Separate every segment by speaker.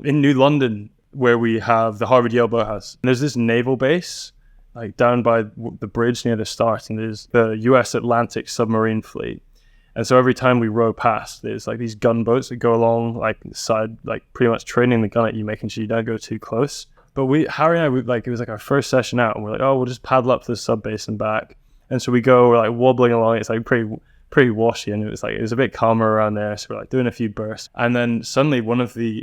Speaker 1: in New London, where we have the Harvard Yale Boathouse. And there's this naval base like down by the bridge near the start, and there's the US Atlantic submarine fleet. And so every time we row past, there's like these gunboats that go along like the side, like pretty much training the gun at you, making sure you don't go too close. But Harry and I, it was like our first session out, and we're like, oh, we'll just paddle up to the sub base and back. And so we go, we're like wobbling along. It's like pretty washy, and it was a bit calmer around there. So we're like doing a few bursts, and then suddenly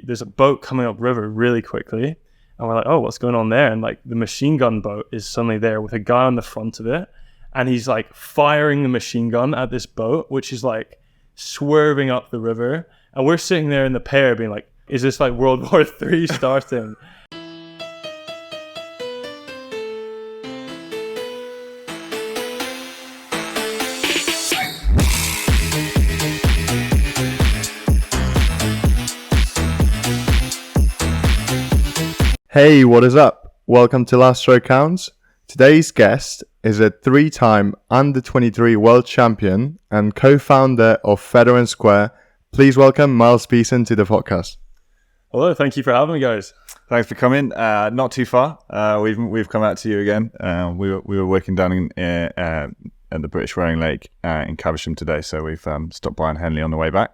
Speaker 1: there's a boat coming up river really quickly, and we're like, oh, what's going on there? And like the machine gun boat is suddenly there with a guy on the front of it, and he's like firing the machine gun at this boat, which is like swerving up the river, and we're sitting there in the pair being like, is this like World War III starting?
Speaker 2: Hey, what is up? Welcome to Last Stroke Counts. Today's guest is a 3-time under-23 World Champion and co-founder of Feather & Square. Please welcome Miles Beeson to the podcast.
Speaker 1: Hello, thank you for having me, guys.
Speaker 3: Thanks for coming. Not too far. We've come out to you again. We were working down at the British Rowing Lake in Caversham today, so we've stopped by in Henley on the way back,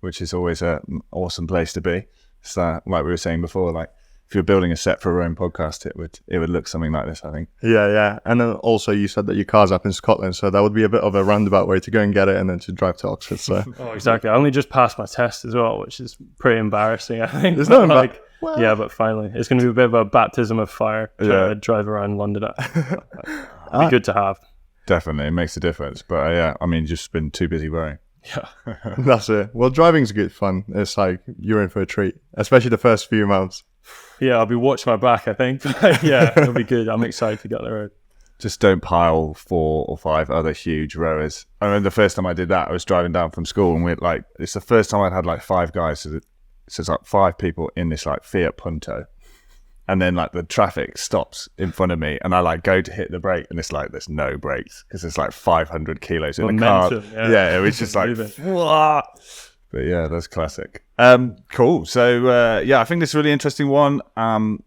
Speaker 3: which is always an awesome place to be. So, like we were saying before, like, if you're building a set for a rowing podcast, it would look something like this, I think. Yeah.
Speaker 2: And then also you said that your car's up in Scotland, so that would be a bit of a roundabout way to go and get it and then to drive to Oxford. So.
Speaker 1: Oh, exactly. I only just passed my test as well, which is pretty embarrassing, I think.
Speaker 2: There's no
Speaker 1: well, yeah, but finally. It's going to be a bit of a baptism of fire to drive around London. It'd be good to have.
Speaker 3: Definitely. It makes a difference. But just been too busy rowing.
Speaker 1: Yeah.
Speaker 2: That's it. Well, driving's good fun. It's like you're in for a treat, especially the first few months.
Speaker 1: Yeah, I'll be watching my back, I think. Yeah, it'll be good. I'm excited to get on the road.
Speaker 3: Just don't pile 4 or 5 other huge rowers. I remember the first time I did that, I was driving down from school, and it's the first time I'd had like 5 guys. So it's like 5 people in this like Fiat Punto. And then like the traffic stops in front of me, and I like go to hit the brake, and it's like there's no brakes because it's like 500 kilos in
Speaker 1: Momentum,
Speaker 3: the car. Yeah, it was just like, but yeah, that's classic. Cool. So I think this is a really interesting one.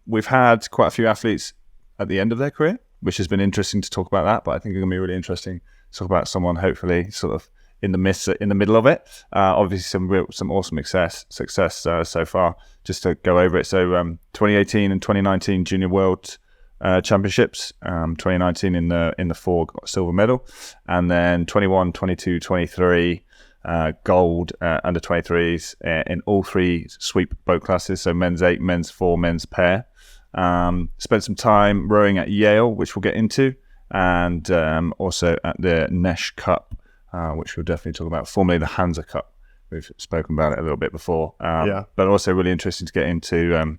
Speaker 3: We've had quite a few athletes at the end of their career, which has been interesting to talk about that. But I think it's gonna be really interesting to talk about someone hopefully sort of in the middle of it. Obviously some awesome success so far. Just to go over it. So 2018 and 2019 Junior World Championships. 2019 in the 4 got a silver medal, and then 21, 22, 23. Gold under 23s in all 3 sweep boat classes, so men's 8, men's 4, men's pair. Spent some time rowing at Yale, which we'll get into, and also at the Nesh Cup, which we'll definitely talk about, formerly the Hansa Cup. We've spoken about it a little bit before, but also really interesting to get into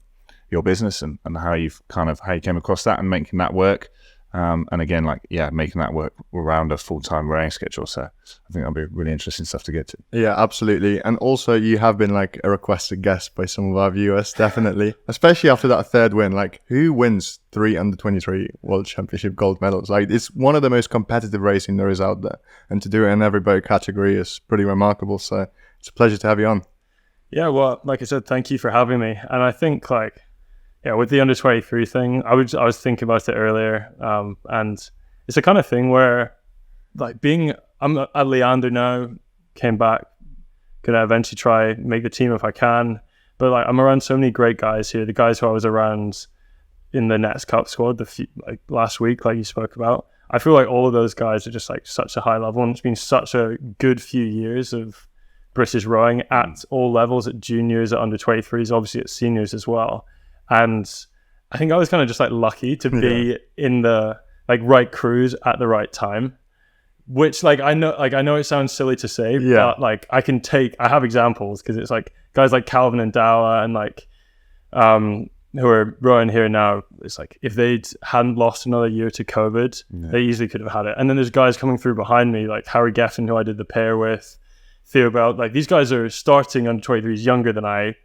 Speaker 3: your business and how you came across that and making that work. And again, making that work around a full-time rowing schedule. So I think that'll be really interesting stuff to get to.
Speaker 2: Yeah, absolutely. And also you have been like a requested guest by some of our viewers, definitely. Especially after that 3rd win. Like, who wins 3 under-23 World Championship gold medals? Like, it's one of the most competitive racing there is out there. And to do it in every boat category is pretty remarkable. So it's a pleasure to have you on.
Speaker 1: Yeah, well, like I said, thank you for having me. And I think with the under 23 thing, I was thinking about it earlier, and it's the kind of thing where, like, I'm at Leander now, came back, gonna eventually try make the team if I can, but like I'm around so many great guys here. The guys who I was around in the Nets Cup squad last week, like you spoke about, I feel like all of those guys are just like such a high level, and it's been such a good few years of British rowing at all levels, at juniors, at under 23s, obviously at seniors as well. And I think I was kind of just like lucky to be in the like right crews at the right time, which I know it sounds silly to say, but like I have examples, because it's like guys like Calvin and Dowa and like who are rowing here now. It's like if they hadn't lost another year to COVID, they easily could have had it. And then there's guys coming through behind me, like Harry Geffen, who I did the pair with, Theo Belt. Like, these guys are starting under 23s younger than I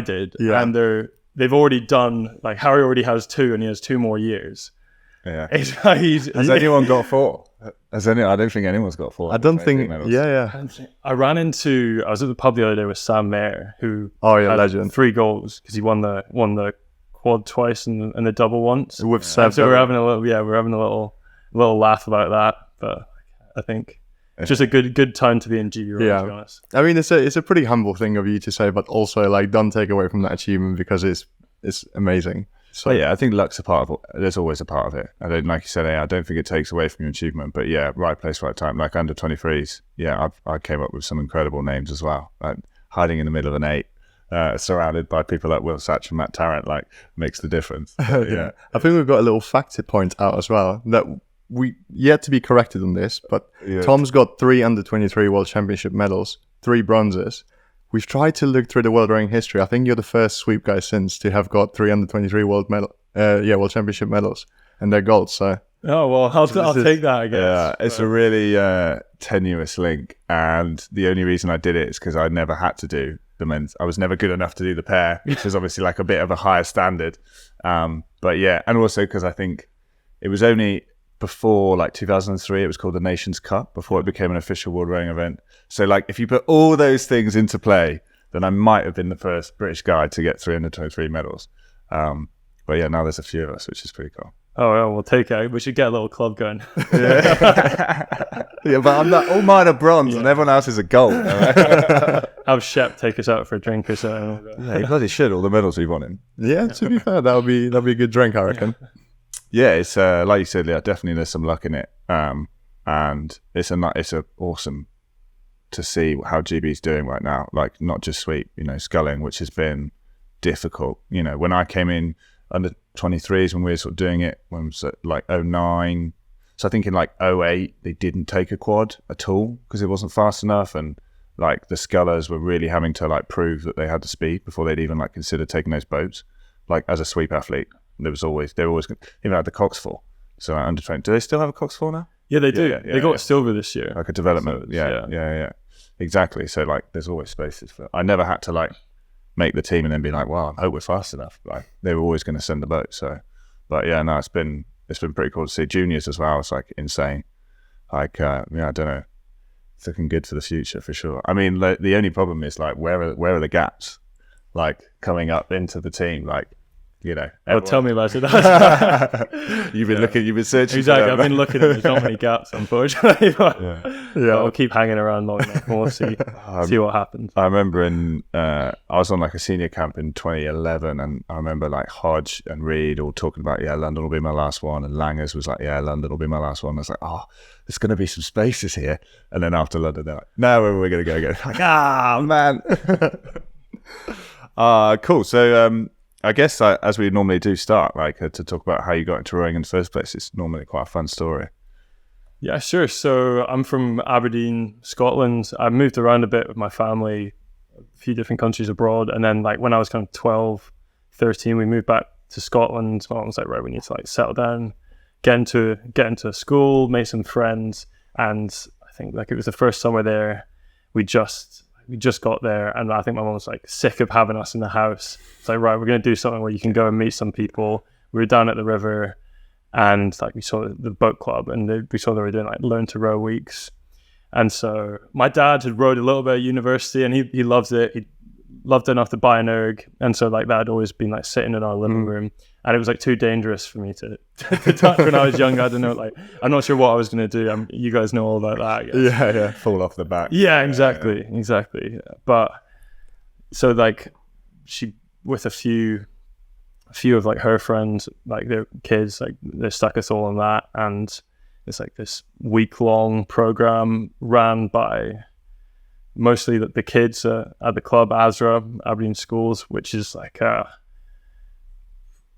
Speaker 1: did, and they've already done, like, Harry already has 2 and he has 2 more years.
Speaker 3: Yeah.
Speaker 1: Has
Speaker 3: anyone got 4? I don't think anyone's got 4.
Speaker 2: I don't think.
Speaker 3: Medals.
Speaker 2: Yeah.
Speaker 1: I was at the pub the other day with Sam Mayer, who had
Speaker 2: legend.
Speaker 1: 3 goals because he won the quad twice and the double once.
Speaker 2: With
Speaker 1: So we're having a little laugh about that. But I think it's just a good time to be in GB Road, to be honest.
Speaker 2: I mean, it's a pretty humble thing of you to say, but also like don't take away from that achievement because it's amazing. So
Speaker 3: yeah, I think luck's a part of it. There's always a part of it. I don't, like you said, I don't think it takes away from your achievement. But yeah, right place, right time. Like under 23s, yeah, I came up with some incredible names as well. Like hiding in the middle of an 8, surrounded by people like Will Satch and Matt Tarrant, like makes the difference. Yeah,
Speaker 2: I think we've got a little fact to point out as well that we yet to be corrected on this, but Tom's got 3 under 23 World Championship medals, 3 bronzes. We've tried to look through the world rowing history. I think you're the first sweep guy since to have got 3 under 23 World Championship medals, and they're gold. So
Speaker 1: I'll take that, I guess.
Speaker 3: Yeah, it's a really tenuous link, and the only reason I did it is because I never had to do the men's. I was never good enough to do the pair, which is obviously like a bit of a higher standard. But yeah, and also because I think it was only before like 2003, it was called the Nations Cup before it became an official world rowing event. So like if you put all those things into play, then I might have been the first British guy to get 323 medals. But yeah, now there's a few of us, which is pretty cool.
Speaker 1: Oh, well, we'll take it. We should get a little club going.
Speaker 3: Yeah, but I'm not, all mine are bronze and everyone else is a gold.
Speaker 1: Have Shep take us out for a drink or something.
Speaker 3: Yeah, he bloody should, all the medals we've won him.
Speaker 2: Yeah, to be fair, that'll be a good drink, I reckon.
Speaker 3: Yeah, it's like you said, definitely there's some luck in it. And it's awesome to see how GB's doing right now. Like not just sweep, sculling, which has been difficult. When I came in under 23s, when we were sort of doing it, when it was like 09. So I think in like 08, they didn't take a quad at all because it wasn't fast enough. And like the scullers were really having to like prove that they had the speed before they'd even like consider taking those boats. Like as a sweep athlete, they were always even had the Cox 4. So under 20, do they still have a Cox 4 now?
Speaker 1: Yeah, they do. They got silver this year.
Speaker 3: Like a development. So yeah. Exactly. So like there's always spaces for. I never had to like make the team and then be like, wow, I hope we're fast enough. Like they were always going to send the boat. So, but yeah, no, it's been pretty cool to see juniors as well. It's like insane. Like I don't know, it's looking good for the future for sure. I mean, the only problem is like where are the gaps, like coming up into the team, like.
Speaker 1: Tell me about it.
Speaker 3: You've been searching.
Speaker 1: Exactly, I've been looking. There's not many gaps, unfortunately. I'll keep hanging around long enough. We'll see what happens.
Speaker 3: I remember I was on like a senior camp in 2011, and I remember like Hodge and Reed all talking about, London will be my last one, and Langers was like, London will be my last one. I was like, there's going to be some spaces here, and then after London, they're like, no, where are we going to go again? Like, man. Cool. So. I guess as we normally do start, like to talk about how you got into rowing in the first place, it's normally quite a fun story.
Speaker 1: Yeah, sure. So I'm from Aberdeen, Scotland. I moved around a bit with my family, a few different countries abroad. And then like when I was kind of 12, 13, we moved back to Scotland. My mom was like, right, we need to like settle down, get into school, make some friends. And I think like it was the first summer there, we just got there, and I think my mom was like sick of having us in the house. It's like, right, we're going to do something where you can go and meet some people. We were down at the river, and like we saw the boat club, and we saw they were doing like learn to row weeks. And so my dad had rowed a little bit at university, and he loved it. He loved it enough to buy an erg, and so like that had always been like sitting in our living room, and it was like too dangerous for me to touch when I was young. I don't know, like I'm not sure what I was going to do. You guys know all about that, I guess.
Speaker 3: Yeah, fall off the back.
Speaker 1: Yeah, exactly. But so like she with a few of like her friends, like their kids, like they stuck us all on that, and it's like this week-long program ran by mostly the kids at the club, ASRA, Aberdeen Schools, which is like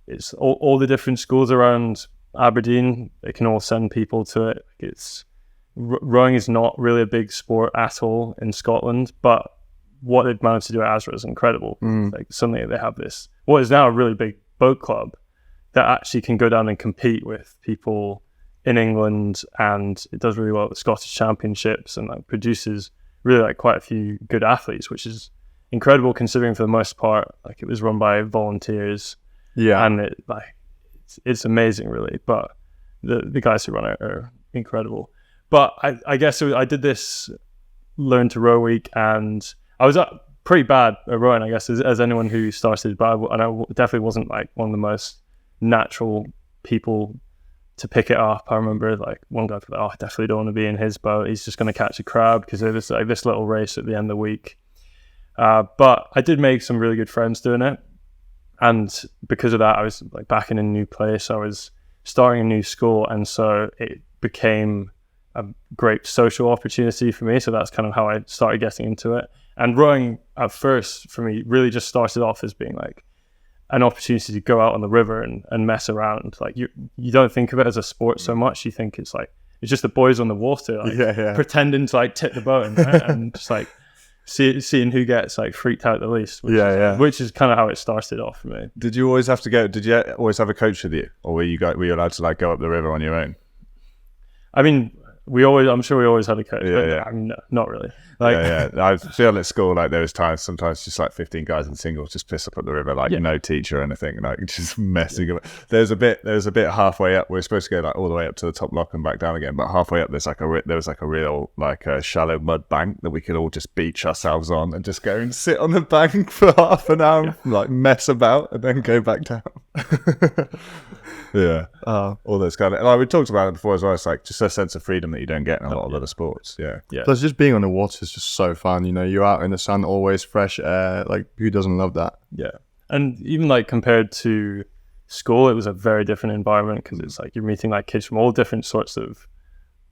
Speaker 1: it's all the different schools around Aberdeen. They can all send people to it. It's rowing is not really a big sport at all in Scotland, but what they've managed to do at ASRA is incredible. Like suddenly they have this what is now a really big boat club that actually can go down and compete with people in England, and it does really well at the Scottish Championships, and like produces really like quite a few good athletes, which is incredible considering for the most part like it was run by volunteers. And it like it's amazing really. But the guys who run it are incredible. But I guess I did this learn to row week, and I was pretty bad at rowing, I guess, as anyone who started, but I definitely wasn't like one of the most natural people to pick it up. I remember like one guy thought, I definitely don't want to be in his boat. He's just going to catch a crab, because there was like this little race at the end of the week. But I did make some really good friends doing it. And because of that, I was like back in a new place. I was starting a new school. And so it became a great social opportunity for me. So that's kind of how I started getting into it. And rowing at first for me really just started off as being like an opportunity to go out on the river and mess around. Like you don't think of it as a sport so much. You think it's just the boys on the water, like pretending to like tip the boat and just like seeing who gets like freaked out the least. Which is kind of how it started off for me.
Speaker 3: Did you always have a coach with you, or were you allowed to like go up the river on your own?
Speaker 1: I mean, I'm sure we always had a coach, but I mean, not really. Like,
Speaker 3: I feel at school like there was times sometimes just like 15 guys in singles just piss up at the river, like no teacher or anything, like just messing about. There's a bit halfway up. We're supposed to go like all the way up to the top lock and back down again, but halfway up there was like a real like a shallow mud bank that we could all just beach ourselves on and just go and sit on the bank for half an hour, like mess about, and then go back down. All those kind of, like we talked about it before as well. It's like just a sense of freedom that you don't get in a lot of other sports.
Speaker 2: Plus just being on the water is just so fun, you know. You're out in the sun, always fresh air. Like, who doesn't love that?
Speaker 1: And even like compared to school, it was a very different environment, because it's like you're meeting like kids from all different sorts of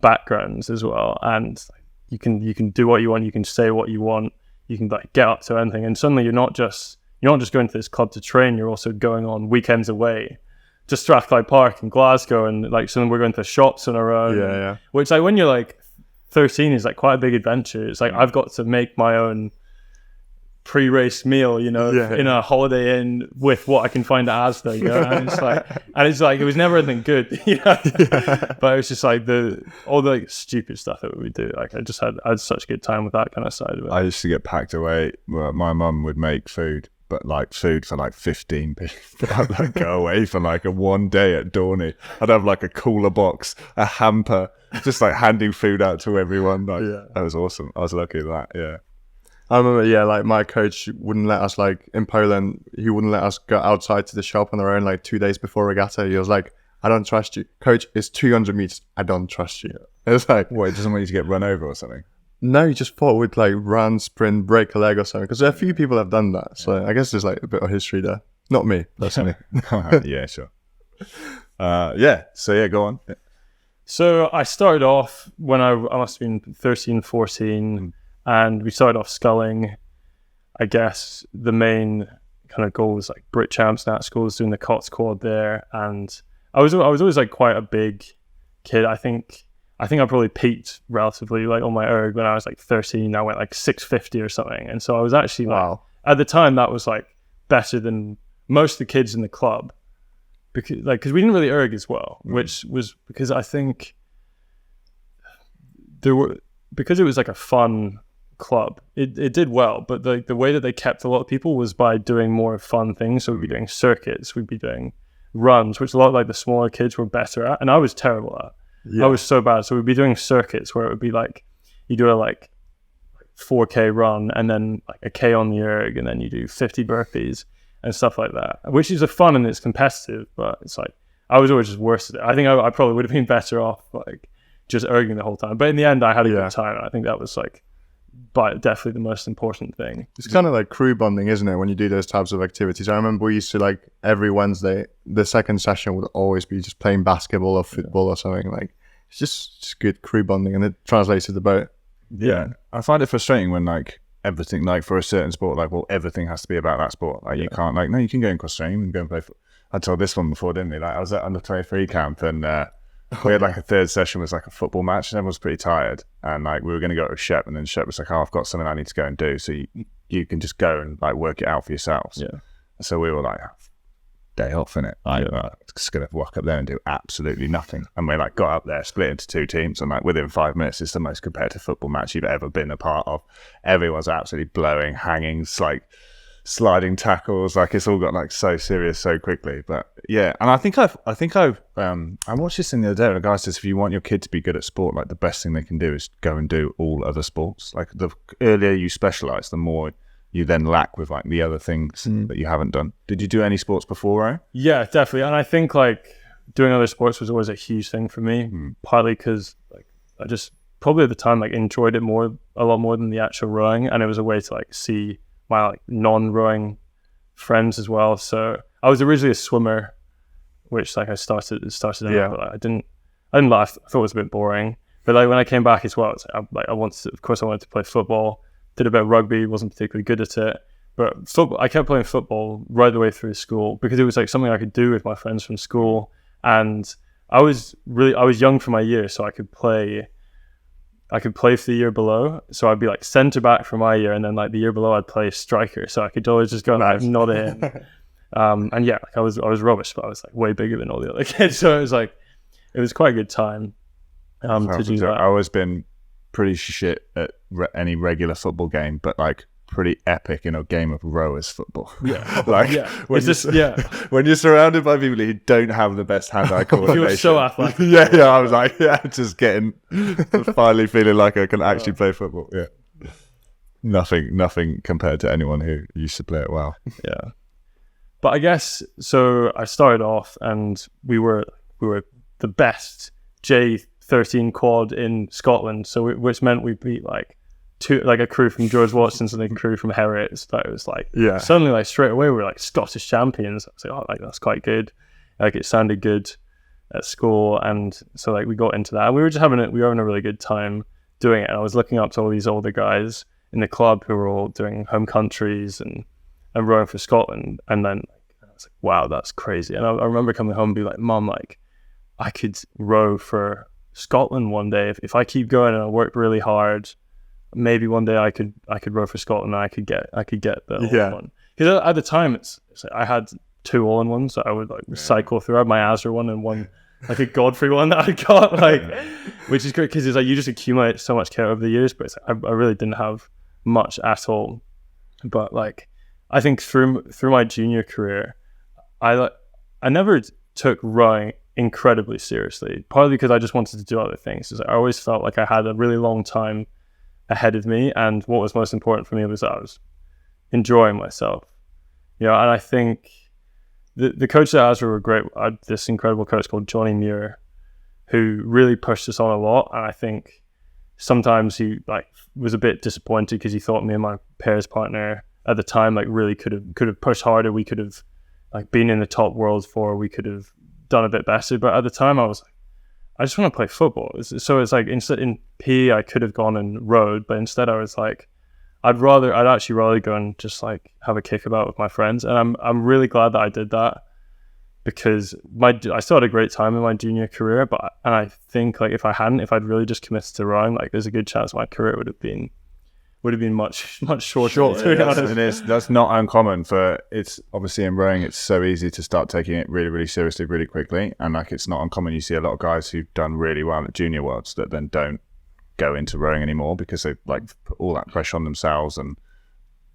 Speaker 1: backgrounds as well, and you can do what you want, you can say what you want, you can like get up to anything, and suddenly you're not just going to this club to train, you're also going on weekends away to Strathclyde Park in Glasgow, and like suddenly we're going to shops on our own. Which like when you're like 13 is like quite a big adventure. It's like I've got to make my own pre-race meal, you know, in a Holiday Inn with what I can find at Asda, you know, and it's like it was never anything good, you know. But it was just like all the like, stupid stuff that we would do. Like I had such a good time with that kind of side of it.
Speaker 3: I used to get packed away. Well, my mum would make food, but like food for like 15 people. I'd like go away for like a one day at Dorney. I'd have like a cooler box, a hamper, just like handing food out to everyone. Like that was awesome. I was lucky at that.
Speaker 2: I remember, like my coach wouldn't let us, like in Poland, he wouldn't let us go outside to the shop on our own like 2 days before regatta. He was like, I don't trust you. Coach, it's 200 meters. I don't trust you. It was like,
Speaker 3: what, he doesn't want you to get run over or something?
Speaker 2: No, he just thought we'd like run, sprint, break a leg or something. Because a few people have done that. So I guess there's like a bit of history there. Not me, personally.
Speaker 3: Yeah, sure. So go on.
Speaker 1: So I started off when I must have been 13, 14. And we started off sculling. I guess the main kind of goal was like Brit Champs Nat schools, doing the Cots quad there. And I was always like quite a big kid. I think I probably peaked relatively like on my erg when I was like 13. I went like 650 or something. And so I was actually like, at the time that was like better than most of the kids in the club, because we didn't really erg as well, which was because I think because it was like a fun club, it did well, but the way that they kept a lot of people was by doing more fun things. So we'd be doing circuits, we'd be doing runs, which a lot of like the smaller kids were better at, and I was terrible at. I was so bad. So we'd be doing circuits where it would be like you do a like 4K run and then like a K on the erg, and then you do 50 burpees and stuff like that, which is a fun and it's competitive, but it's like I was always just worse at it. I think I probably would have been better off like just erging the whole time, but in the end I had a good time, and I think that was like definitely the most important thing.
Speaker 2: It's kind of like crew bonding, isn't it, when you do those types of activities? I remember we used to like every Wednesday, the second session would always be just playing basketball or football or something. Like it's just good crew bonding, and it translates to the boat.
Speaker 3: I find it frustrating when like everything, like for a certain sport, like everything has to be about that sport. Like you can't, like, no, you can go and cross train and go and play I told this one before, didn't we? Like I was at under-23 camp, and we had like a third session was like a football match, and everyone was pretty tired, and like we were going to go to Shep, and then Shep was like, I've got something I need to go and do, so you can just go and like work it out for yourselves. So we were like, day off, innit? Like, just going to walk up there and do absolutely nothing. And we like got up there, split into two teams, and like within 5 minutes, it's the most competitive football match you've ever been a part of. Everyone's absolutely blowing, hanging. It's like sliding tackles. Like it's all got like so serious so quickly. But yeah, and I watched this thing the other day. And a guy says if you want your kid to be good at sport, like the best thing they can do is go and do all other sports. Like the earlier you specialize, the more you then lack with like the other things that you haven't done. Did you do any sports before, right?
Speaker 1: Yeah, definitely. And I think like doing other sports was always a huge thing for me, partly because like I just probably at the time like enjoyed it a lot more than the actual rowing, and it was a way to like see my like non-rowing friends as well. So I was originally a swimmer, which like I started in, but like, I didn't laugh. I thought it was a bit boring. But like when I came back as well, it's like, I wanted to play football. Did a bit of rugby, wasn't particularly good at it. But football, I kept playing football right the way through school because it was like something I could do with my friends from school. And I was young for my year, so I could play for the year below. So I'd be like centre back for my year, and then like the year below I'd play striker. So I could always just go and like, nod it in. And yeah, like I was rubbish, but I was like way bigger than all the other kids. So it was quite a good time to do that.
Speaker 3: I've always been pretty shit at any regular football game, but like pretty epic in a game of rowers football.
Speaker 1: Yeah,
Speaker 3: like when you're surrounded by people who don't have the best hand-eye coordination.
Speaker 1: You're so athletic.
Speaker 3: yeah. I was like, just finally feeling like I can actually play football. Yeah, nothing compared to anyone who used to play it well.
Speaker 1: Yeah, but I guess so. I started off, and we were the best J13 quad in Scotland. So which meant we beat like a crew from George Watson's and a crew from Herriot's. But it was like suddenly like straight away we were like Scottish champions. I was like, oh, like that's quite good. Like it sounded good at school, and so like we got into that. And we were having a really good time doing it. And I was looking up to all these older guys in the club who were all doing home countries and rowing for Scotland. And then I was like, wow, that's crazy. And I remember coming home and be like, Mum, like I could row for Scotland one day if I keep going and I work really hard. Maybe one day I could row for Scotland and I could get the all-in-one. Because at the time it's like I had 2 all-in-ones that I would like cycle through. I had my Azra one and one like a Godfrey one that I got, like which is great because it's like you just accumulate so much kit over the years. But it's like, I really didn't have much at all. But like I think through my junior career, I never took rowing incredibly seriously. Partly because I just wanted to do other things. I always felt like I had a really long time ahead of me, and what was most important for me was that I was enjoying myself, and I think the coaches at Azra were great. I had this incredible coach called Johnny Muir who really pushed us on a lot, and I think sometimes he like was a bit disappointed because he thought me and my pairs partner at the time like really could have pushed harder. We could have like been in the top world we could have done a bit better, but at the time I was like, I just want to play football. So it's like instead in PE I could have gone and rowed, but instead I was like, I'd actually rather go and just like have a kickabout with my friends. And I'm really glad that I did that because I still had a great time in my junior career, and I think like if I'd really just committed to rowing, like there's a good chance my career would have been much shorter.
Speaker 3: That's not uncommon it's obviously in rowing it's so easy to start taking it really, really seriously really quickly, and like it's not uncommon you see a lot of guys who've done really well at junior worlds that then don't go into rowing anymore because they like put all that pressure on themselves and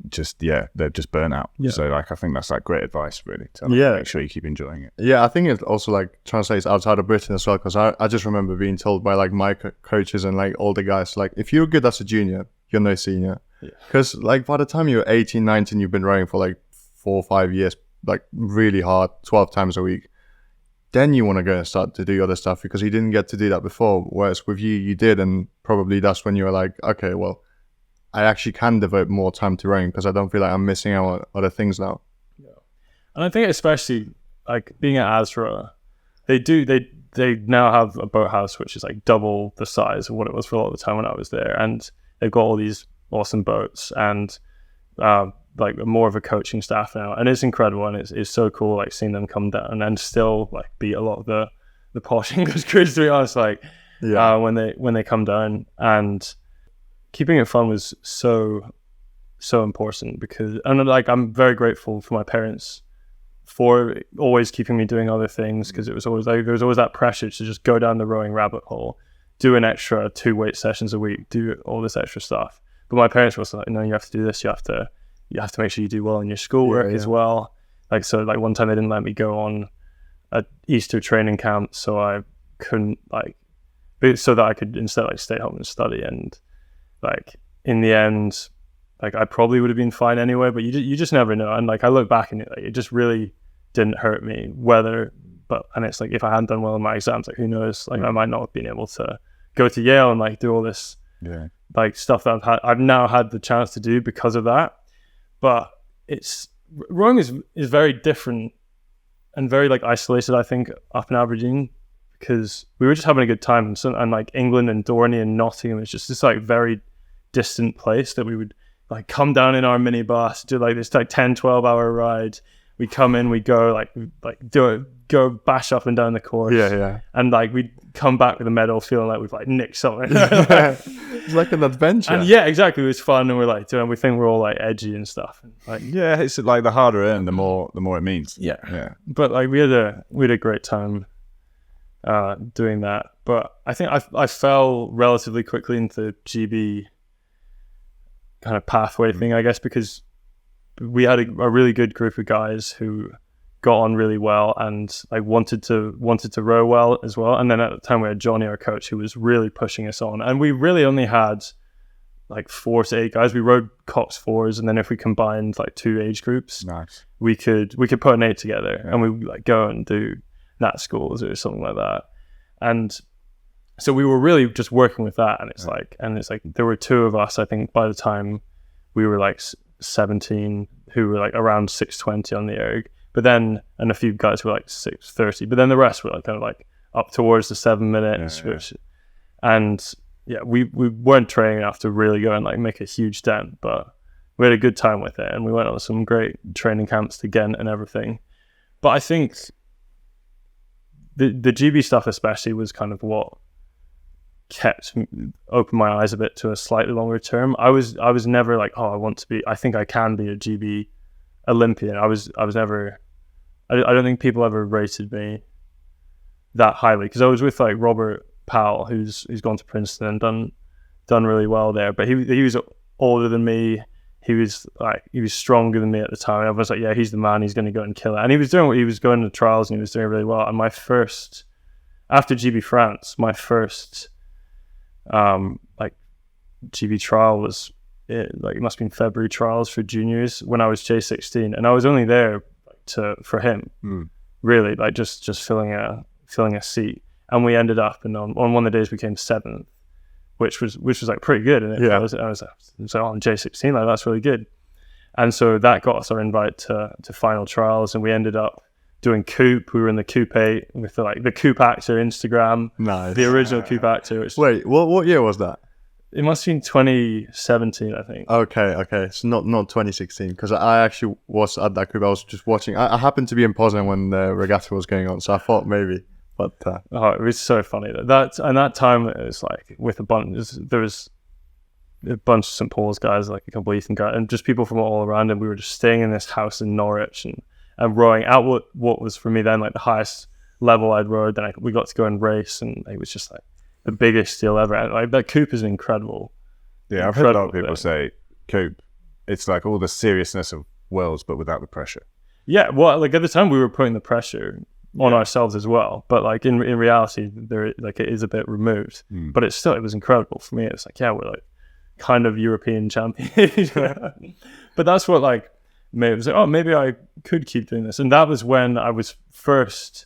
Speaker 3: just they're just burnt out. So like I think that's like great advice really to make sure you keep enjoying it.
Speaker 2: I think it also like translates outside of Britain as well, because I just remember being told by like my coaches and like older guys, like if you're good as a junior you're no senior, because like by the time you're 18, 19 you've been rowing for like 4 or 5 years, like really hard, 12 times a week. Then you want to go and start to do other stuff because you didn't get to do that before, whereas with you did, and probably that's when you were like, okay, well I actually can devote more time to rowing because I don't feel like I'm missing out on other things now.
Speaker 1: And I think especially like being at Azra, they now have a boathouse which is like double the size of what it was for a lot of the time when I was there, and they've got all these awesome boats and like more of a coaching staff now, and it's incredible, and it's so cool like seeing them come down and still like beat a lot of the posh English crews, to be honest, like when they come down. And keeping it fun was so important because, and like I'm very grateful for my parents for always keeping me doing other things, because it was always like there was always that pressure to just go down the rowing rabbit hole, do an extra 2 weight sessions a week, do all this extra stuff. But my parents were also like, no, you have to do this, you have to you have to make sure you do well in your schoolwork as well. Like, so like one time they didn't let me go on a Easter training camp, so I couldn't so that I could instead like stay home and study. And like in the end, like I probably would have been fine anyway, but you just never know. And like I look back and it just really didn't hurt me and it's like if I hadn't done well in my exams, like who knows, like I might not have been able to go to Yale and like do all this like stuff that I've now had the chance to do because of that. But rowing is very different and very like isolated, I think, up in Aberdeen, because we were just having a good time, and like England and Dorney and Nottingham is just this like very distant place that we would like come down in our minibus, do like this like 10-12 hour ride. We come in, we go go bash up and down the course, and like we'd come back with a medal feeling like we've like nicked something.
Speaker 2: It's like an adventure.
Speaker 1: And yeah, exactly, it was fun, and we're like we think we're all like edgy and stuff, and like
Speaker 3: it's like the harder it earned, the more it means.
Speaker 1: But like we had a great time doing that. But I think I fell relatively quickly into GB kind of pathway thing, I guess, because we had a really good group of guys who got on really well and like wanted to row well as well. And then at the time we had Johnny, our coach, who was really pushing us on. And we really only had like 4 to 8 guys. We rowed Cox 4s, and then if we combined like 2 age groups, we could put an 8 together, and we would like go and do Nat schools or something like that. And so we were really just working with that. And it's like there were 2 of us, I think, by the time we were like 17, who were like around 6:20 on the erg, and a few guys were like 6:30, but then the rest were like kind of like up towards the 7 minutes. We weren't training enough to really go and like make a huge dent, but we had a good time with it, and we went on some great training camps to Ghent and everything. But I think the GB stuff especially was kind of what opened my eyes a bit to a slightly longer term. I was never like, I think I can be a GB Olympian. I was never, I don't think people ever rated me that highly, because I was with like Robert Powell, who's gone to Princeton and done really well there, but he was older than me. He was stronger than me at the time. I was like, yeah, he's the man, he's going to go and kill it. And he was doing what he was going to trials, and he was doing really well. And after GB France, my first GB trial was it must have been February trials for juniors when I was J16, and I was only there for him, really, like just filling a seat. And we ended up, and on one of the days we came 7th, which was like pretty good. And I was like, on J16, like that's really good. And so that got us our invite to final trials, and we ended up doing Coop. We were in the Coop 8 with the Coop Actor Instagram. Nice. The original Coop Actor.
Speaker 2: Wait, what year was that?
Speaker 1: It must have been 2017, I think.
Speaker 2: Okay. So not 2016, because I actually was at that Coop. I was just watching. I happened to be in Poznan when the regatta was going on, so I thought maybe. But
Speaker 1: it was so funny that time it was like with there was a bunch of St. Paul's guys, like a couple of Ethan guys, and just people from all around, and we were just staying in this house in Norwich and rowing out what was for me then like the highest level I'd rowed. Then we got to go and race, and it was just like the biggest deal ever. And like that Coop is incredible.
Speaker 3: Yeah, I've heard a lot of people say Coop, it's like all the seriousness of Worlds but without the pressure. Yeah,
Speaker 1: well, like at the time we were putting the pressure on ourselves as well, but like in reality there like it is a bit removed, but it was incredible for me. It's like, yeah, we're like kind of European champions. But that's what like made it was like, oh, maybe I could keep doing this. And that was when I was first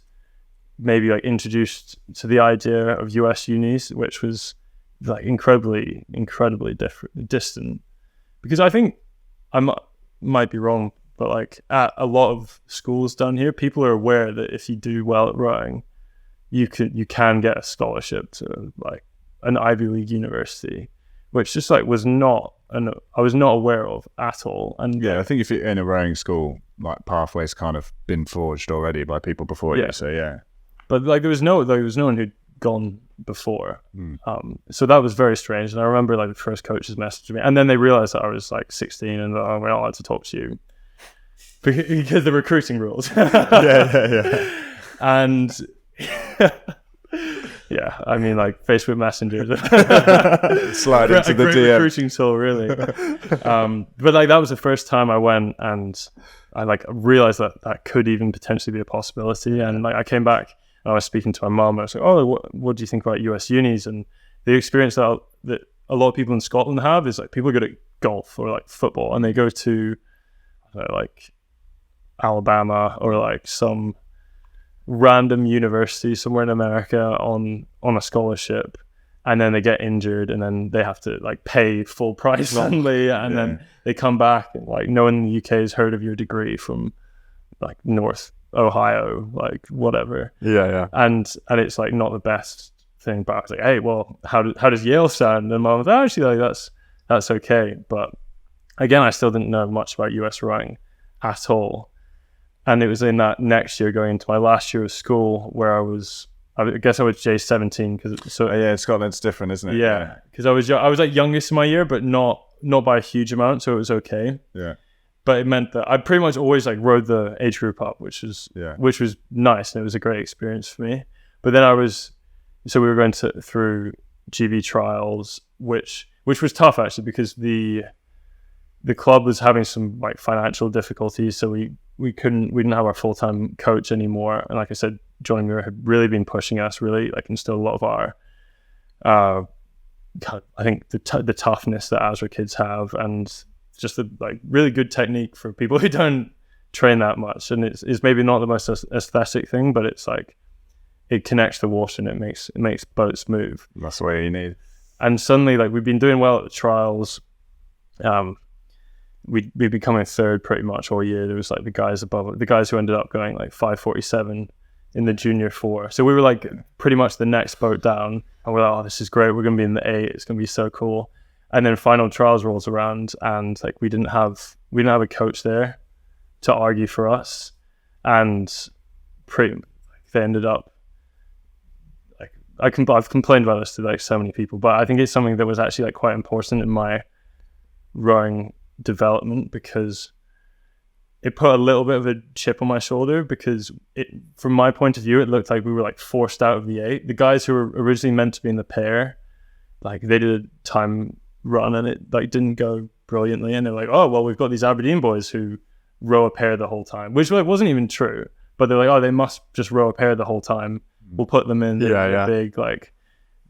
Speaker 1: maybe like introduced to the idea of US unis, which was like incredibly distant, because I think might be wrong, but like at a lot of schools down here, people are aware that if you do well at rowing, you can get a scholarship to like an Ivy League university, which just like I was not aware of at all. And
Speaker 3: yeah, I think if you're in a rowing school, like pathways kind of been forged already by people before you. So yeah,
Speaker 1: but like there was no one who'd gone before. So that was very strange. And I remember like the first coaches messaged me, and then they realized that I was like 16 and we're not allowed to talk to you because the recruiting rules.
Speaker 2: yeah.
Speaker 1: And Yeah, I mean, like Facebook Messenger.
Speaker 3: Slide into the
Speaker 1: great
Speaker 3: DM.
Speaker 1: recruiting tool, really. But like that was the first time I went, and I like realized that could even potentially be a possibility. And like I came back and I was speaking to my mom. I was like, "Oh, what do you think about US unis?" And the experience that a lot of people in Scotland have is like people go to golf or like football, and they go to like Alabama or like some random university somewhere in America on a scholarship, and then they get injured, and then they have to like pay full price suddenly, and then they come back and like no one in the UK has heard of your degree from like North Ohio, like whatever. And it's like not the best thing, but I was like, hey, well, how does Yale sound? And Mom was like, actually, like that's okay. But again, I still didn't know much about US rowing at all. And it was in that next year, going into my last year of school, where I guess I was J17 because
Speaker 3: Scotland's different, isn't it?
Speaker 1: Yeah, because I was like youngest in my year, but not by a huge amount, so it was okay.
Speaker 3: Yeah,
Speaker 1: but it meant that I pretty much always like rode the age group up, which was nice, and it was a great experience for me. But then we were going through GB trials, which was tough actually, because the club was having some like financial difficulties, so we didn't have our full-time coach anymore. And like I said, John Muir had really been pushing us, really like instilled a lot of our I think the toughness that ASRA kids have, and just the like really good technique for people who don't train that much. And it's maybe not the most aesthetic thing, but it's like it connects the water and it makes boats move.
Speaker 3: That's the way you need.
Speaker 1: And suddenly, like, we've been doing well at the trials. We'd be coming third pretty much all year. There was like the guys who ended up going like 5:47 in the junior 4. So we were like pretty much the next boat down, and we're like, oh, this is great. We're going to be in the 8. It's going to be so cool. And then final trials rolls around, and like we didn't have a coach there to argue for us, and they ended up like I've complained about this to like so many people, but I think it's something that was actually like quite important in my rowing development, because it put a little bit of a chip on my shoulder, because from my point of view, it looked like we were like forced out of the 8. The guys who were originally meant to be in the pair, like they did a time run and it like didn't go brilliantly, and they're like, oh well, we've got these Aberdeen boys who row a pair the whole time, which like wasn't even true, but they're like, oh, they must just row a pair the whole time, we'll put them in the big, like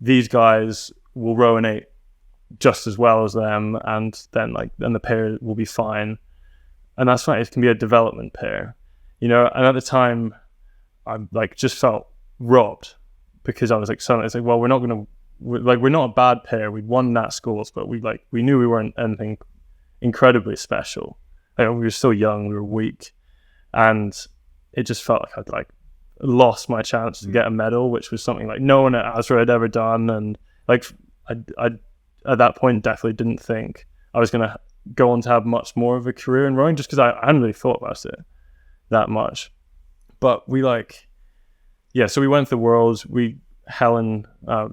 Speaker 1: these guys will row an 8 just as well as them, and then the pair will be fine. And that's fine. It can be a development pair, And at the time, I like just felt robbed, because I was like, suddenly it's like, well, we're not a bad pair. We'd won Nat schools, but we knew we weren't anything incredibly special. Like, we were still young, we were weak, and it just felt like I'd like lost my chance to get a medal, which was something like no one at ASRA had ever done. And like I at that point definitely didn't think I was going to go on to have much more of a career in rowing, just because I hadn't really thought about it that much. But so we went to the Worlds. Helen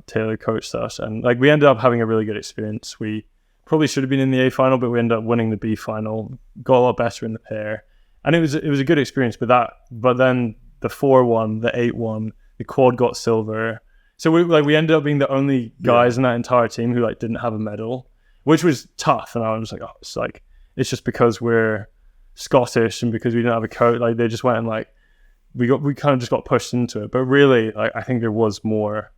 Speaker 1: Taylor coached us, and like we ended up having a really good experience. We probably should have been in the A final, but we ended up winning the B final, got a lot better in the pair, and it was a good experience. But then the 4 won, the 8 won, the quad got silver. So we ended up being the only guys in that entire team who like didn't have a medal, which was tough. And I was like, oh, it's just because we're Scottish and because we didn't have a coach. Like they just went and like we kind of just got pushed into it. But really, like I think there was more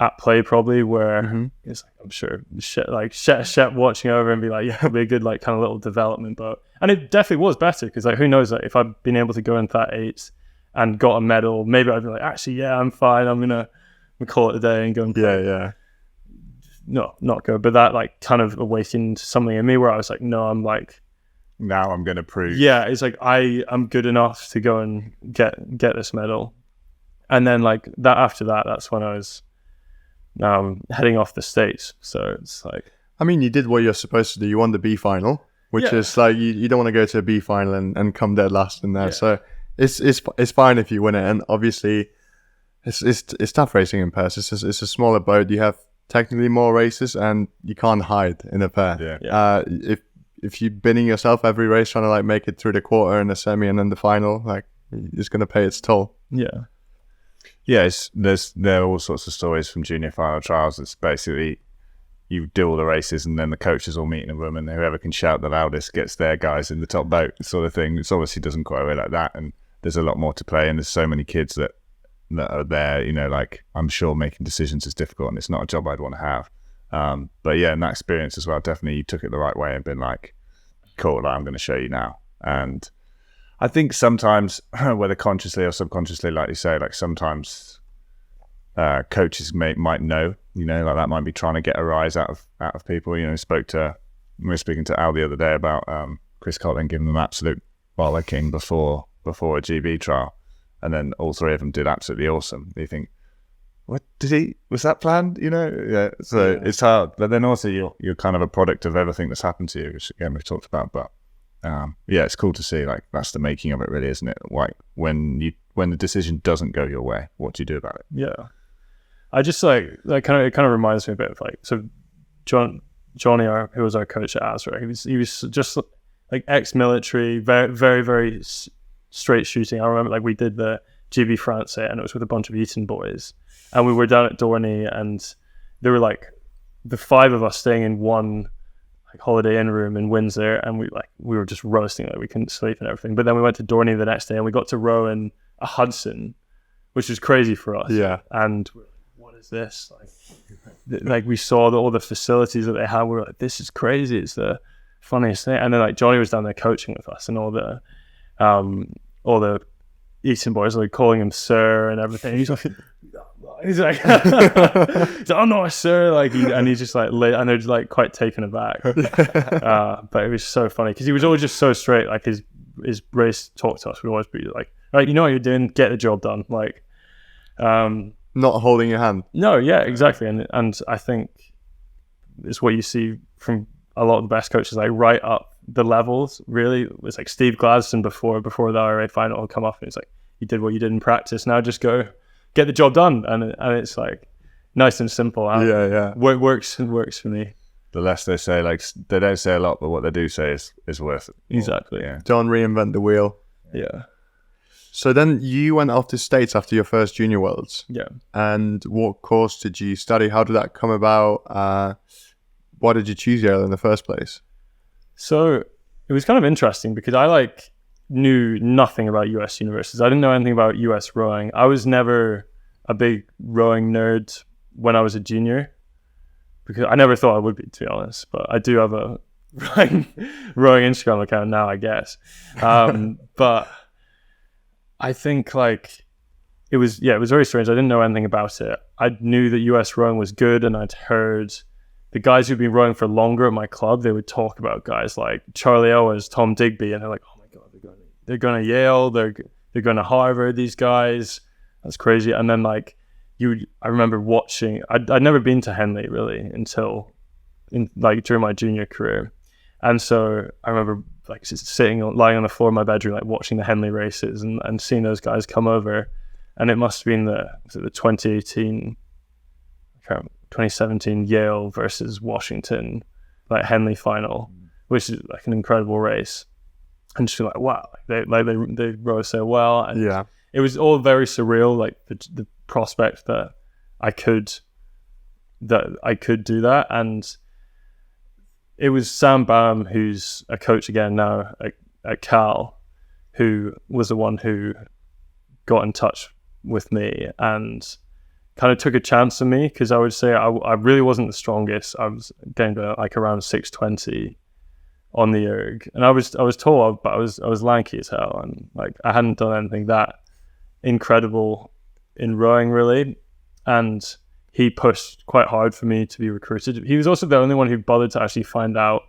Speaker 1: at play probably, where it's like, I'm sure Shep watching over and be like, yeah, it'll be a good like kind of little development boat. And it definitely was better, because like who knows, like if I'd been able to go into that 8 and got a medal, maybe I'd be like, actually, yeah, I'm fine. I'm gonna call it a day and go and play.
Speaker 2: Yeah.
Speaker 1: No, not go. But that like kind of awakened something in me where I was like, no, I'm like,
Speaker 3: now I'm gonna prove.
Speaker 1: Yeah, it's like I'm good enough to go and get this medal. And then like after that, that's when I was heading off the States. So it's like,
Speaker 2: I mean, you did what you're supposed to do. You won the B final, which is like you don't want to go to a B final and come dead last in there. Yeah. So it's fine if you win it. And obviously, it's tough racing in pairs. It's a smaller boat. You have technically more races, and you can't hide in a pair.
Speaker 1: Yeah.
Speaker 2: If you're binning yourself every race trying to like make it through the quarter and the semi and then the final, like it's gonna pay its toll.
Speaker 1: Yeah.
Speaker 3: yeah, there are all sorts of stories from junior final trials. It's basically you do all the races and then the coaches all meet in a room and whoever can shout the loudest gets their guys in the top boat sort of thing. It obviously doesn't quite work like that, and there's a lot more to play, and there's so many kids that are there, you know, like I'm sure making decisions is difficult and it's not a job I'd want to have. But yeah, in that experience as well, definitely you took it the right way and been like, cool, I'm going to show you now. And I think sometimes, whether consciously or subconsciously, like you say, like sometimes coaches might know, you know, like that might be trying to get a rise out of people. You know, we were speaking to Al the other day about Chris Cotton giving them absolute bollocking before a GB trial, and then all three of them did absolutely awesome. You think, what was that planned? You know, yeah. So yeah. It's hard, but then also you're kind of a product of everything that's happened to you, which again we've talked about. But yeah, it's cool to see. Like that's the making of it, really, isn't it? Like when the decision doesn't go your way, what do you do about it?
Speaker 1: Yeah, I just it kind of reminds me a bit of like, so Johnny, who was our coach at Azra, he was just like ex-military, very very very straight shooting. I remember like we did the GB France and it was with a bunch of Eton boys, and we were down at Dorney, and there were like the five of us staying in one like Holiday Inn room in Windsor, and we were just roasting, like we couldn't sleep and everything. But then we went to Dorney the next day and we got to row in a Hudson, which was crazy for us.
Speaker 2: Yeah.
Speaker 1: And we're like, what is this? Like we saw all the facilities that they had. We were like, this is crazy. It's the funniest thing. And then like Johnny was down there coaching with us, and all the Eton boys like calling him sir and everything. He's like, I'm not a sir. Like, he's just like, and they're just like quite taken aback. But it was so funny because he was always just so straight. Like his race talk to us would always be like, all right, you know what you're doing, get the job done. Like,
Speaker 2: not holding your hand.
Speaker 1: No, yeah, exactly. And I think it's what you see from a lot of the best coaches, like right up the levels. Really, it's like Steve Gladstone before the IRA final would come up, and it's like, you did what you did in practice. Now just go get the job done, and it's like nice and simple.
Speaker 2: Yeah.
Speaker 1: Works for me.
Speaker 3: The less they say, like they don't say a lot, but what they do say is worth it.
Speaker 1: Exactly.
Speaker 3: Yeah.
Speaker 2: Don't reinvent the wheel.
Speaker 1: Yeah.
Speaker 2: So then you went off to States after your first Junior Worlds.
Speaker 1: Yeah.
Speaker 2: And what course did you study? How did that come about? Why did you choose Yale in the first place?
Speaker 1: So it was kind of interesting because I knew nothing about US universities. I didn't know anything about US rowing. I was never a big rowing nerd when I was a junior, because I never thought I would be, to be honest. But I do have a rowing Instagram account now, I guess. But I think it was very strange. I didn't know anything about it. I knew that US rowing was good, and I'd heard the guys who'd been rowing for longer at my club, they would talk about guys like Charlie Owens, Tom Digby, and they're like, oh my God, they're going to Yale, they're going to Harvard, these guys. That's crazy. And then I remember watching, I'd never been to Henley really until during my junior career. And so I remember lying on the floor of my bedroom, watching the Henley races and seeing those guys come over. And it must have been the 2017 Yale versus Washington Henley final, which is an incredible race. And just feel wow, they row so well. And
Speaker 2: yeah,
Speaker 1: it was all very surreal, the prospect that I could do that. And it was Sam Balm, who's a coach again now at Cal, who was the one who got in touch with me and kind of took a chance on me, because I would say I really wasn't the strongest. I was getting to around 620 on the erg, and I was tall, but I was lanky as hell, and I hadn't done anything that incredible in rowing really. And he pushed quite hard for me to be recruited. He was also the only one who bothered to actually find out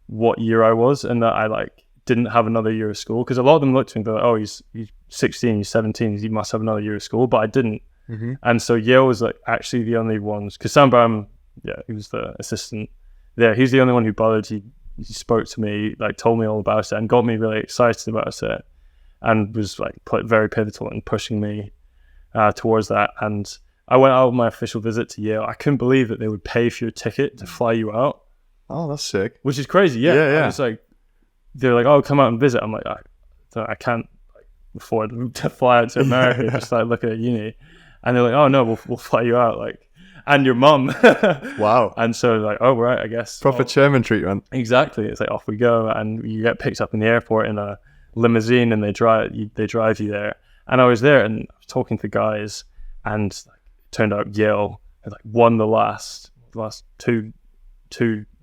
Speaker 1: what year I was, and that I didn't have another year of school, because a lot of them looked at me and they're like, oh, he's 16, he's 17, he must have another year of school, but I didn't.
Speaker 2: Mm-hmm.
Speaker 1: And so Yale was actually the only ones, because Sam Balm, he was the assistant there. He's the only one who bothered. He spoke to me, told me all about it, and got me really excited about it, and was very pivotal in pushing me towards that. And I went out on my official visit to Yale. I couldn't believe that they would pay for your ticket to fly you out.
Speaker 2: Oh, that's sick.
Speaker 1: Which is crazy. Yeah. I was they're like, oh, come out and visit. I'm like, I can't afford to fly out to America just look at uni. And they're like, oh no, we'll fly you out, like, and your mum.
Speaker 2: Wow.
Speaker 1: And so like, oh right, I guess
Speaker 2: Proper chairman treatment.
Speaker 1: Exactly. It's like, off we go, and you get picked up in the airport in a limousine, and they drive you there. And I was there, and I was talking to guys, and like, it turned out Yale had like won the last two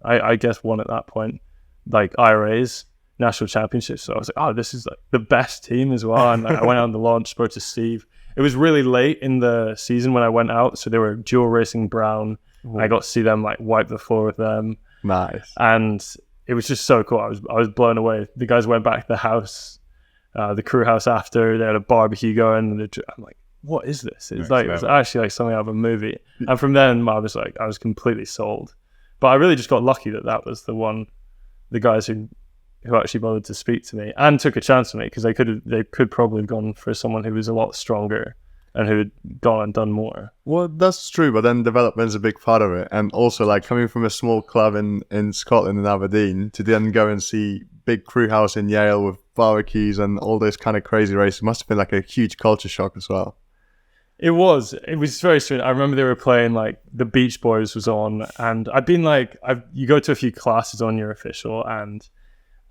Speaker 1: I guess won at that point, like IRAs national championships. So I was like, oh, this is like the best team as well. And like, I went out on the launch, spoke to Steve. It was really late in the season when I went out, so they were dual racing brown. I got to see them like wipe the floor with them.
Speaker 2: Nice.
Speaker 1: And it was just so cool. I was blown away. The guys went back to the house, the crew house after. They had a barbecue going, and I'm like, what is this? It's like, it was actually like something out of a movie. And from then I was completely sold. But I really just got lucky that was the guys who actually bothered to speak to me and took a chance on me, because they could probably have gone for someone who was a lot stronger and who had gone and done more.
Speaker 2: Well, that's true, but then development is a big part of it. And also, like, coming from a small club in Scotland, in Aberdeen, to then go and see big crew house in Yale with barbecues and all those kind of crazy races must have been like a huge culture shock as well.
Speaker 1: It was very strange. I remember they were playing, like, the Beach Boys was on, and I'd been like, you go to a few classes on your official, and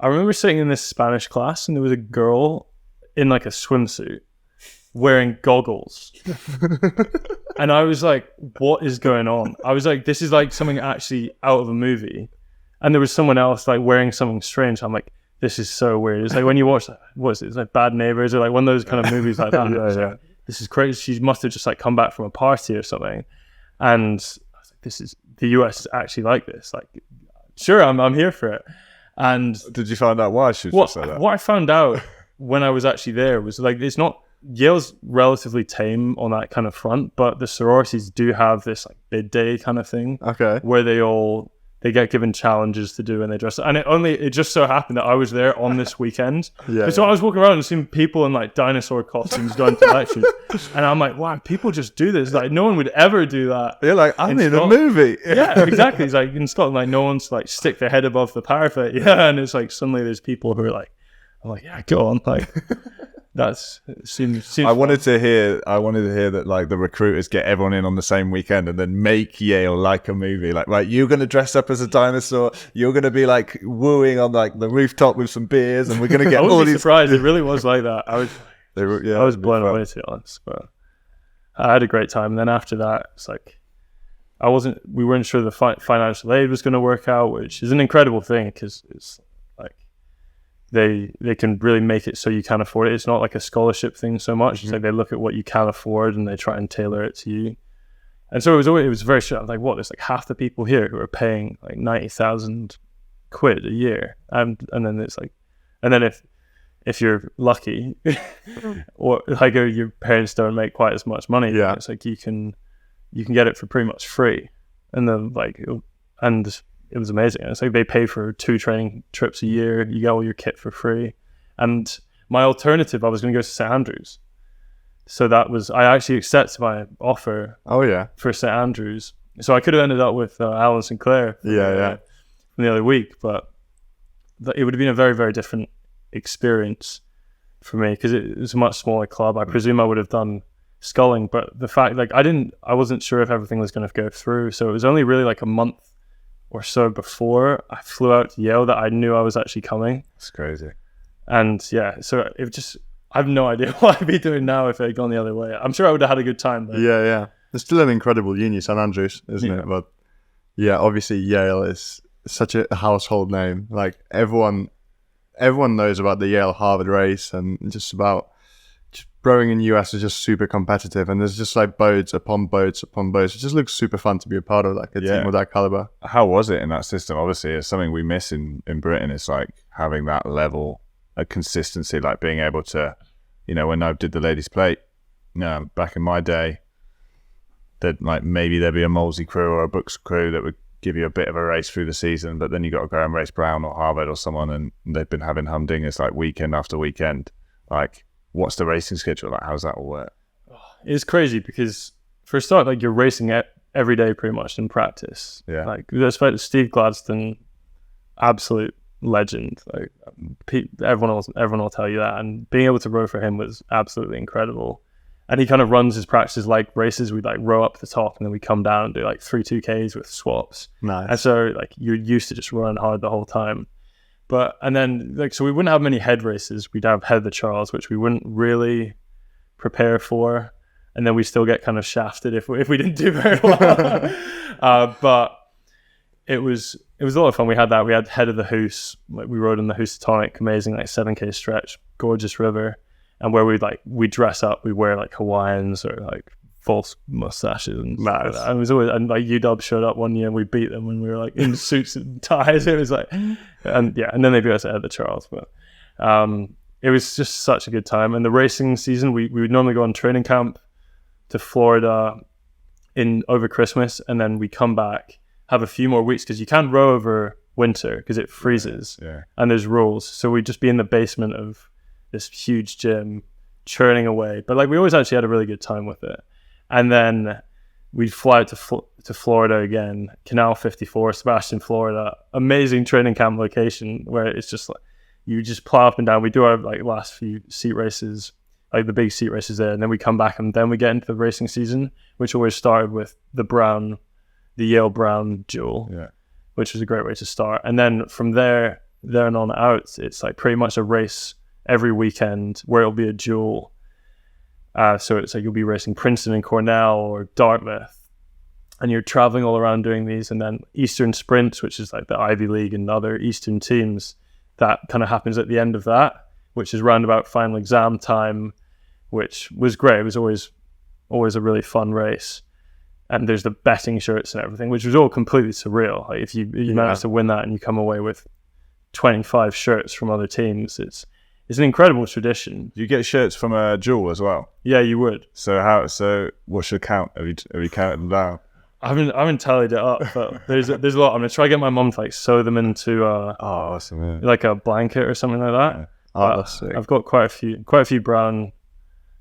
Speaker 1: I remember sitting in this Spanish class, and there was a girl in like a swimsuit wearing goggles. And I was like, what is going on? I was like, this is like something actually out of a movie. And there was someone else like wearing something strange. I'm like, this is so weird. It's like when you watch, what is it? It's like Bad Neighbors, or like one of those kind of movies like that.
Speaker 2: Yeah.
Speaker 1: This is crazy. She must have just like come back from a party or something. And I was like, the US is actually like this. Like, sure, I'm here for it. And
Speaker 3: did you find out why she was just like that?
Speaker 1: What I found out when I was actually there was, like, it's not, Yale's relatively tame on that kind of front, but the sororities do have this like bid day kind of thing.
Speaker 2: Okay.
Speaker 1: Where they get given challenges to do, and they dress. And it just so happened that I was there on this weekend. So I was walking around and seeing people in like dinosaur costumes going to lectures, and I'm like, wow, people just do this. Like, no one would ever do that.
Speaker 3: You're like, I'm in a movie.
Speaker 1: Yeah, exactly. It's like in Scotland, like, no one's like stick their head above the parapet. Yeah, and it's like suddenly there's people who are like, I'm like, yeah, go on, like. Seems
Speaker 3: I wanted to hear that, like, the recruiters get everyone in on the same weekend and then make Yale like a movie. Like, right, you're going to dress up as a dinosaur. You're going to be like wooing on like the rooftop with some beers, and we're going to get all these.
Speaker 1: Surprised. It really was like that. I was blown away, to be honest. But I had a great time. And then after that, it's like we weren't sure the financial aid was going to work out, which is an incredible thing, because it's like they can really make it so you can afford it. It's not like a scholarship thing so much. Mm-hmm. It's like they look at what you can afford and they try and tailor it to you. And so it was very short. Like, what? There's like half the people here who are paying like 90,000 quid a year, and then it's like, and then if you're lucky, or like your parents don't make quite as much money, it's like you can get it for pretty much free, and then it was amazing. It's like they pay for 2 training trips a year. You get all your kit for free. And my alternative, I was going to go to St Andrews. So I actually accepted my offer. For St Andrews. So I could have ended up with Alan Sinclair from the other week, but it would have been a very, very different experience for me, because it was a much smaller club. I presume I would have done sculling, but the fact, like, I wasn't sure if everything was going to go through. So it was only really like a month or so before I flew out to Yale that I knew I was actually coming.
Speaker 3: It's crazy.
Speaker 1: And so I have no idea what I'd be doing now if it had gone the other way. I'm sure I would have had a good time. But
Speaker 2: it's still an incredible uni, St Andrews, isn't it? But yeah, obviously Yale is such a household name. Like, everyone knows about the Yale Harvard race, and just rowing in the US is just super competitive, and there's just like boats upon boats upon boats. It just looks super fun to be a part of, like, a team with that caliber.
Speaker 3: How was it in that system? Obviously, it's something we miss in Britain. It's like having that level of consistency, like being able to, when I did the ladies' plate, back in my day, that like maybe there'd be a Molesey crew or a Brooks crew that would give you a bit of a race through the season, but then you got to go and race Brown or Harvard or someone, and they've been having humdingers like weekend after weekend. Like, what's the racing schedule like? How's that all work?
Speaker 1: It's crazy, because for a start, like, you're racing every day pretty much in practice.
Speaker 3: Yeah.
Speaker 1: Like, despite Steve Gladstone, absolute legend. Like, everyone will tell you that. And being able to row for him was absolutely incredible. And he kind of runs his practices like races. We like row up the top and then we come down and do like 3 2Ks with swaps.
Speaker 2: Nice.
Speaker 1: And so like you're used to just running hard the whole time. And then like, so we wouldn't have many head races. We'd have head of the Charles, which we wouldn't really prepare for. And then we still get kind of shafted if we didn't do very well. But it was a lot of fun. We had that. We had head of the Hoos. Like we rode on the Housatonic, amazing like 7K stretch, gorgeous river. And where we dress up, we wear like Hawaiians or like false mustaches and stuff like that. And it was always, and like UW showed up one year and we beat them when we were like in suits and ties. It was like, and then they beat us at the Charles. But it was just such a good time. And the racing season, we would normally go on training camp to Florida over Christmas, and then we come back, have a few more weeks because you can't row over winter because it freezes and there's rules. So we'd just be in the basement of this huge gym churning away, but like we always actually had a really good time with it. And then we'd fly out to Florida again, Canal 54, Sebastian, Florida, amazing training camp location where it's just like you just plow up and down. We do our like last few seat races, like the big seat races there, and then we come back and then we get into the racing season, which always started with the Yale Brown duel, which was a great way to start. And then from there on out, it's like pretty much a race every weekend where it'll be a duel. So it's like you'll be racing Princeton and Cornell or Dartmouth, and you're traveling all around doing these. And then Eastern Sprints, which is like the Ivy League and other Eastern teams, that kind of happens at the end of that, which is round about final exam time, which was great. It was always a really fun race. And there's the betting shirts and everything, which was all completely surreal. Like if you manage to win that and you come away with 25 shirts from other teams, it's an incredible tradition.
Speaker 3: You get shirts from a duel as well.
Speaker 1: Yeah, you would.
Speaker 3: So what's your count? Have you counted them down?
Speaker 1: I haven't tallied it up, but there's a lot. I'm gonna try to get my mum to like sew them into
Speaker 3: awesome,
Speaker 1: like a blanket or something like that.
Speaker 2: Oh, that's sick.
Speaker 1: I've got quite a few Brown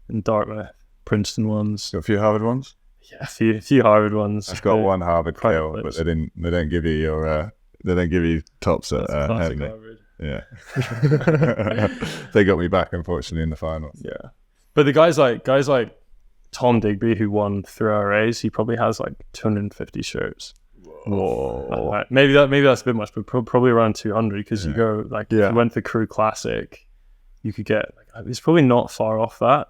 Speaker 1: and Dartmouth, Princeton ones.
Speaker 3: Got a few Harvard ones.
Speaker 1: Yeah, a few Harvard ones.
Speaker 3: I've got one Harvard kill, but they don't give you tops at Henley. Harvard. Yeah. They got me back, unfortunately, in the finals.
Speaker 1: Yeah. But the guys like Tom Digby, who won 3RAs, he probably has like 250 shirts. Whoa. Maybe that's a bit much, but probably around 200 because you go like if you went to the Crew Classic, you could get it's probably not far off that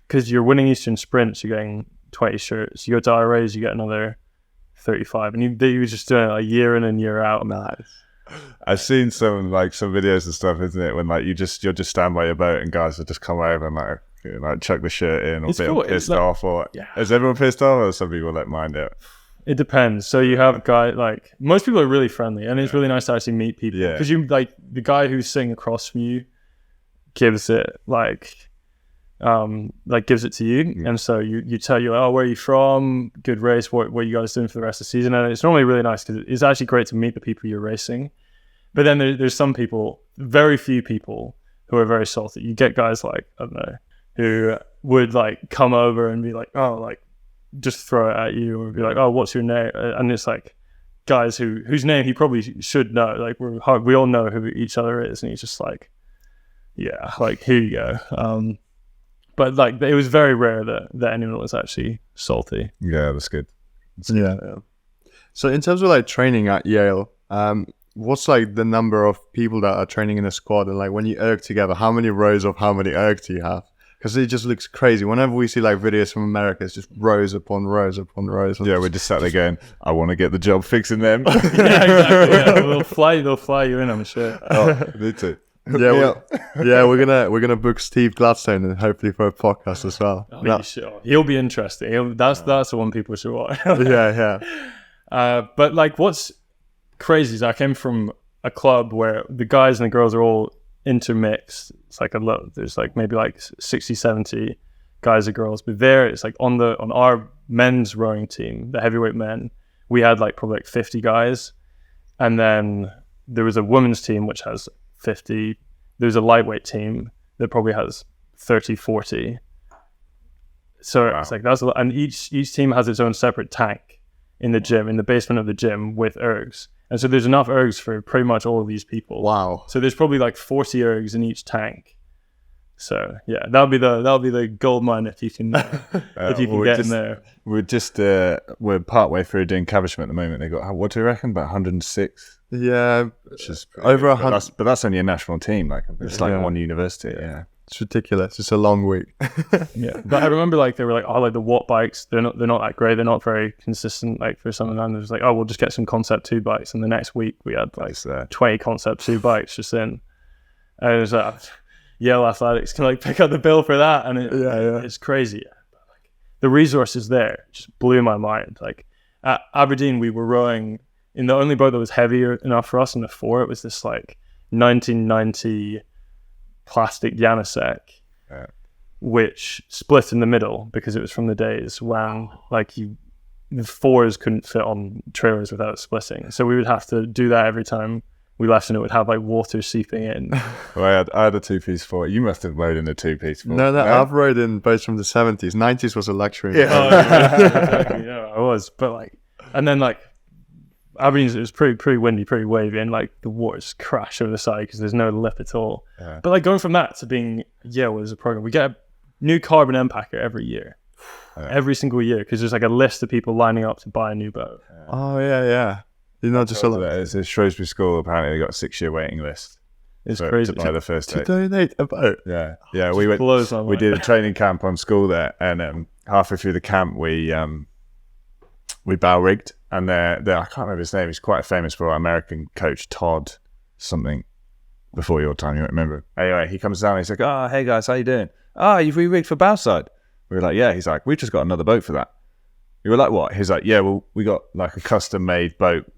Speaker 1: because you're winning Eastern Sprints, you're getting 20 shirts. You go to RAs, you get another 35, and you were just doing it like year in and year out.
Speaker 2: Nice.
Speaker 3: I've seen some videos and stuff, isn't it? When like you'll just stand by your boat and guys will just come over and like chuck the shirt in or be pissed off. Or is everyone pissed off, or some people mind it?
Speaker 1: It depends. So you have guys like most people are really friendly, and it's really nice to actually meet people because you like the guy who's sitting across from you gives it gives it to you, and so you tell you, oh, where are you from? Good race. What are you guys doing for the rest of the season? And it's normally really nice because it's actually great to meet the people you're racing. But then there's some people, very few people, who are very salty. You get guys like I don't know, who would like come over and be like, oh, like just throw it at you, or be like, oh, what's your name? And it's like guys whose name he probably should know. Like we all know who each other is, and he's just like, yeah, like here you go. But like it was very rare that anyone was actually salty.
Speaker 3: Yeah, that's good.
Speaker 2: Yeah. So in terms of like training at Yale, what's like the number of people that are training in a squad, and like when you erg together, how many rows of how many erg do you have? Because it just looks crazy. Whenever we see like videos from America, it's just rows upon rows upon rows.
Speaker 3: Yeah, we're just sat there going, I want to get the job fixing them.
Speaker 1: Yeah, exactly. Yeah. They'll fly you in, I'm sure.
Speaker 3: Oh, me too.
Speaker 2: Yeah, we're gonna book Steve Gladstone and hopefully for a podcast as well.
Speaker 1: He'll be interesting. That's the one people should watch.
Speaker 2: yeah.
Speaker 1: But like, what's crazy is I came from a club where the guys and the girls are all intermixed. It's like there's like maybe like 60, 70 guys and girls, but there it's like on our men's rowing team, the heavyweight men, we had like probably like 50 guys, and then there was a women's team which has 50. There's a lightweight team that probably has 30, 40. So It's like that's a lot. And each team has its own separate tank in the gym, in the basement of the gym with ergs. And so there's enough ergs for pretty much all of these people.
Speaker 2: Wow.
Speaker 1: So there's probably like 40 ergs in each tank. So yeah, that'll be the gold mine if you can if you can get in there.
Speaker 3: We're partway through doing Caversham at the moment. They got, what do you reckon, about 106?
Speaker 2: Yeah,
Speaker 3: Which is
Speaker 2: over 100.
Speaker 3: But that's only a national team. Like it's like one university. Yeah.
Speaker 2: It's ridiculous. It's a long week.
Speaker 1: Yeah, but I remember like they were like, oh, like the watt bikes, they're not that great. They're not very consistent. Like for some of them, it was like, oh, we'll just get some Concept 2 bikes, and the next week we had like 20 Concept 2 bikes just in. And it was like, Yale Athletics can like pick up the bill for that, and it's crazy. But, like, the resources there just blew my mind. Like at Aberdeen, we were rowing in the only boat that was heavier enough for us in the 4. It was this like 1990 plastic Janusek, which split in the middle because it was from the days when like the 4s couldn't fit on trailers without splitting. So we would have to do that every time we left, and it would have like water seeping in.
Speaker 3: Well, I had a 2-piece 4. You must have rode in a 2-piece 4.
Speaker 2: No, I've rode in boats from the 70s. 90s was a luxury.
Speaker 1: Exactly. I was, but like, and then like Aberdeen, it was pretty windy, pretty wavy, and like the waters crash over the side because there's no lip at all. Yeah. But like going from that to being Yale as a program, we get a new carbon end packer every year, every single year, because there's like a list of people lining up to buy a new boat.
Speaker 2: Oh yeah. You're not just
Speaker 3: it's a Shrewsbury school. Apparently, they got a 6-year waiting list.
Speaker 1: It's crazy
Speaker 3: to buy the first
Speaker 2: to donate a boat.
Speaker 3: Yeah. We did a training camp on school there, and halfway through the camp, we bow rigged, and I can't remember his name. He's quite famous for our American coach, Todd something. Before your time, you won't remember. Anyway, he comes down and he's like, "Oh, hey guys, how you doing? Oh, you've re-rigged for bowside." We were like, "Yeah." He's like, "We just got another boat for that." We were like, "What?" He's like, "Yeah, well, we got like a custom-made boat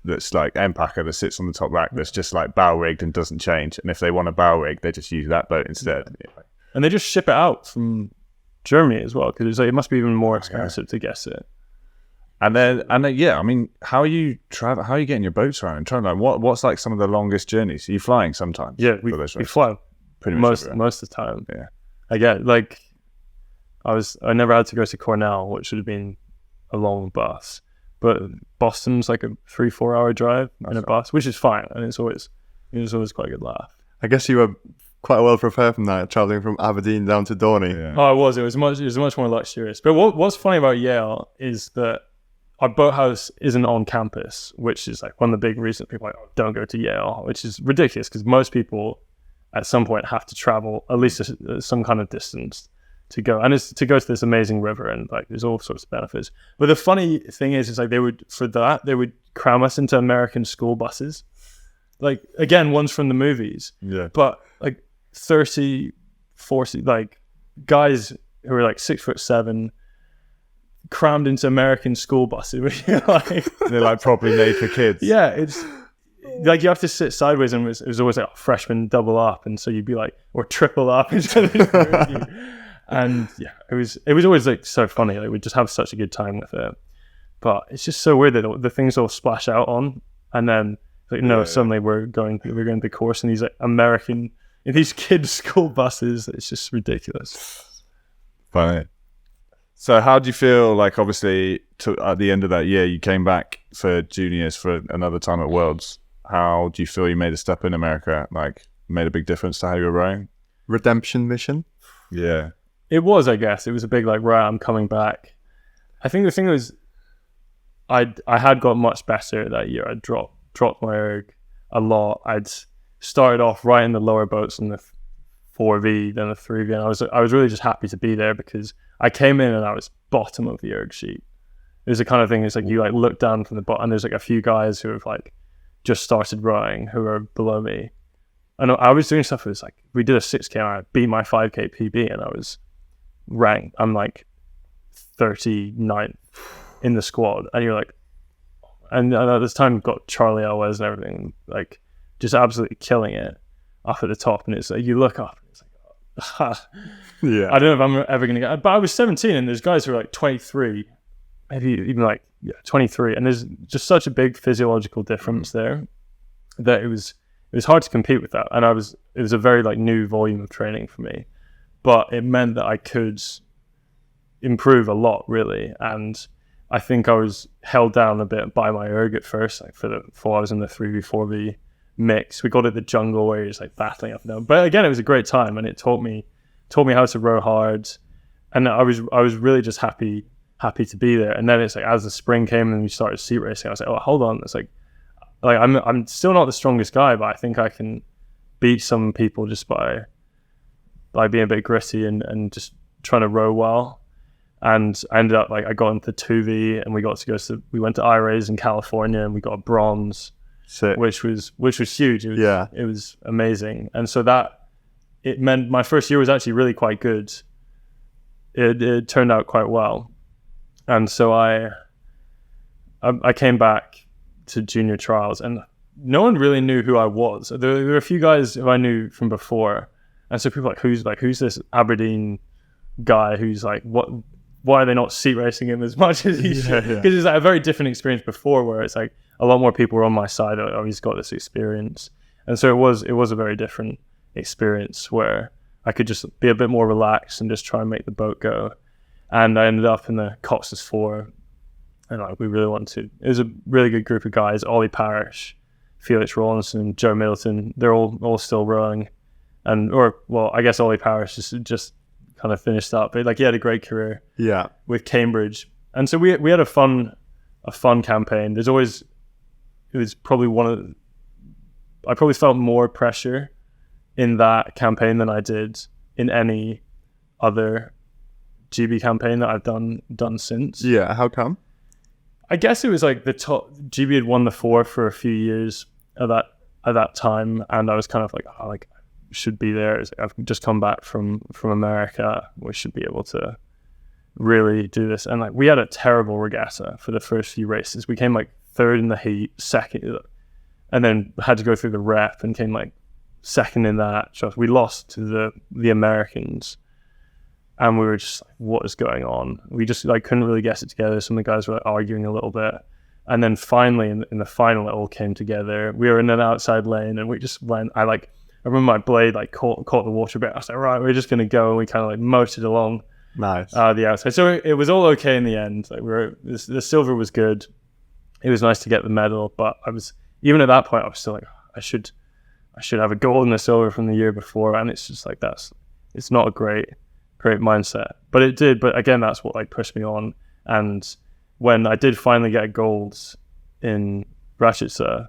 Speaker 3: that's like end packer that sits on the top rack that's just like bow rigged and doesn't change. And if they want a bow rig, they just use that boat instead." Yeah.
Speaker 1: And they just ship it out from Germany as well, because like, it must be even more expensive to get it.
Speaker 3: And then, yeah, I mean, how are you getting your boats around and trying? Like, what's like some of the longest journeys? Are you flying sometimes?
Speaker 1: Yeah, we fly pretty much most of the time.
Speaker 3: Yeah,
Speaker 1: I get like I never had to go to Cornell, which would have been a long bus, but Boston's like a 3-4 hour drive in a bus, which is fine, and it's always quite a good laugh.
Speaker 2: I guess you were quite well prepared from that, traveling from Aberdeen down to Dorney.
Speaker 1: Yeah. Oh, it was much more luxurious. But what's funny about Yale is that our boathouse isn't on campus, which is like one of the big reasons people are like, oh, don't go to Yale, which is ridiculous because most people at some point have to travel at least some kind of distance to go, and it's to go to this amazing river, and like there's all sorts of benefits. But the funny thing is like they would cram us into American school buses, like again ones from the movies, but like 30, 40 like guys who were like 6'7" crammed into American school buses. Like,
Speaker 3: they're like properly made for kids.
Speaker 1: Yeah, it's like you have to sit sideways, and it was always like freshman double up, and so you'd be like, or triple up. And yeah, it was always like so funny. Like we'd just have such a good time with it. But it's just so weird that the things all splash out on, and then like suddenly we're going to the course in these like in these kids' school buses. It's just ridiculous.
Speaker 3: Funny. So how do you feel, like obviously at the end of that year you came back for juniors for another time at Worlds? How do you feel you made a step in America, like made a big difference to how you were rowing?
Speaker 2: Redemption mission?
Speaker 3: Yeah.
Speaker 1: It was, I guess. It was a big like, right, I'm coming back. I think the thing was I had got much better that year. I dropped my erg a lot. I'd started off right in the lower boats in the 4V, then the 3V, and I was really just happy to be there because I came in and I was bottom of the erg sheet. It was the kind of thing, it's like you like look down from the bottom and there's like a few guys who have like just started rowing who are below me. And I was doing stuff, it was like, we did a 6K and I beat my 5K PB and I was ranked, I'm like 39th in the squad. And you're like, and at this time got Charlie Elwes and everything, like just absolutely killing it up at the top. And it's like, you look up and it's like,
Speaker 2: yeah,
Speaker 1: I don't know if I'm ever going to get, but I was 17 and there's guys who are like 23, maybe even like 23. And there's just such a big physiological difference there that it was hard to compete with that. And it was a very like new volume of training for me, but it meant that I could improve a lot really. And I think I was held down a bit by my erg at first, like before I was in the 3V, 4V mix. We got at the jungle where he was like battling up and down. But again, it was a great time and it taught me taught me how to row hard, and I was really just happy to be there. And then it's like, as the spring came and we started seat racing, I was like, oh, hold on, it's like I'm still not the strongest guy, but I think I can beat some people just by being a bit gritty and just trying to row well. And I ended up, like, I got into 2V, and we went to I-Rays in California, and we got a bronze.
Speaker 2: Sick.
Speaker 1: Which was huge. It was amazing. And so it meant my first year was actually really quite good. It turned out quite well. And so I came back to junior trials, and no one really knew who I was. There were a few guys who I knew from before, and so people were who's this Aberdeen guy who's like, why are they not seat racing him as much as he should? Because it's like a very different experience before, where it's like a lot more people were on my side. Oh, he's got this experience. And so it was a very different experience where I could just be a bit more relaxed and just try and make the boat go. And I ended up in the Cox's 4, and like, we really wanted to. It was a really good group of guys: Ollie Parrish, Felix Rawlinson, Joe Middleton. They're all still rowing, I guess Ollie Parrish just kind of finished up. But like, he had a great career.
Speaker 2: Yeah.
Speaker 1: With Cambridge, and so we had a fun campaign. It was probably I probably felt more pressure in that campaign than I did in any other GB campaign that I've done since.
Speaker 2: Yeah, how come?
Speaker 1: I guess it was like the top. GB had won the 4 for a few years at that time, and I was kind of like, oh, like, should be there. I've just come back from America. We should be able to really do this. And like, we had a terrible regatta for the first few races. We came like 3rd in the heat, 2nd, and then had to go through the rep and came like 2nd in that. So we lost to the Americans, and we were just like, what is going on? We just like couldn't really get it together. Some of the guys were like arguing a little bit, and then finally in the final, it all came together. We were in an outside lane, and we just went. I remember my blade like caught the water a bit. I was like, right, we're just gonna go, and we kind of like motored along.
Speaker 2: Nice.
Speaker 1: The outside. So it was all okay in the end. Like, the silver was good. It was nice to get the medal, but even at that point, I was still like, I should have a gold and a silver from the year before, and it's just like it's not a great mindset. But it did. But again, that's what like pushed me on. And when I did finally get golds in Ratchetsa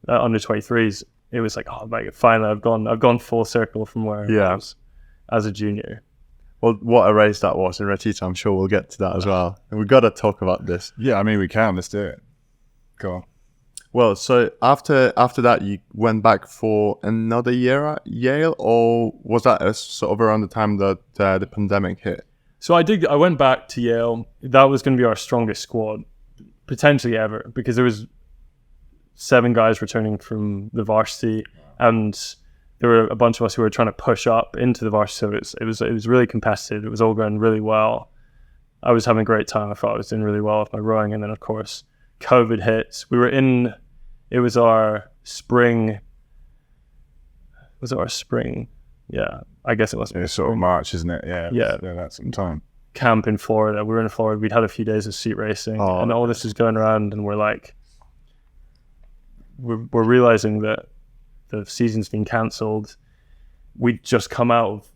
Speaker 1: under 23s, it was like, oh, like, finally I've gone full circle from where I was as a junior.
Speaker 2: Well, what a race that was in Ratchetsa. I'm sure we'll get to that as well. And we've got to talk about this.
Speaker 3: Yeah, I mean, we can. Let's do it. Go on.
Speaker 2: Well, so after that, you went back for another year at Yale, or was that sort of around the time that the pandemic hit?
Speaker 1: So I went back to Yale. That was going to be our strongest squad, potentially ever, because there was 7 guys returning from the varsity, and there were a bunch of us who were trying to push up into the varsity. So it was really competitive. It was all going really well. I was having a great time. I thought I was doing really well with my rowing, and then of course COVID hit. It was our spring. Was it our spring? Yeah, I guess it was.
Speaker 3: It's sort of March, isn't it? Yeah.
Speaker 1: Yeah.
Speaker 3: That's some time.
Speaker 1: Camp in Florida. We were in Florida. We'd had a few days of seat racing, and all this is going around, and we're like, we're realizing that the season's been cancelled. We'd just come out of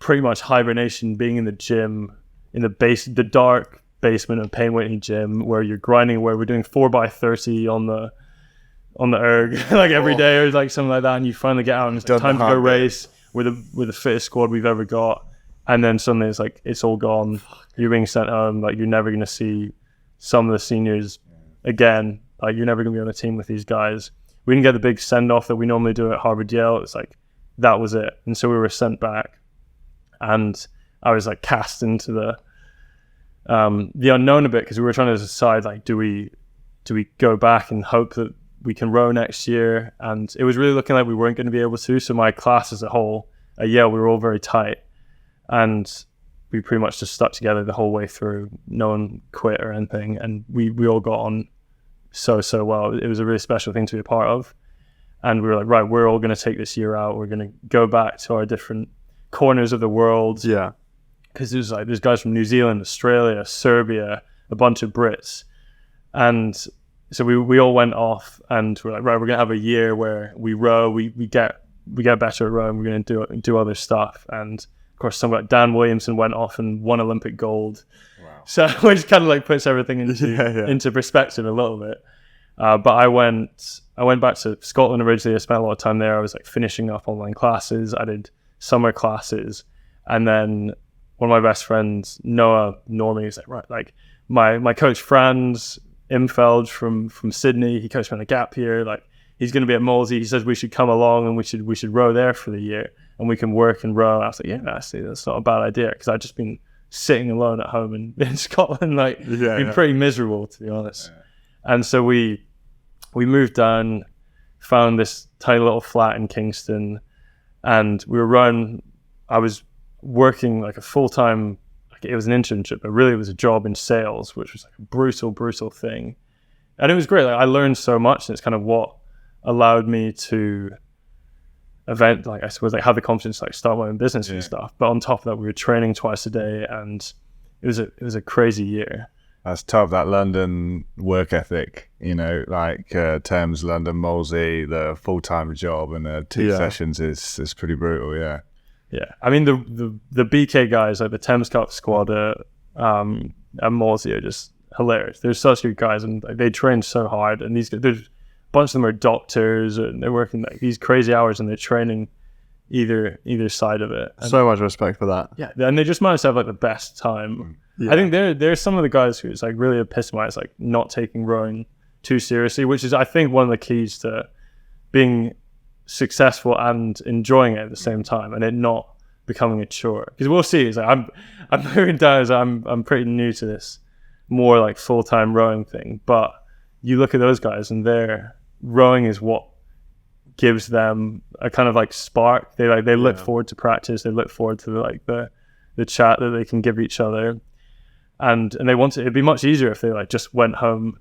Speaker 1: pretty much hibernation, being in the gym, in the dark basement of Payne Whitney gym, where you're grinding, where we're doing 4x30 on the erg like every day or like something like that, and you finally get out and it's like, time to go race. We're the fittest squad we've ever got, and then suddenly it's like it's all gone. You're being sent home. Like, you're never going to see some of the seniors again. Like, you're never going to be on a team with these guys. We didn't get the big send off that we normally do at Harvard Yale. It's like that was it, and so we were sent back, and I was like cast into the unknown a bit, because we were trying to decide, like, do we go back and hope that we can row next year? And it was really looking like we weren't going to be able to. So my class as a whole at Yale, we were all very tight, and we pretty much just stuck together the whole way through. No one quit or anything, and we all got on so well. It was a really special thing to be a part of, and we were like, right, we're all going to take this year out. We're going to go back to our different corners of the world.
Speaker 2: Yeah.
Speaker 1: Because there's guys from New Zealand, Australia, Serbia, a bunch of Brits. And so we all went off, and we're like, right, we're going to have a year where we row, we get better at rowing, we're going to do other stuff. And of course, some like Dan Williamson went off and won Olympic gold. Wow. So which kind of like puts everything into perspective a little bit. But I went back to Scotland originally. I spent a lot of time there. I was like finishing up online classes. I did summer classes, and then one of my best friends, Noah Normie, is like, right, like my coach Franz Imfeld from Sydney, he coached me on a gap year. Like he's going to be at Molesey. He says we should come along and we should row there for the year, and we can work and row. And I was like, yeah, actually, that's not a bad idea, because I'd just been sitting alone at home in Scotland, like been pretty miserable, to be honest. Yeah. And so we moved down, found this tiny little flat in Kingston, and we were rowing. I was working like a full-time, like it was an internship, but really it was a job in sales, which was like a brutal thing. And it was great. Like I learned so much, and it's kind of what allowed me to I suppose like have the confidence to like start my own business and stuff. But on top of that, we were training twice a day, and it was a crazy year.
Speaker 3: That's tough, that London work ethic, you know, like Thames, London, Molesey, the full-time job and the 2 sessions is pretty brutal, yeah.
Speaker 1: Yeah, I mean, the BK guys, like the Thames Cup squad at Molesey are just hilarious. They're such good guys, and like, they train so hard, and there's a bunch of them are doctors, and they're working like these crazy hours, and they're training either side of it. And,
Speaker 2: so much respect for that.
Speaker 1: Yeah, and they just manage to have like the best time. Yeah. I think they're some of the guys who it's like really epitomize like not taking rowing too seriously, which is I think one of the keys to being successful and enjoying it at the same time, and it not becoming a chore. Because we'll see, it's like I'm moving down as I'm pretty new to this more like full-time rowing thing, but you look at those guys and their rowing is what gives them a kind of like spark. They look forward to practice, they look forward to like the chat that they can give each other. And they want to. It'd be much easier if they like just went home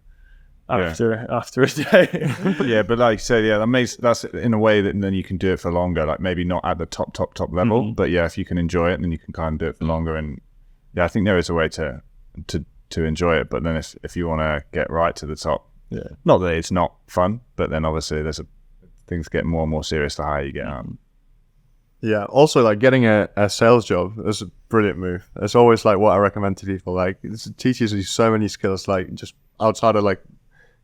Speaker 1: after a day.
Speaker 3: Yeah, but like you say, that's in a way that then you can do it for longer. Like maybe not at the top level, but if you can enjoy it, then you can kind of do it for longer. And I think there is a way to enjoy it. But then if you want to get right to the top, not that it's not fun, but then obviously things get more and more serious the higher you get up.
Speaker 2: Yeah, also like getting a sales job is a brilliant move. It's always like what I recommend to people. Like it teaches you so many skills, like just outside of like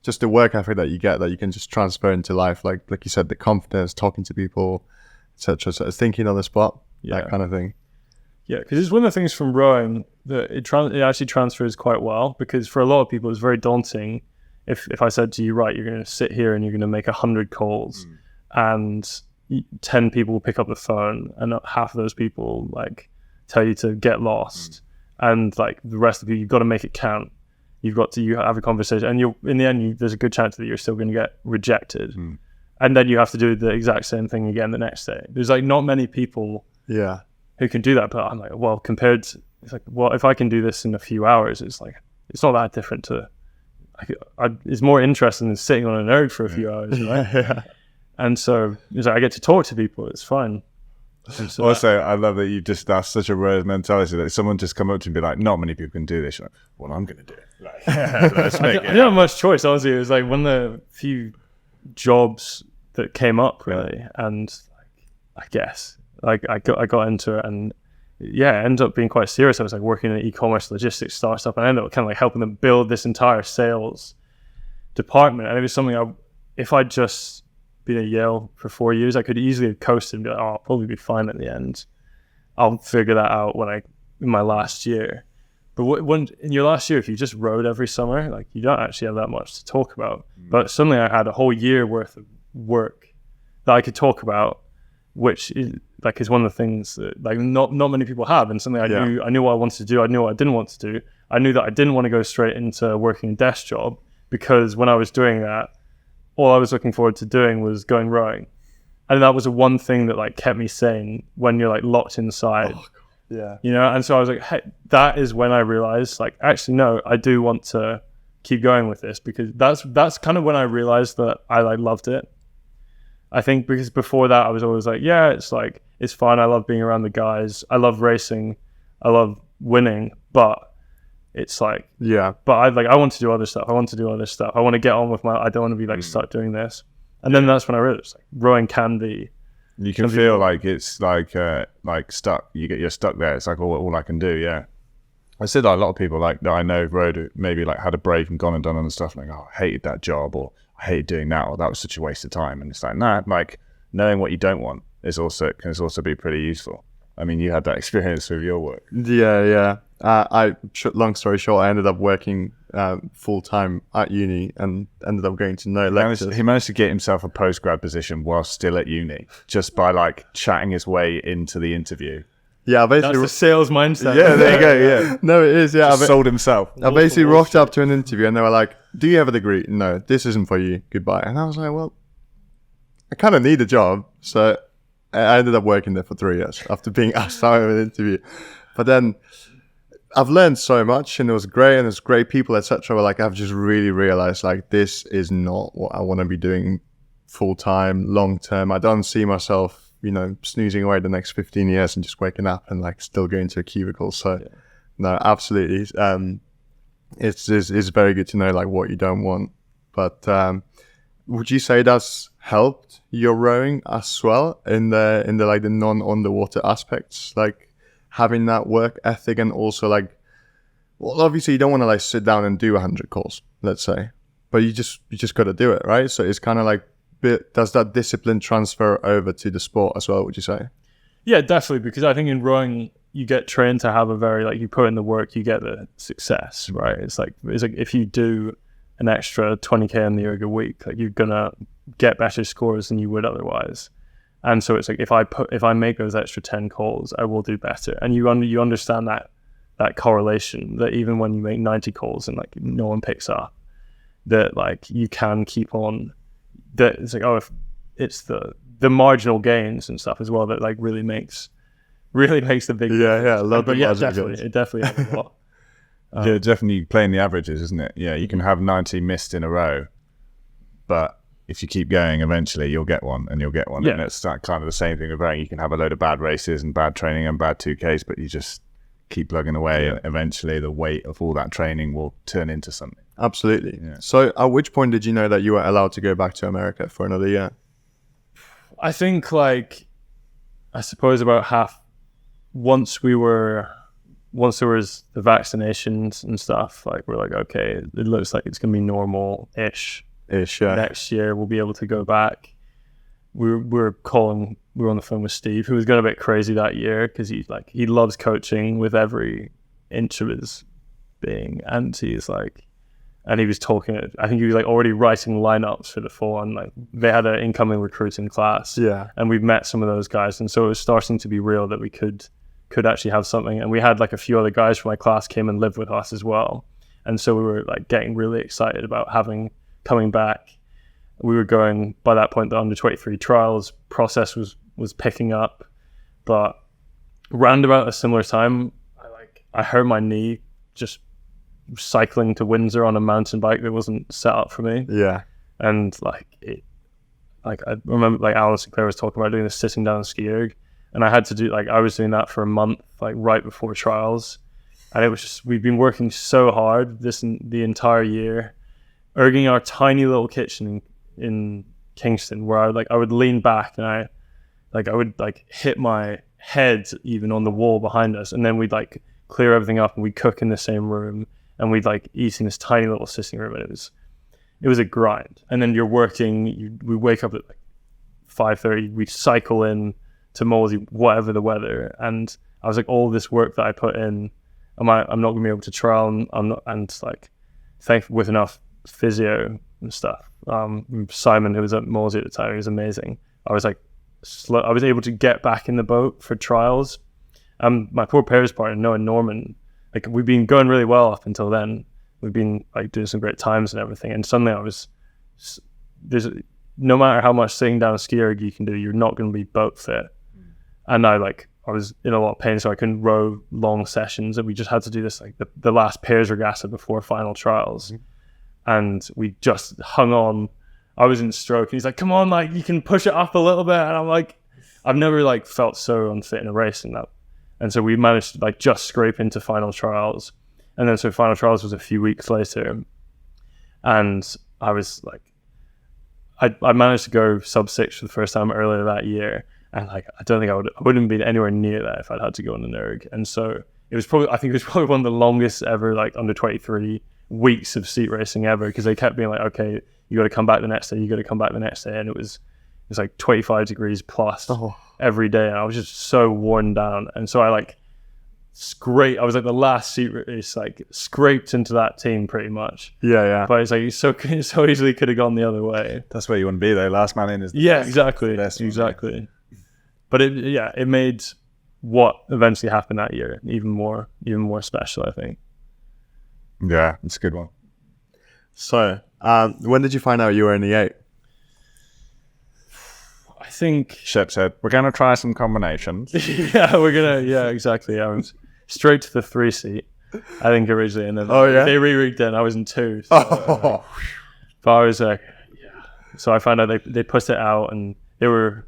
Speaker 2: just the work ethic that you get, that you can just transfer into life. Like you said, the confidence, talking to people, etc. So thinking on the spot, that kind of thing.
Speaker 1: Yeah, because it's one of the things from rowing that it actually transfers quite well. Because for a lot of people, it's very daunting. If I said to you, right, you're going to sit here and you're going to make 100 calls, and 10 people will pick up the phone, and half of those people like tell you to get lost, and like the rest of you, you've got to make it count. You have a conversation, and in the end, there's a good chance that you're still going to get rejected, and then you have to do the exact same thing again the next day. There's like not many people, who can do that. But I'm like, well, if I can do this in a few hours, it's like it's not that different to. It's more interesting than sitting on an erg for a few hours, right? And so it's like I get to talk to people. It's fun. So
Speaker 3: also, I love that that's such a rare mentality that someone just come up to you and be like, not many people can do this. You're like, well, I'm going to do it. Like, let's make it.
Speaker 1: I didn't have much choice, honestly. It was like one of the few jobs that came up, really. And I guess like I got into it, and it ended up being quite serious. I was like working in an e-commerce logistics startup, and I ended up kind of like helping them build this entire sales department. And it was something if I'd just been at Yale for 4 years, I could easily have coasted and be like, I'll probably be fine at the end. I'll figure that out in my last year. But when in your last year, if you just rowed every summer, like you don't actually have that much to talk about. But suddenly I had a whole year worth of work that I could talk about, which is one of the things that like not many people have. And something I knew what I wanted to do. I knew what I didn't want to do. I knew that I didn't want to go straight into working a desk job, because when I was doing that, all I was looking forward to doing was going rowing. And that was the one thing that like kept me sane when you're like locked inside. Oh,
Speaker 2: yeah.
Speaker 1: You know, and so I was like, hey, that is when I realized like, actually, no, I do want to keep going with this, because that's kind of when I realized that I like loved it. I think because before that I was always like, yeah, it's like, it's fun. I love being around the guys. I love racing. I love winning, but it's like, but I want to do other stuff. I want to get on with I don't want to be like stuck doing this. And then that's when I realized like rowing can be
Speaker 3: You can feel like it's like stuck. You're stuck there. It's like all I can do. Yeah. I said a lot of people like that I know rode maybe like had a break and gone and done other stuff. Like, oh, I hated that job, or I hated doing that, or that was such a waste of time. And it's like, nah, like knowing what you don't want can also be pretty useful. I mean, you had that experience with your work.
Speaker 2: Yeah. Long story short, I ended up working full time at uni and ended up going to no lectures.
Speaker 3: He managed to get himself a postgrad position while still at uni, just by like chatting his way into the interview.
Speaker 2: Yeah, basically
Speaker 1: that's the sales mindset.
Speaker 3: Yeah, there you go. Yeah,
Speaker 2: no, it is. Yeah,
Speaker 3: sold himself.
Speaker 2: I basically rocked up to an interview and they were like, "Do you have a degree?" "No, this isn't for you. Goodbye." And I was like, "Well, I kind of need a job," so I ended up working there for 3 years after being asked out of an interview. But then I've learned so much, and it was great, and there's great people, etc. But like, I've just really realized like this is not what I want to be doing full time, long term. I don't see myself, snoozing away the next 15 years and just waking up and like still going to a cubicle. So no, absolutely. It's very good to know like what you don't want. But would you say that's helped your rowing as well in the like the non-underwater aspects, like having that work ethic, and also like, well, obviously you don't want to like sit down and do 100 calls, let's say, but you just got to do it, right? So it's kind of like, does that discipline transfer over to the sport as well, would you say?
Speaker 1: Yeah, definitely, because I think in rowing you get trained to have a very, like, you put in the work, you get the success, right? It's like if you do an extra 20k in the erg a week, like you're gonna get better scores than you would otherwise. And so it's like if I make those extra 10 calls, I will do better. And you understand that correlation, that even when you make 90 calls and like no one picks up, that like you can keep on. That it's like, oh, if it's the marginal gains and stuff as well that like really makes the big
Speaker 2: love.
Speaker 1: But yeah, definitely it definitely has a lot.
Speaker 3: Yeah, definitely playing the averages, isn't it? Yeah, you can have 90 missed in a row, but if you keep going, eventually you'll get one, and you'll get one.
Speaker 1: Yeah.
Speaker 3: And it's that kind of the same thing with rowing. You can have a load of bad races and bad training and bad 2Ks, but you just keep plugging away, and eventually the weight of all that training will turn into something.
Speaker 2: Absolutely. Yeah. So at which point did you know that you were allowed to go back to America for another year?
Speaker 1: I think like, I suppose about half, once there was the vaccinations and stuff, like we're like, okay, it looks like it's going to be normal-ish.
Speaker 2: Yeah.
Speaker 1: Next year we'll be able to go back. We were on the phone with Steve, who was going a bit crazy that year because he loves coaching with every inch of his being, and he was talking, I think he was like already writing lineups for the fall, and like they had an incoming recruiting class, and we've met some of those guys, and so it was starting to be real that we could actually have something. And we had like a few other guys from my class came and lived with us as well, and so we were like getting really excited about coming back. We were going, by that point, the under-23 trials process was picking up, but round about a similar time, I hurt my knee just cycling to Windsor on a mountain bike that wasn't set up for me.
Speaker 2: Yeah.
Speaker 1: And I remember like Alan Sinclair was talking about doing this sitting down ski erg, and I had to do, like, I was doing that for a month, like right before trials. And it was just, we'd been working so hard the entire year, erging our tiny little kitchen in Kingston, where I would lean back and I would like hit my head even on the wall behind us, and then we'd like clear everything up and we'd cook in the same room, and we'd like eat in this tiny little sitting room, and it was a grind. And then you're working, we wake up at like 5:30, we'd cycle in to Molesey, whatever the weather, and I was like, all this work that I put in, I'm not gonna be able to trial, and I'm not, and like, thankfully with enough physio and stuff. Simon, who was at Molesey at the time, he was amazing. I was able to get back in the boat for trials. My poor pairs partner, Noah and Norman, like we've been going really well up until then. We've been like doing some great times and everything. And suddenly no matter how much sitting down ski erg you can do, you're not going to be boat fit. And I was in a lot of pain, so I couldn't row long sessions. And we just had to do this, like the last pairs regatta before final trials. And we just hung on. I was in stroke, and he's like, come on, like you can push it up a little bit. And I'm like, I've never like felt so unfit in a race in that. And so we managed to like just scrape into final trials. And then so final trials was a few weeks later. And I was like, I managed to go sub 6 for the first time earlier that year. and like I don't think I wouldn't have been anywhere near that if I'd had to go on an erg. And so I think it was probably one of the longest ever like under 23 weeks of seat racing ever, because they kept being like, okay, you got to come back the next day, you got to come back the next day, and it was like 25 degrees plus every day, and I was just so worn down. And so I was like the last seat race, like scraped into that team pretty much. But it's like it so easily could have gone the other way.
Speaker 3: That's where you want to be though. Last man in is
Speaker 1: exactly. But it made what eventually happened that year even more special, I think.
Speaker 3: Yeah, it's a good one.
Speaker 2: So when did you find out you were in the 8?
Speaker 1: I think
Speaker 3: Shep said, we're going to try some combinations.
Speaker 1: Exactly. I was straight to the 3 seat, I think, originally, and then they re-rigged it and I was in 2. So, but I was like, so I found out they pushed it out, and they were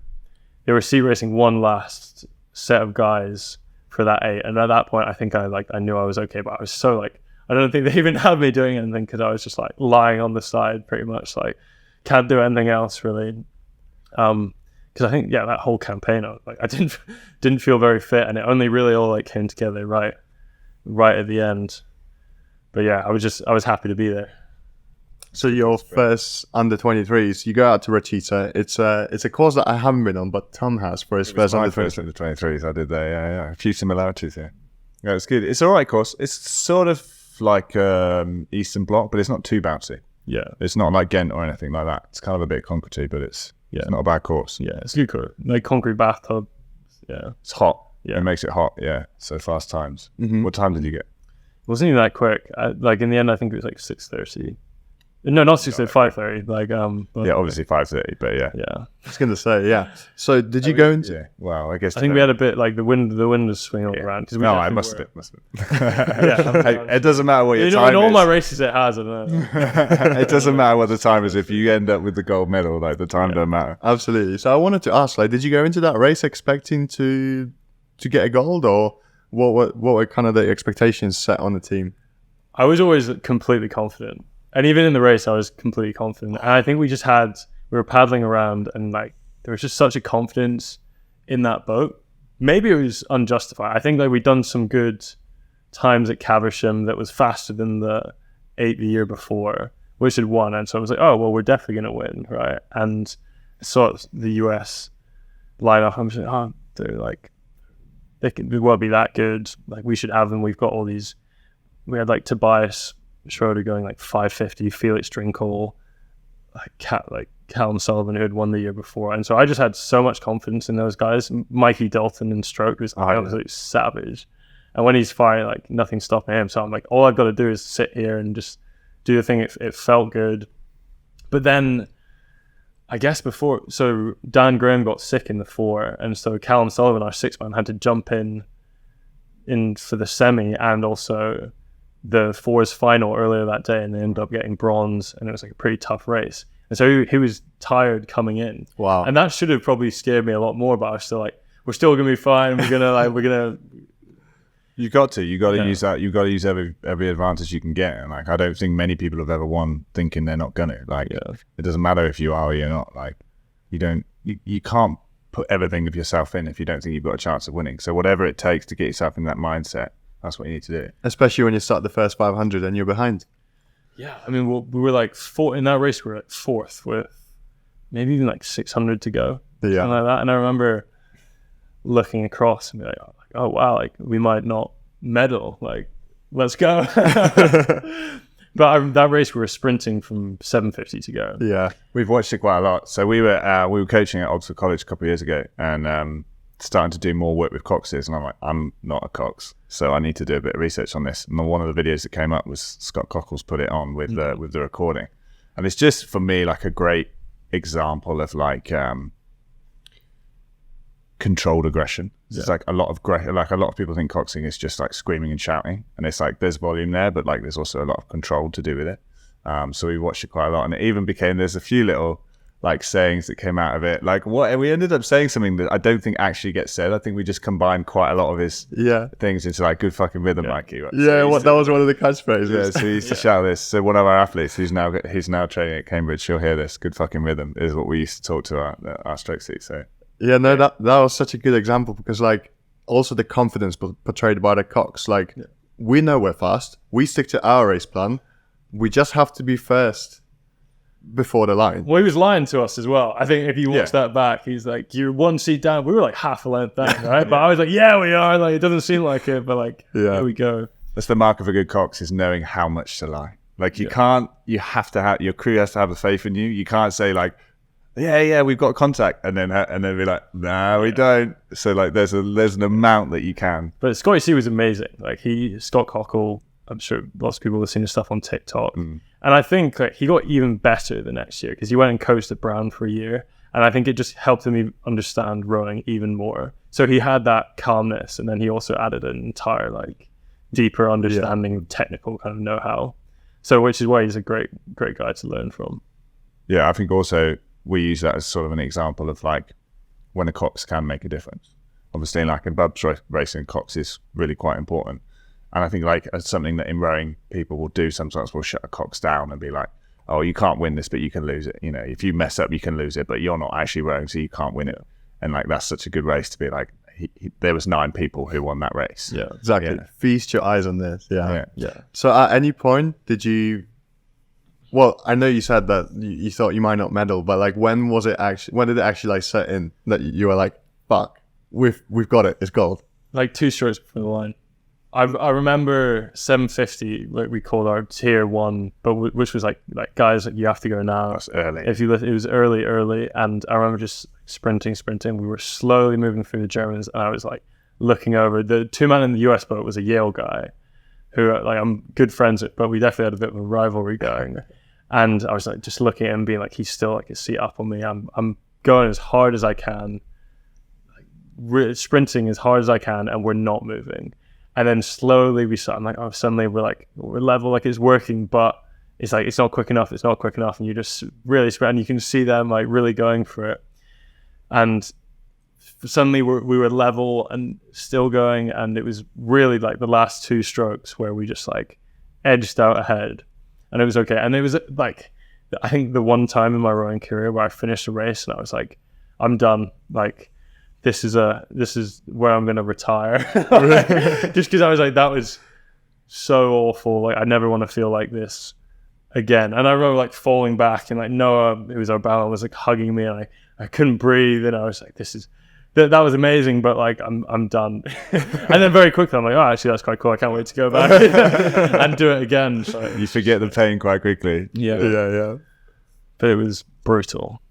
Speaker 1: seat racing one last set of guys for that 8, and at that point I think I knew I was okay, but I was so like, I don't think they even had me doing anything, because I was just like lying on the side pretty much, like can't do anything else really. Because I think that whole campaign, I didn't feel very fit, and it only really all like came together right at the end. But yeah, I was happy to be there.
Speaker 2: So your first under 23s, you go out to Rachita. It's a course that I haven't been on, but Tom has for his first under
Speaker 3: 23s. I did there. Yeah, a few similarities here. Yeah, it's good. It's all right course. It's sort of like Eastern Bloc, but it's not too bouncy.
Speaker 1: Yeah,
Speaker 3: it's not like Ghent or anything like that. It's kind of a bit concretey, but it's not a bad course.
Speaker 1: Yeah, it's a good course. Like concrete bathtub. Yeah,
Speaker 3: it's hot.
Speaker 1: Yeah,
Speaker 3: it makes it hot. Yeah, so fast times.
Speaker 1: Mm-hmm.
Speaker 3: What time did you get?
Speaker 1: It wasn't even that quick. Like in the end, I think it was like 6:30. No, not 6:30, 5:30. Like
Speaker 3: obviously 5:30, but yeah.
Speaker 2: I was gonna say So did you go into?
Speaker 3: Yeah. Well, I guess
Speaker 1: I think we had a bit like the wind was swinging around.
Speaker 3: I must have been. It doesn't matter what your time is.
Speaker 1: In all my races, it has. I don't know.
Speaker 3: It doesn't matter what the time is. If you end up with the gold medal, like the time doesn't matter.
Speaker 2: Absolutely. So I wanted to ask, like, did you go into that race expecting to get a gold, or what were kind of the expectations set on the team?
Speaker 1: I was always completely confident. And even in the race, I was completely confident. And I think we were paddling around, and like there was just such a confidence in that boat. Maybe it was unjustified. I think like we'd done some good times at Caversham that was faster than the 8 the year before, which had won. And so I was like, oh, well, we're definitely going to win, right? And I saw the US lineup. I'm just like, oh, they're like, they could well be that good. Like we should have them. We've got all these. We had like Tobias Schroeder going like 550, Felix Drinkle, like Callum Sullivan, who had won the year before. And so I just had so much confidence in those guys. Mikey Dalton in stroke was absolutely savage. And when he's firing, like nothing's stopping him. So I'm like, all I've got to do is sit here and just do the thing. It felt good. But then I guess so Dan Graham got sick in the 4. And so Callum Sullivan, our 6-man, had to jump in for the semi and also the 4's final earlier that day, and they ended up getting bronze, and it was like a pretty tough race. And so he was tired coming in.
Speaker 2: Wow.
Speaker 1: And that should have probably scared me a lot more, but I was still like, we're still gonna be fine. We're gonna
Speaker 3: You got to use that. You've got to use every advantage you can get. And like, I don't think many people have ever won thinking they're not gonna. Like, it doesn't matter if you are or you're not. Like, you can't put everything of yourself in if you don't think you've got a chance of winning. So whatever it takes to get yourself in that mindset, that's what you need to do.
Speaker 2: Especially when you start the first 500 and you're behind.
Speaker 1: Yeah, I mean, we were like in that race. We were like 4th with maybe even like 600 to go, something like that. And I remember looking across and be like, oh wow, like we might not medal. Like, let's go. But that race we were sprinting from 750 to go.
Speaker 2: Yeah,
Speaker 3: we've watched it quite a lot. So we were coaching at Oxford College a couple of years ago, and starting to do more work with coxes, and I'm like, I'm not a cox, so I need to do a bit of research on this. And one of the videos that came up was Scott Cockles put it on with the recording, and it's just for me like a great example of like controlled aggression. It's like a lot of people think coxing is just like screaming and shouting, and it's like there's volume there, but like there's also a lot of control to do with it. So we watched it quite a lot, and it even became there's a few little like sayings that came out of it. Like we ended up saying something that I don't think actually gets said. I think we just combined quite a lot of his things into like good fucking rhythm, Mikey. Right?
Speaker 2: Yeah, that was one of the catchphrases.
Speaker 3: Yeah, so he used to shout this. So one of our athletes who's now training at Cambridge, she'll hear this. Good fucking rhythm is what we used to talk to our stroke seat. So
Speaker 2: Yeah, no, that was such a good example because like also the confidence portrayed by the cocks. Like we know we're fast. We stick to our race plan. We just have to be first before the line.
Speaker 1: Well, he was lying to us as well. I think if you watch that back, he's like, "You're one seat down." We were like half a length down, right? But I was like, "Yeah, we are." Like it doesn't seem like it, but like here we go.
Speaker 3: That's the mark of a good cox, is knowing how much to lie. Like you can't. You have to have your crew has to have the faith in you. You can't say like, "Yeah, we've got contact," and then be like, "No, we don't." So like, there's an amount that you can.
Speaker 1: But Scotty C was amazing. Like Scott Cockle, I'm sure lots of people have seen his stuff on TikTok. And I think like, he got even better the next year because he went and coached at Brown for a year. And I think it just helped him understand rowing even more. So he had that calmness, and then he also added an entire like deeper understanding of technical kind of know-how. So which is why he's a great guy to learn from.
Speaker 3: Yeah, I think also we use that as sort of an example of like when a cox can make a difference. Obviously, like in bub racing, cox is really quite important. And I think like it's something that in rowing people will do sometimes. We'll shut a cox down and be like, "Oh, you can't win this, but you can lose it. You know, if you mess up, you can lose it, but you're not actually rowing, so you can't win it." And like that's such a good race to be like, there was 9 people who won that race.
Speaker 2: Yeah, exactly.
Speaker 3: Yeah.
Speaker 2: Feast your eyes on this. Yeah. So at any point did you? Well, I know you said that you thought you might not medal, but like when did it actually like set in that you were like, "Fuck, we've got it. It's gold."
Speaker 1: Like 2 strokes from the line. I remember 750, like we called our tier 1, but which was like guys, you have to go now.
Speaker 3: That's early.
Speaker 1: It was early, and I remember just sprinting. We were slowly moving through the Germans, and I was like looking over. The 2 man in the US boat was a Yale guy, who like I'm good friends with, but we definitely had a bit of a rivalry going. And I was like just looking at him, being like, he's still like a seat up on me. I'm going as hard as I can, like, sprinting as hard as I can, and we're not moving. And then slowly I'm like, oh, suddenly we're level, like it's working, but it's like, it's not quick enough. And you just really spread, and you can see them like really going for it. And suddenly we were level and still going. And it was really like the last 2 strokes where we just like edged out ahead, and it was okay. And it was like, I think the one time in my rowing career where I finished a race and I was like, I'm done. Like, this is where I'm going to retire. Just because I was like, that was so awful. Like, I never want to feel like this again. And I remember like falling back, and like Noah, who was our balance, was like hugging me, and I couldn't breathe. And I was like, that was amazing, but like, I'm done. And then very quickly, I'm like, oh, actually, that's quite cool. I can't wait to go back and do it again. So,
Speaker 3: you forget the pain quite quickly.
Speaker 2: Yeah.
Speaker 1: But it was brutal.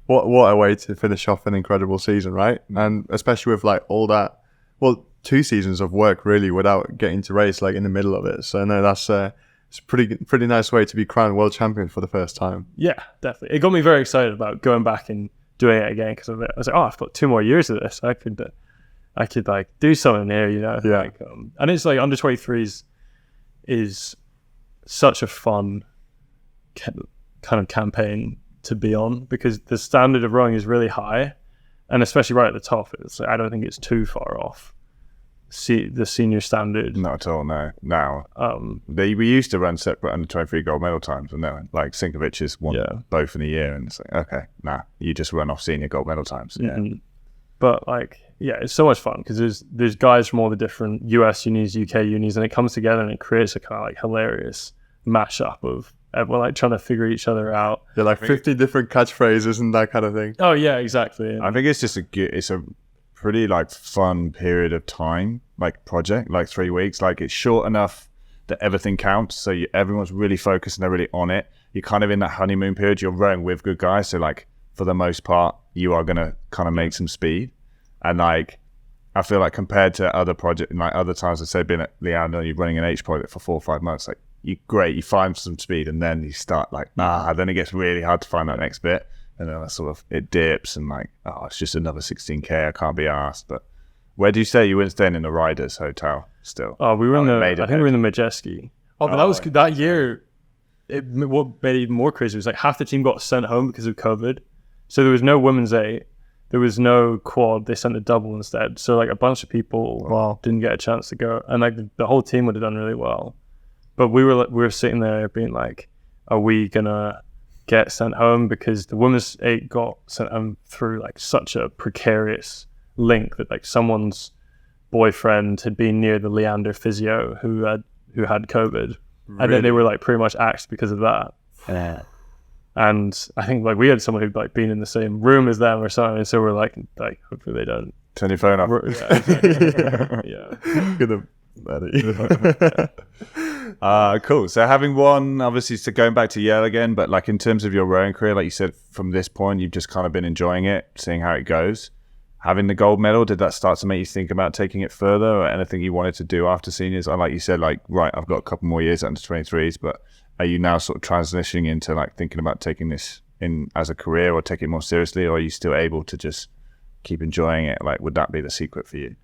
Speaker 2: What a way to finish off an incredible season, right? And especially with like all that, 2 seasons of work really without getting to race like in the middle of it. So no, that's it's a pretty nice way to be crowned world champion for the first time.
Speaker 1: Yeah, definitely. It got me very excited about going back and doing it again, because I was like, oh, I've got 2 more years of this. I could like do something here, you know?
Speaker 2: Yeah.
Speaker 1: Like, and it's like under 23s is such a fun kind of campaign to be on, because the standard of rowing is really high, and especially right at the top, it's like, I don't think it's too far off the senior standard.
Speaker 3: Not at all, no. Now, we used to run separate under 23 gold medal times, and then like Sinkovic's won both in a year, and it's like, okay, you just run off senior gold medal times. Yeah.
Speaker 1: But like, yeah, it's so much fun because there's guys from all the different US unis, UK unis, and it comes together and it creates a kind of like hilarious mashup of everyone like trying to figure each other out.
Speaker 2: Yeah, like 50 different catchphrases and that kind of thing.
Speaker 1: Oh yeah, exactly.
Speaker 3: I think it's just it's a pretty like fun period of time, like project, like 3 weeks. Like it's short enough that everything counts, so everyone's really focused and they're really on it. You're kind of in that honeymoon period. You're rowing with good guys, so like for the most part, you are gonna kind of make some speed. And like, I feel like compared to other projects, like other times I say, been at Leander, you're running an H project for 4 or 5 months, like you find some speed, and then you start like, then it gets really hard to find that next bit, and then it dips, and like, it's just another 16k, I can't be asked. But where do you say you weren't staying in the Riders Hotel still?
Speaker 1: Oh, we were I think we were in the Majeski. Oh, but that was that year. What made it even more crazy was like half the team got sent home because of COVID, so there was no women's 8. There was no quad. They sent a double instead. So like a bunch of people didn't get a chance to go, and like the whole team would have done really well. But we were sitting there being like, are we gonna get sent home because the women's 8 got sent home through like such a precarious link that like someone's boyfriend had been near the Leander physio who had COVID, and then they were like pretty much axed because of that. And I think like we had someone who'd like been in the same room as them or something, and so we're like hopefully they don't
Speaker 3: turn your phone off.
Speaker 1: Yeah.
Speaker 2: Good buddy.
Speaker 3: Cool. So having won, obviously, so going back to Yale again, but like in terms of your rowing career, like you said, from this point, you've just kind of been enjoying it, seeing how it goes. Having the gold medal, did that start to make you think about taking it further, or anything you wanted to do after seniors? And like you said, like, right, I've got a couple more years under 23s, but are you now sort of transitioning into like thinking about taking this in as a career or take it more seriously, or are you still able to just keep enjoying it? Like, would that be the secret for you?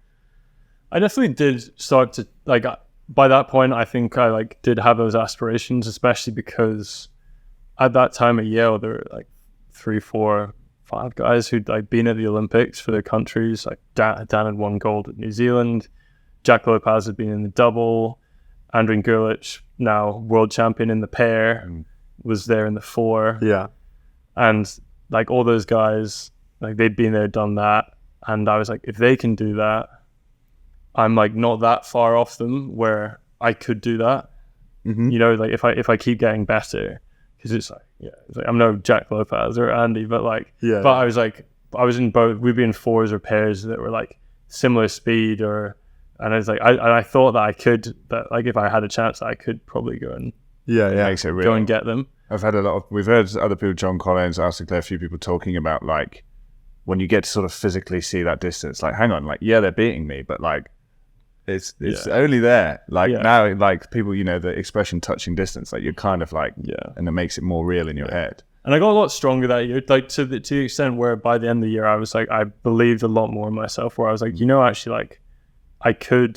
Speaker 1: I definitely did start to like, by that point, I think I like did have those aspirations, especially because at that time at Yale, there were like 3, 4, 5 guys who'd like been at the Olympics for their countries. Like Dan had won gold at New Zealand. Jack Lopez had been in the double. Andrin Gurlic, now world champion in the pair, was there in the 4.
Speaker 2: Yeah.
Speaker 1: And like all those guys, like they'd been there, done that. And I was like, if they can do that, I'm like not that far off them where I could do that. You know, like if I keep getting better, because it's like I'm no Jack Lopez or Andy, but like, but I was like, I was in both. We'd be in 4s or pairs that were like similar speed, and I was like, I thought that I could, that like if I had a chance, I could probably go and
Speaker 3: Makes it real.
Speaker 1: go and get them.
Speaker 3: We've heard other people, John Collins, Arthur, a few people talking about like when you get to sort of physically see that distance, like hang on, like they're beating me, but like it's only there. Like now, like people, you know, the expression touching distance, like you're kind of like, and it makes it more real in your head.
Speaker 1: And I got a lot stronger that year, like to the extent where by the end of the year, I was like, I believed a lot more in myself, where I was like, you know, actually like I could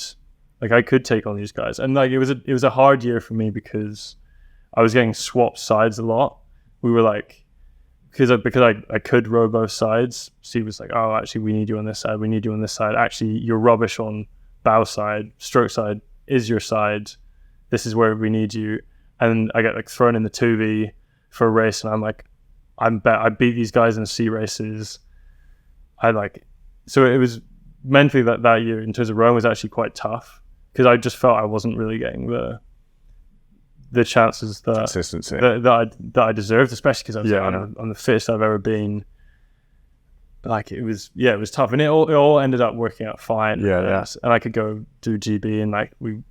Speaker 1: take on these guys. And like, it was a hard year for me because I was getting swapped sides a lot. We were like, because I could row both sides. Steve was like, oh, actually we need you on this side. We need you on this side. Actually, you're rubbish on bow side. Stroke side is your side. This is where we need you. And I get like thrown in the 2v for a race, and I'm like, I beat these guys in C races. So it was mentally that year in terms of rowing was actually quite tough because I just felt I wasn't really getting the chances
Speaker 3: Consistency.
Speaker 1: that I deserved, especially because I was I'm the fittest I've ever been. Like it was tough, and it all ended up working out fine. And I could go do GB, and like we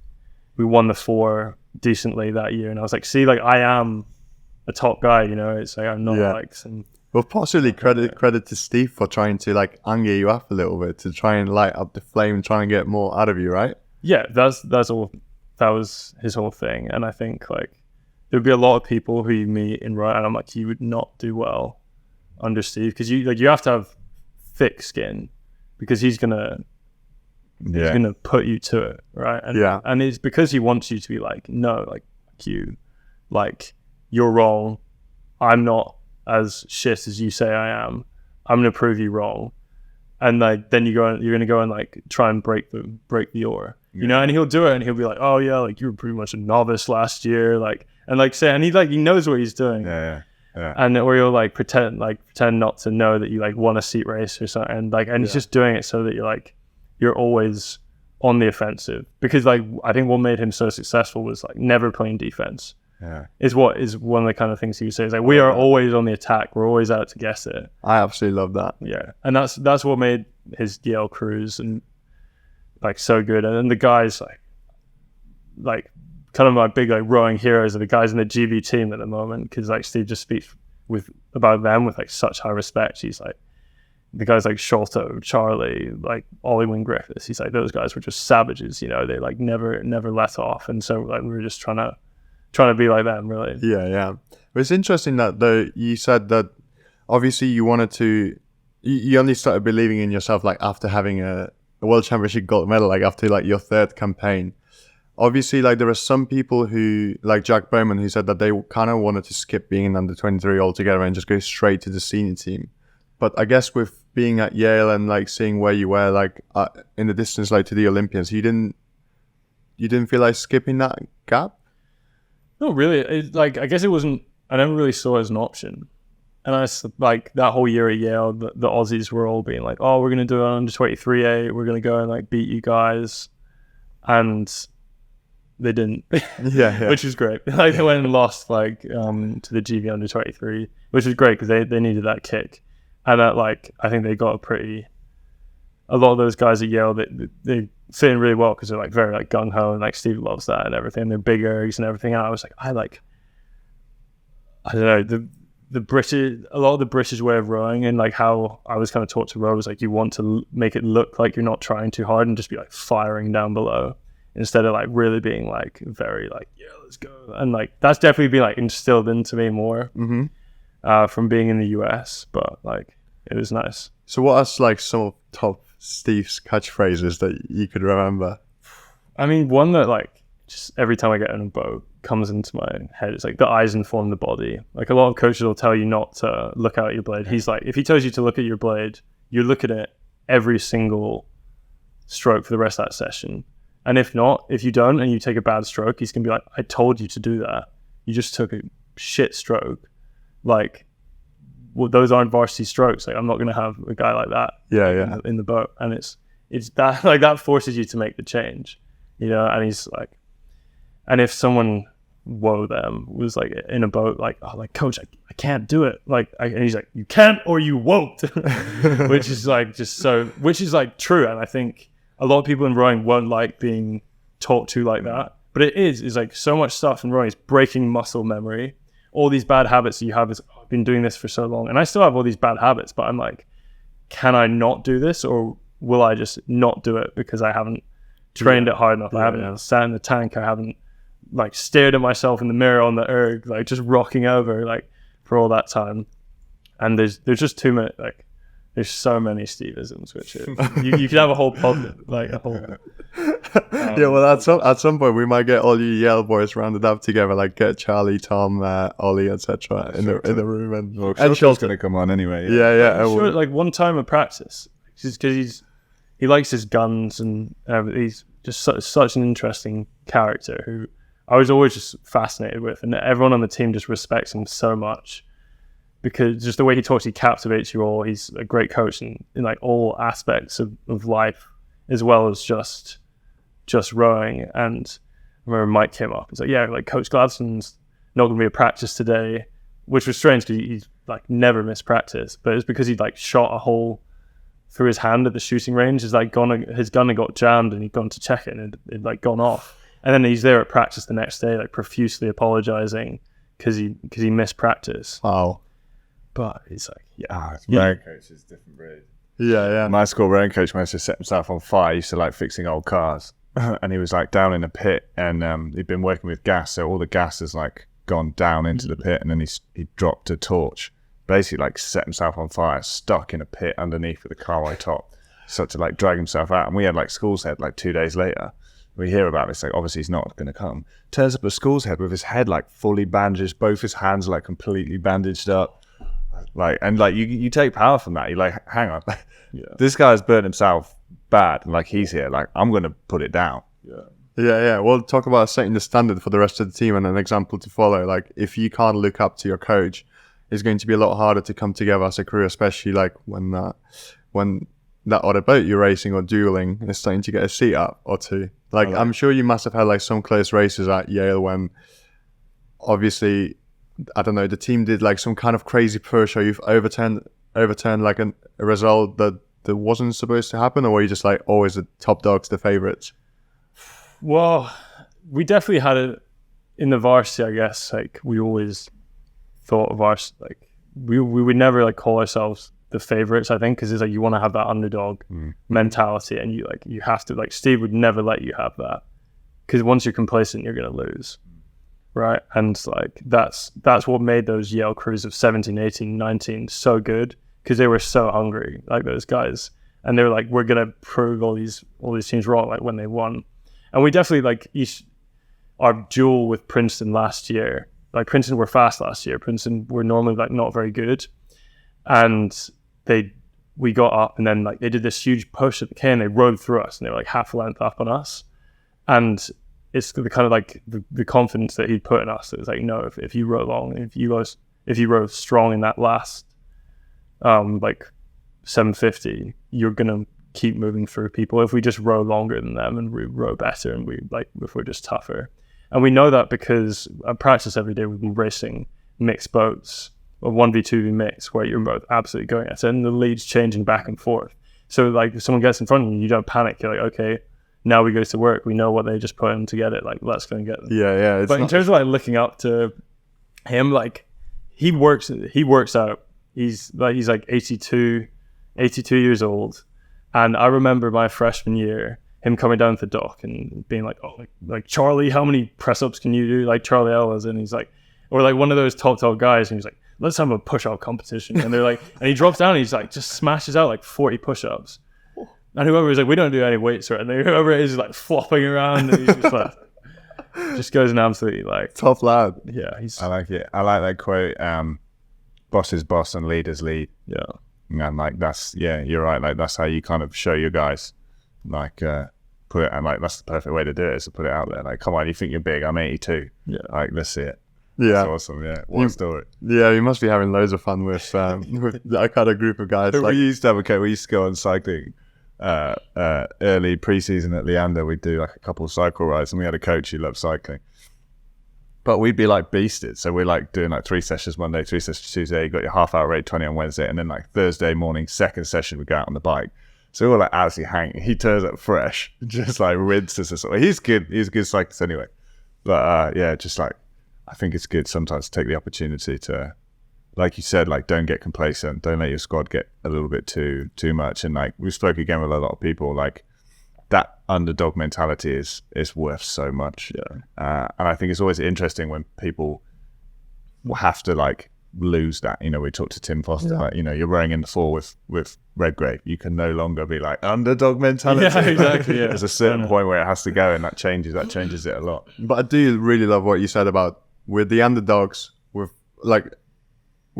Speaker 1: won the 4 decently that year, and I was like, see, like I am a top guy, you know. It's like I'm not like some. Well,
Speaker 2: possibly credit to Steve for trying to like anger you up a little bit to try and light up the flame and try and get more out of you, right? Yeah, that's all. That was his whole thing, and I think like there'd be a lot of people who you meet in rowing, and I'm like, you would not do well under Steve because you have to have thick skin because he's gonna put you to it, right? And, and it's because he wants you to be like, no, like you're wrong. I'm not as shit as you say I am. I'm gonna prove you wrong, and like then you're gonna go and like try and break the oar, you know. And he'll do it, and he'll be like, oh yeah, like you were pretty much a novice last year, like, and like say, and he knows what he's doing. And or you'll like pretend not to know that you like won a seat race or something, and like, and he's just doing it so that you're always on the offensive, because like I think what made him so successful was like never playing defense. Is one of the kind of things he would say is like, we are always on the attack, we're always out to guess it. I absolutely love that. And that's what made his Yale cruise and like so good. And then the guys like kind of my big like rowing heroes are the guys in the GB team at the moment, because like Steve just speaks about them with like such high respect. He's like the guys like Sholto, Charlie, like Ollie Wynne Griffiths. He's like, those guys were just savages, you know. They like never let off, and so like we were just trying to be like them, really. But it's interesting that though you said that obviously you wanted to, you only started believing in yourself like after having a world championship gold medal, like after like your 3rd campaign. Obviously, like there are some people who, like Jack Bowman, who said that they kind of wanted to skip being an under 23 altogether and just go straight to the senior team. But I guess with being at Yale and like seeing where you were, like in the distance, like to the Olympians, you didn't feel like skipping that gap? No, really. I guess it wasn't
Speaker 1: I never really saw it as an option. And I like that whole year at Yale, the Aussies were all being like, "Oh, we're gonna do an under 23A. We're gonna go and like beat you guys," and they didn't.
Speaker 2: Yeah.
Speaker 1: Which was great. Like they went and lost like to the GB under 23, which was great because they needed that kick, and that like I think they got a lot of those guys at Yale they fit in really well because they're like very like gung ho and like Steve loves that and everything. They're big ergs and everything. And I was like I don't know a lot of the British way of rowing and like how I was kind of taught to row was like you want to make it look like you're not trying too hard and just be like firing down below instead of like really being like very like yeah let's go, and like that's definitely been like instilled into me more from being in the US, but like it was nice.
Speaker 2: So what are like some of top Steve's catchphrases that you could remember?
Speaker 1: I mean, one that like just every time I get on a boat comes into my head, it's like the eyes inform the body. Like a lot of coaches will tell you not to look out your blade. He's like, if he tells you to look at your blade, you look at it every single stroke for the rest of that session. And if not, if you don't and you take a bad stroke, he's gonna be like, I told you to do that. You just took a shit stroke. Like, well, those aren't varsity strokes. Like I'm not gonna have a guy like that in the boat. And it's that like that forces you to make the change, you know. And he's like, and if someone was like in a boat like, oh like coach I can't do it, like and he's like, you can't or you won't which is like which is like true. And I think a lot of people in rowing won't like being taught to like that, but it is like so much stuff in rowing is breaking muscle memory. All these bad habits that you have is, I've been doing this for so long and I still have all these bad habits, but I'm like, can I not do this, or will I just not do it because I haven't trained it hard enough? I haven't sat in the tank, I haven't like stared at myself in the mirror on the erg, like just rocking over like for all that time. And there's just too many, like there's so many Steve-isms, which you could have a whole pod, like a whole
Speaker 2: yeah, well at some point we might get all you Yale boys rounded up together, like get Charlie, Tom, Ollie, etc. in the room, and
Speaker 3: Sean's gonna come on anyway.
Speaker 1: Sure, like one time of practice because he likes his guns and he's just such an interesting character who I was always just fascinated with, and everyone on the team just respects him so much because just the way he talks, he captivates you all. He's a great coach in like all aspects of life as well as just rowing. And I remember Mike came up, he's like, yeah, like Coach Gladstone's not gonna be at practice today, which was strange because he's like never missed practice, but it's because he'd like shot a hole through his hand at the shooting range. His gun had got jammed and he'd gone to check it and it'd like gone off. And then he's there at practice the next day, like profusely apologizing because he missed practice.
Speaker 2: Wow.
Speaker 1: But it's like,
Speaker 3: rowing coach is different breed.
Speaker 2: Yeah.
Speaker 3: My school rowing coach managed to set himself on fire. He used to like fixing old cars, and he was like down in a pit, and he'd been working with gas, so all the gas has like gone down into the pit, and then he dropped a torch, basically like set himself on fire, stuck in a pit underneath with a car on top, so to like drag himself out. And we had like school's head like 2 days later. We hear about this, like obviously he's not going to come. Turns up at school's head with his head like fully bandaged, both his hands like completely bandaged up. Like, and like you take power from that. You're like, hang on, this guy's burnt himself bad, and like he's here, like I'm going to put it down.
Speaker 2: Yeah. We'll talk about setting the standard for the rest of the team and an example to follow. Like if you can't look up to your coach, it's going to be a lot harder to come together as a crew, especially like when that other boat you're racing or dueling is starting to get a seat up or two. Like I'm sure you must have had like some close races at Yale when obviously, I don't know, the team did like some kind of crazy push, or you've overturned like a result that wasn't supposed to happen, or were you just like always the top dogs, the favorites?
Speaker 1: Well, we definitely had it in the varsity, I guess. Like we always thought of varsity, like we would never like call ourselves the favorites, I think, because it's like you want to have that underdog mentality, and you have to, like Steve would never let you have that, because once you're complacent you're going to lose, right? And like that's what made those Yale crews of 17, 18, 19 so good, because they were so hungry, like those guys, and they were like, we're going to prove all these teams wrong, like when they won. And we definitely like our duel with Princeton last year, like Princeton were fast last year, Princeton were normally like not very good, and we got up, and then like they did this huge push at the K and they rode through us, and they were like half a length up on us, and it's the kind of like the confidence that he'd put in us. It was like, no, if you row long, if you row strong in that last like 750, you're gonna keep moving through people. If we just row longer than them and we row better, and if we're just tougher. And we know that because I practice every day. We've been racing mixed boats, or 1v2v mix, where you're both absolutely going at it, and the lead's changing back and forth. So like if someone gets in front of you, you don't panic. You're like, okay, now we go to work. We know what they just put in to get it. Like, let's go and get them.
Speaker 2: Yeah.
Speaker 1: But in terms of like looking up to him, like he works out. He's like 82 years old. And I remember my freshman year, him coming down to the dock and being like, oh, like Charlie, how many press-ups can you do? Like Charlie L was, and he's like, or like one of those top guys, and he's like, let's have a push-up competition. And they're like, and he drops down and he's like, just smashes out like 40 push-ups. And whoever is like, we don't do any weights, right? And whoever it is like flopping around, and he's just like, just goes and absolutely like
Speaker 2: tough lad.
Speaker 1: Yeah,
Speaker 3: I like it. I like that quote. Boss is boss and leaders lead.
Speaker 1: Yeah,
Speaker 3: and like you're right. Like that's how you kind of show your guys. Like put it, and like that's the perfect way to do it, is to put it out there. Like, come on, you think you're big? I'm 82. Yeah, like let's see it.
Speaker 2: Yeah,
Speaker 3: that's awesome. Yeah, what a story.
Speaker 2: Yeah, you must be having loads of fun with that kind of group of guys.
Speaker 3: We used to go on cycling. Early pre-season at Leander, we'd do like a couple of cycle rides, and we had a coach who loved cycling, but we'd be like beasted. So we're like doing like 3 sessions Monday, 3 sessions Tuesday. You got your half hour rate 20 on Wednesday, and then like Thursday morning, second session, we go out on the bike. So we're like absolutely hanging. He turns up fresh, just like rinses us. He's good. He's a good cyclist anyway. But just like, I think it's good sometimes to take the opportunity to, like you said, like don't get complacent. Don't let your squad get a little bit too much. And like we spoke again with a lot of people, like that underdog mentality is worth so much. Yeah. And I think it's always interesting when people will have to like lose that. You know, we talked to Tim Foster, like, you know, you're rowing in the fall with Redgrave. You can no longer be like underdog mentality.
Speaker 2: Yeah, exactly. Yeah.
Speaker 3: There's a certain point where it has to go, and that changes it a lot.
Speaker 2: But I do really love what you said about with the underdogs, we're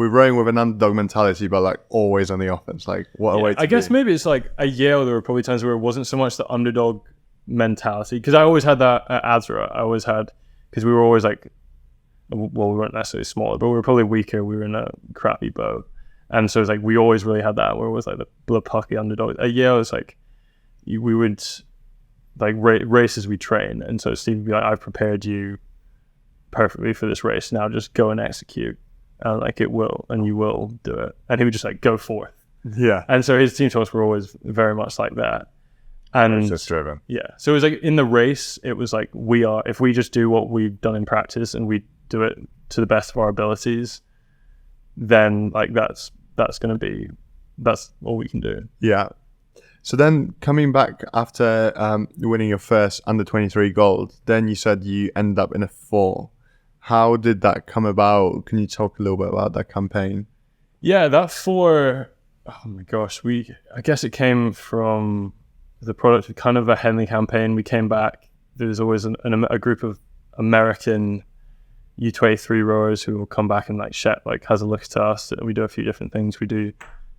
Speaker 2: rowing with an underdog mentality, but like always on the offense. Like what a way to
Speaker 1: I guess maybe it's like at Yale, there were probably times where it wasn't so much the underdog mentality, because I always had that at Azra. I always had, because we were always like, well, we weren't necessarily smaller, but we were probably weaker. We were in a crappy boat. And so it's like, we always really had that, where it was like the blood pucky underdog. At Yale, it's like, we would like race as we train. And so Steve would be like, I've prepared you perfectly for this race. Now just go and execute. And like it will, and you will do it. And he would just like go forth.
Speaker 2: Yeah.
Speaker 1: And so his team talks were always very much like that. And
Speaker 3: just driven.
Speaker 1: Yeah. So it was like in the race, it was like, if we just do what we've done in practice and we do it to the best of our abilities, then like that's all we can do.
Speaker 2: Yeah. So then coming back after winning your first under-23 gold, then you said you ended up in a 4. How did that come about? Can you talk a little bit about that campaign?
Speaker 1: Yeah, that 4, oh my gosh, I guess it came from the product of kind of a Henley campaign. We came back, there's always a group of American U23 rowers who will come back and like has a look at us. We do a few different things. We do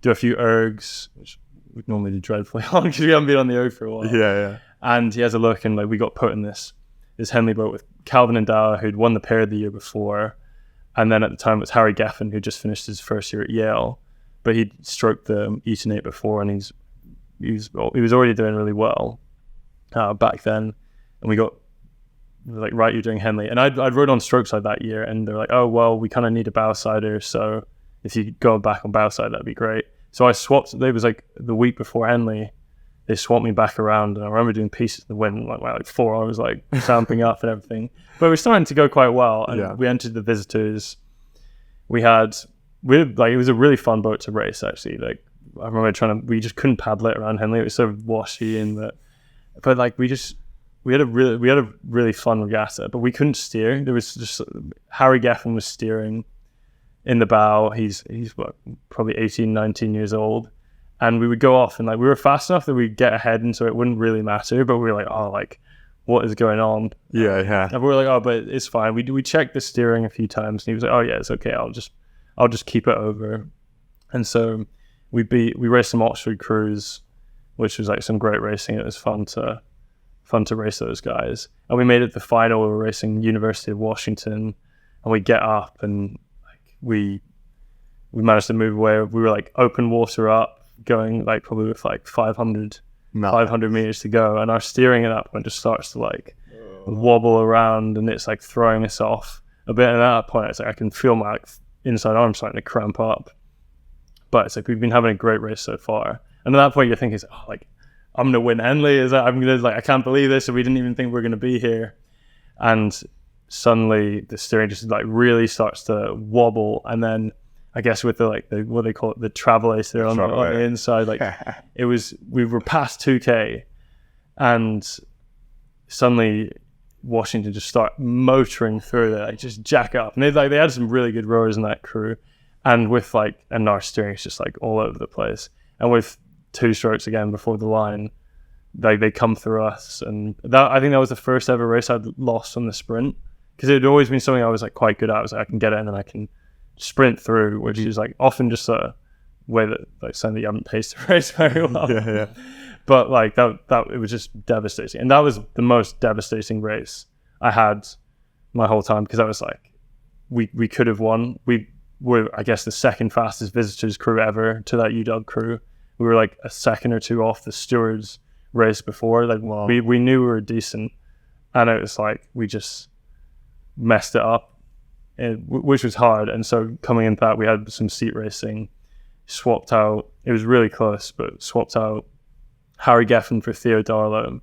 Speaker 1: a few ergs, which we normally do dreadfully on because we haven't been on the erg for a while.
Speaker 2: Yeah.
Speaker 1: And he has a look, and like we got put in this Henley boat with Calvin and Dara, who'd won the pair the year before, and then at the time it was Harry Geffen, who just finished his first year at Yale, but he'd stroked the Eton 8 before, and he was already doing really well back then. And we got like, right, you're doing Henley, and I'd rowed on stroke side that year, and they're like, oh well, we kind of need a bow sider, so if you go back on bow side, that'd be great. So I swapped. It was like the week before Henley, they swapped me back around, and I remember doing pieces in the wind, like 4 hours, like stamping up and everything. But we're starting to go quite well, and we entered the visitors. We had it was a really fun boat to race, actually. Like I remember we just couldn't paddle it around Henley. It was so washy, but like we had a really fun regatta, but we couldn't steer. There was just Harry Geffen was steering in the bow. He's what, probably 18, 19 years old. And we would go off, and like we were fast enough that we'd get ahead, and so it wouldn't really matter. But we were like, oh, like what is going on?
Speaker 2: Yeah.
Speaker 1: And we were like, oh, but it's fine. We checked the steering a few times, and he was like, oh yeah, it's okay. I'll just keep it over. And so we raced some Oxford Cruise, which was like some great racing. It was fun to fun to race those guys. And we made it to the final. We were racing University of Washington, and we get up and like we managed to move away. We were like open water up, going like probably with like 500 meters to go, and our steering at that point just starts to like wobble around, and it's like throwing us off a bit. And at that point, it's like I can feel my like, inside arm starting to cramp up. But it's like we've been having a great race so far, and at that point you're thinking, oh, like I'm gonna win Henley. I can't believe this. So we didn't even think we were gonna be here, and suddenly the steering just like really starts to wobble, and then I guess with the like the what they call it, the travel there on the inside, like we were past 2K, and suddenly Washington just start motoring through there, like just jack up, and they had some really good rowers in that crew, and our steering is just like all over the place, and with 2 strokes again before the line, they come through us, and I think that was the first ever race I'd lost on the sprint, because it had always been something I was like quite good at. I was like, I can get it and then I can sprint through, which is like often just a way that like saying that you haven't paced the race very well.
Speaker 2: Yeah.
Speaker 1: But like that it was just devastating, and that was the most devastating race I had my whole time, because I was like, we could have won. We were, I guess, the second fastest visitors crew ever to that UW crew. We were like a second or 2 off the stewards race before. Like we knew we were decent, and it was like we just messed it up, which was hard. And so coming into that, we had some seat racing, swapped out. It was really close, but swapped out Harry Geffen for Theo Darlow,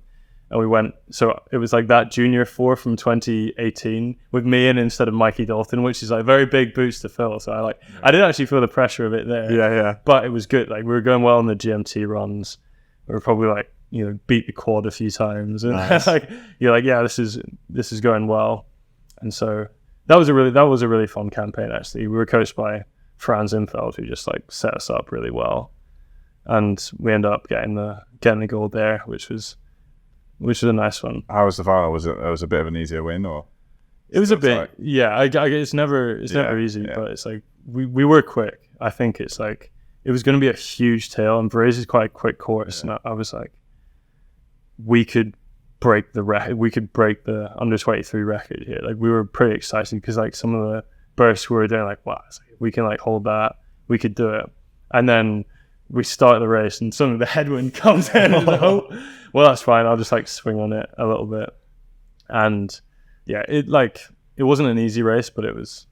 Speaker 1: and we went. So it was like that junior 4 from 2018 with me in instead of Mikey Dalton, which is like very big boots to fill. So I didn't actually feel the pressure of it there.
Speaker 2: Yeah.
Speaker 1: But it was good. Like we were going well on the GMT runs. We were probably like, you know, beat the quad a few times, and
Speaker 2: nice.
Speaker 1: like you're like, yeah, this is going well. And so that was a really fun campaign. Actually, we were coached by Franz Infeld, who just like set us up really well, and we ended up getting the gold there, which was a nice one.
Speaker 3: How was the final? Was it a bit of an easier win, or?
Speaker 1: It was a bit, yeah. I it's never easy, but it's like we were quick. I think it's like it was going to be a huge tail, and Braze is quite a quick course, and I was like, we could break the record. We could break the under 23 record here. Like we were pretty excited, because like some of the bursts we were doing, like wow, we can like hold that. We could do it, and then we start the race, and suddenly the headwind comes in. And like, oh, well, that's fine. I'll just like swing on it a little bit, and yeah, it wasn't an easy race, but it was.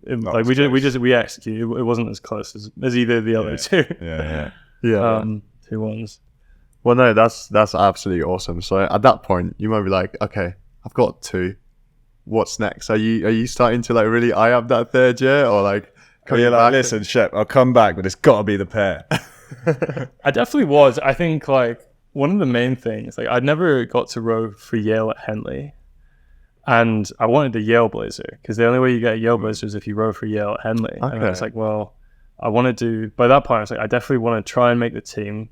Speaker 1: We executed. It wasn't as close as either of the other two.
Speaker 2: Yeah.
Speaker 1: 2 ones.
Speaker 2: Well, no, that's absolutely awesome. So at that point, you might be like, okay, I've got 2. What's next? Are you starting to like really eye up that third year, or like?
Speaker 3: You're like, listen, Shep, I'll come back, but it's got to be the pair.
Speaker 1: I definitely was. I think like one of the main things, like I'd never got to row for Yale at Henley, and I wanted the Yale blazer, because the only way you get a Yale blazer is if you row for Yale at Henley. Okay. And I was like, well, I want to do. By that point, I was like, I definitely want to try and make the team.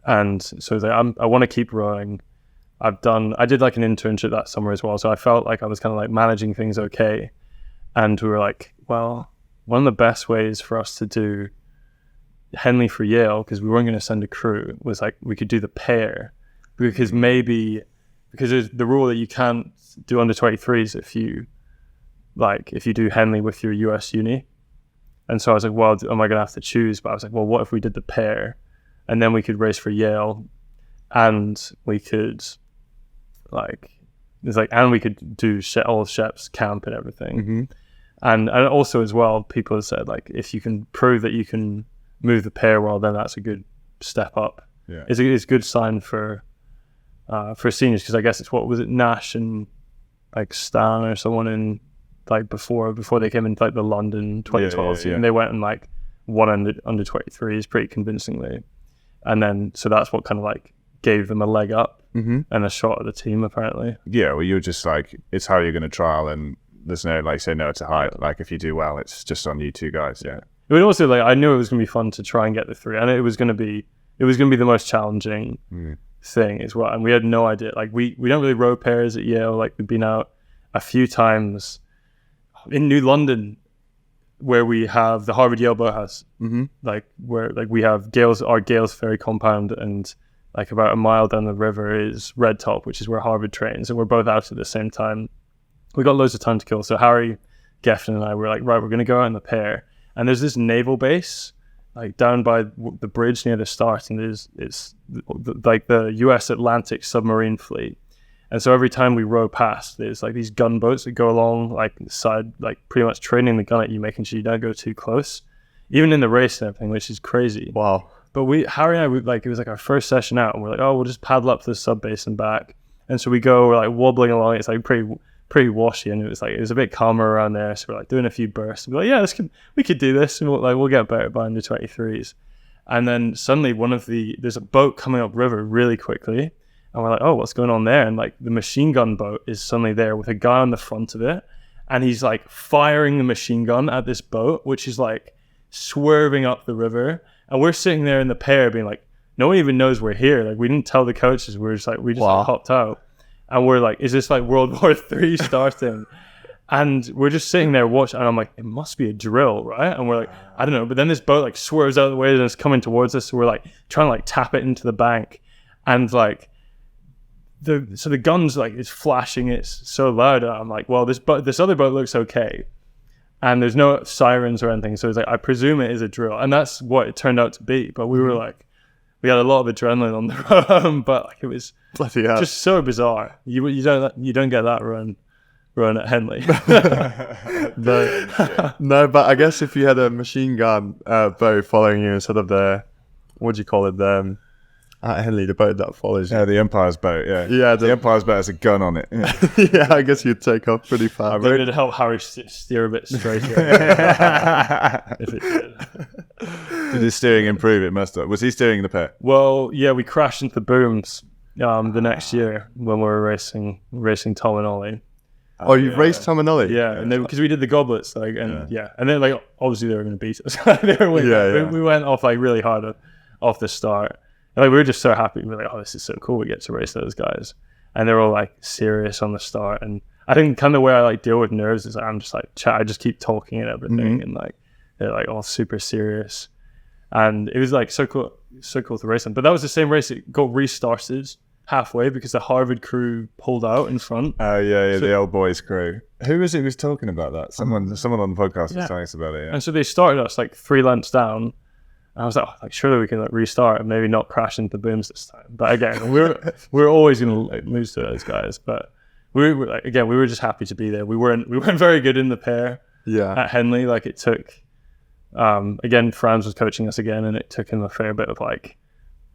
Speaker 1: And so I was like, I want to keep rowing. I did like an internship that summer as well, so I felt like I was kind of like managing things okay. And we were like, well, one of the best ways for us to do Henley for Yale, because we weren't going to send a crew, was like we could do the pair, because there's the rule that you can't do under 23s if you do Henley with your US uni. And so I was like, well, am I going to have to choose? But I was like, well, what if we did the pair, and then we could race for Yale, and we could and we could do all of Shep's camp and everything.
Speaker 2: Mm-hmm.
Speaker 1: And also as well, people have said like if you can prove that you can move the pair well, then that's a good step up.
Speaker 3: Yeah,
Speaker 1: it's a good sign for seniors, because I guess it's what was it, Nash and like Stan or someone in like before they came into like the London 2012 season, they went and like won under 23s pretty convincingly, and then so that's what kind of like gave them a leg up and a shot at the team apparently.
Speaker 3: Yeah, well, you're just like, it's how you're going to trial, and there's no like say no to height. Like if you do well, it's just on you 2 guys. Yeah.
Speaker 1: It would also like I knew it was going to be fun to try and get the 3, and it was going to be the most challenging thing as well. And we had no idea. Like we don't really row pairs at Yale. Like we've been out a few times in New London, where we have the Harvard Yale boathouse, like where like we have our Gales Ferry compound, and like about a mile down the river is Red Top, which is where Harvard trains, and we're both out at the same time. We got loads of time to kill. So Harry, Geffen, and I were like, right, we're going to go out in the pair. And there's this naval base like down by the bridge near the start, and it's like the US Atlantic submarine fleet. And so every time we row past, there's like these gunboats that go along like the side, like pretty much training the gun at you, making sure you don't go too close, even in the race and everything, which is crazy.
Speaker 2: Wow.
Speaker 1: But Harry and I, it was like our first session out, and we're like, oh, we'll just paddle up to the sub base and back. And so we go, we're like wobbling along. It's like pretty washy, and it was a bit calmer around there. So we're like doing a few bursts. And we're like, yeah, we could do this, and we'll get better by under 23s. And then suddenly there's a boat coming up river really quickly, and we're like, oh, what's going on there? And like the machine gun boat is suddenly there with a guy on the front of it, and he's like firing the machine gun at this boat, which is like swerving up the river. And we're sitting there in the pair being like, no one even knows we're here. Like, we didn't tell the coaches. We just
Speaker 2: Wow.
Speaker 1: like hopped out. And we're like, is this like World War III starting? And we're just sitting there watching. And I'm like, it must be a drill, right? And we're like, I don't know. But then this boat like swerves out of the way and it's coming towards us. So we're like trying to like tap it into the bank. And like, the gun's like, it's flashing. It's so loud. And I'm like, well, this other boat looks okay. And there's no sirens or anything. So it's like, I presume it is a drill. And that's what it turned out to be. But we were like, we had a lot of adrenaline on the road home, but like, it was just so bizarre. You don't get that run at Henley.
Speaker 2: No, but I guess if you had a machine gun boat following you instead of what do you call it? At Henley, the boat that follows you.
Speaker 3: Yeah, the Empire's boat, yeah.
Speaker 2: Yeah,
Speaker 3: the Empire's boat has a gun on it. Yeah,
Speaker 2: yeah, I guess you'd take off pretty fast.
Speaker 1: Maybe it'd help Harry steer a bit straighter. If it did.
Speaker 3: Did his steering improve? It must have. Was he steering the pair?
Speaker 1: Well, yeah, we crashed into the booms the next year when we were racing Tom and Ollie.
Speaker 2: Oh, you've raced Tom and Ollie?
Speaker 1: Yeah, and then because we did the goblets, like, and and then like obviously they were going to beat us. They were winning. We went off like really hard off the start. And, like, we were just so happy. We were like, oh, this is so cool. We get to race those guys, and they're all like serious on the start. And I think kind of the way I like deal with nerves is like, I'm just like I just keep talking and everything, and like they're like all super serious. And it was like so cool to race them. But that was the same race. It got restarted halfway because the Harvard crew pulled out in front.
Speaker 3: Oh so, the old boys crew. Who was it who was talking about that? Someone on the podcast was telling us about it. Yeah.
Speaker 1: And so they started us like 3 lengths down. And I was like, surely we can like restart and maybe not crash into the booms this time. But again, we're always going to like lose to those guys. But we were just happy to be there. We weren't very good in the pair.
Speaker 2: Yeah.
Speaker 1: At Henley, like it took. Again, Franz was coaching us again, and it took him a fair bit of like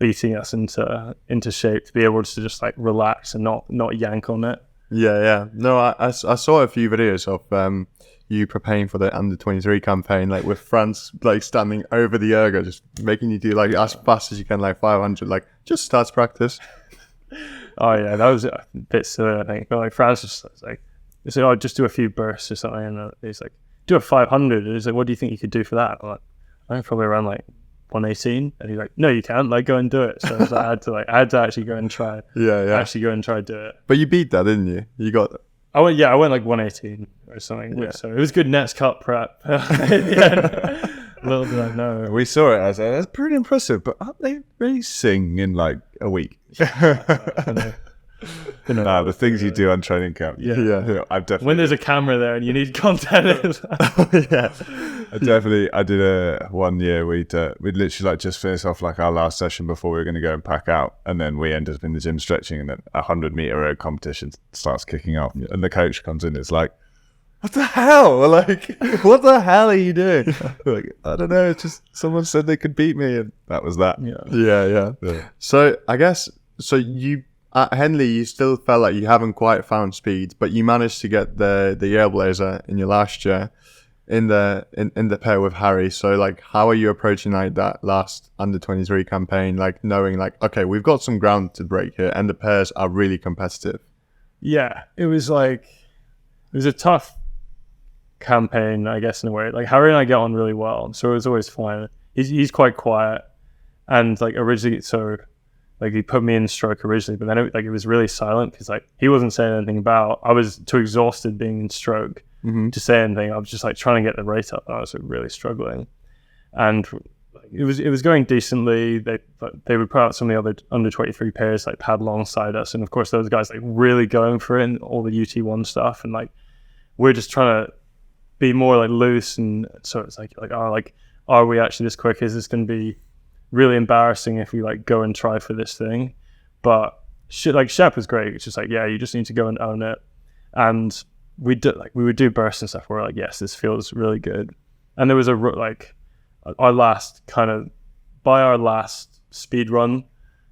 Speaker 1: beating us into shape to be able to just like relax and not yank on it.
Speaker 2: Yeah. No, I saw a few videos of you preparing for the under 23 campaign, like with Franz like standing over the ergo, just making you do like as fast as you can, like 500, like just starts practice.
Speaker 1: Oh yeah, that was a bit silly, I think. But like Franz just like, he said, "Oh, just do a few bursts or something," and he's like, "Do a 500." And he's like, "What do you think you could do for that?" I'm like, "I think probably around like 118." And he's like, "No, you can't. Like, go and do it." So I had to actually go and try.
Speaker 2: Yeah.
Speaker 1: Actually go and try to do it.
Speaker 2: But you beat that, didn't you? You got.
Speaker 1: I went like 118 or something. Yeah. So it was good Nets Cup prep. Little did I know.
Speaker 3: We saw it as that's pretty impressive, but aren't they racing in like a week? The things you do on training camp.
Speaker 1: Yeah.
Speaker 3: I've definitely.
Speaker 1: When there's a camera there and you need content.
Speaker 2: Yeah.
Speaker 3: I did a 1 year. We'd literally like just finished off like our last session before we were going to go and pack out, and then we ended up in the gym stretching, and then a 100-meter road competition starts kicking off, and the coach comes in. It's like, what the hell? Like, what the hell are you doing? Like, I don't know. It's just someone said they could beat me, and that was that.
Speaker 2: Yeah. So I guess you. At Henley, you still felt like you haven't quite found speed, but you managed to get the Yale Blazer in your last year in the pair with Harry. So like, how are you approaching like that last under 23 campaign? Like knowing like, okay, we've got some ground to break here, and the pairs are really competitive.
Speaker 1: Yeah, it was a tough campaign, I guess, in a way. Like Harry and I get on really well, so it was always fine. He's quite quiet, and like originally, so. Like he put me in stroke originally, but then it was really silent because like he wasn't saying anything about. I was too exhausted being in stroke to say anything. I was just like trying to get the rate up. I was really struggling, and like it was going decently. They would put out some of the other under 23 pairs like pad alongside us, and of course those guys like really going for it and all the UT1 stuff, and like we're just trying to be more like loose, and so it's like are we actually this quick? Is this going to be really embarrassing if we like go and try for this thing? But Shep was great. It's just like, yeah, you just need to go and own it. And we would do bursts and stuff where we're like, yes, this feels really good. And there was our last speed run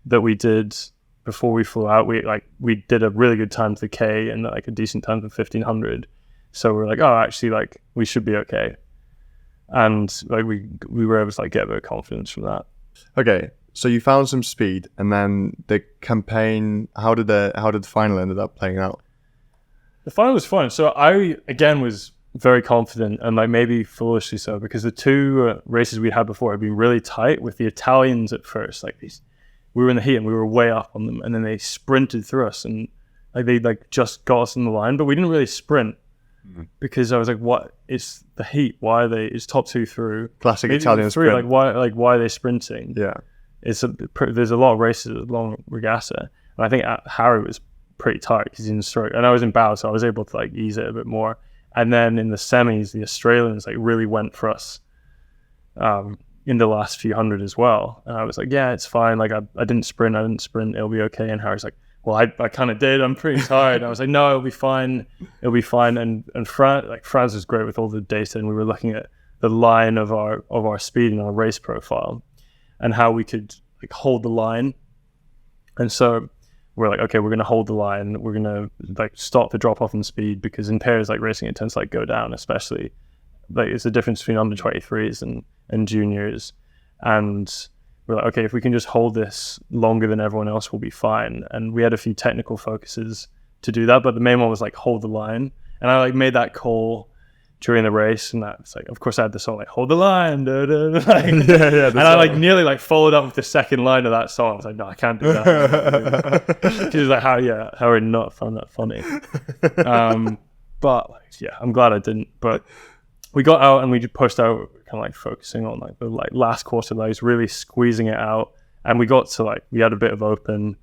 Speaker 1: that we did before we flew out, we did a really good time to the K and like a decent time to 1500. So we're like, oh, actually, like we should be okay. And like we were able to like get a bit of confidence from that.
Speaker 2: Okay, so you found some speed, and then the campaign. How did the final ended up playing out?
Speaker 1: The final was fun. So I again was very confident, and like maybe foolishly so, because the two races we had before had been really tight with the Italians at first. Like we were in the heat and we were way up on them, and then they sprinted through us, and like they like just got us in the line, but we didn't really sprint. Because I was like, what? It's the heat. Why are they? It's top two through.
Speaker 2: Classic
Speaker 1: maybe
Speaker 2: Italian
Speaker 1: three.
Speaker 2: sprint.
Speaker 1: Why are they sprinting?
Speaker 2: Yeah.
Speaker 1: There's a lot of races along regatta, and I think Harry was pretty tight because he's in stroke, and I was in bow, so I was able to like ease it a bit more. And then in the semis, the Australians like really went for us in the last few hundred as well, and I was like, yeah, it's fine. Like I didn't sprint, it'll be okay. And Harry's like, well, I kind of did. I'm pretty tired. And I was like, no, it'll be fine. And Franz was great with all the data, and we were looking at the line of our speed and our race profile, and how we could like hold the line. And so we're like, okay, we're gonna hold the line. We're gonna like stop the drop off in speed, because in pairs like racing it tends to like go down, especially like it's the difference between under 23s and juniors. And we're like, okay, if we can just hold this longer than everyone else, we'll be fine. And we had a few technical focuses to do that, but the main one was like hold the line. And I like made that call during the race, and that's like, of course I had the song like hold the line, da, da, da, like, and I like nearly like followed up with the second line of that song. I was like, no, I can't do that. She was like, how are not found that funny? But like, yeah, I'm glad I didn't. But we got out and we just pushed out, kind of like focusing on like the like last quarter legs, really squeezing it out. And we got to like, we had a bit of open,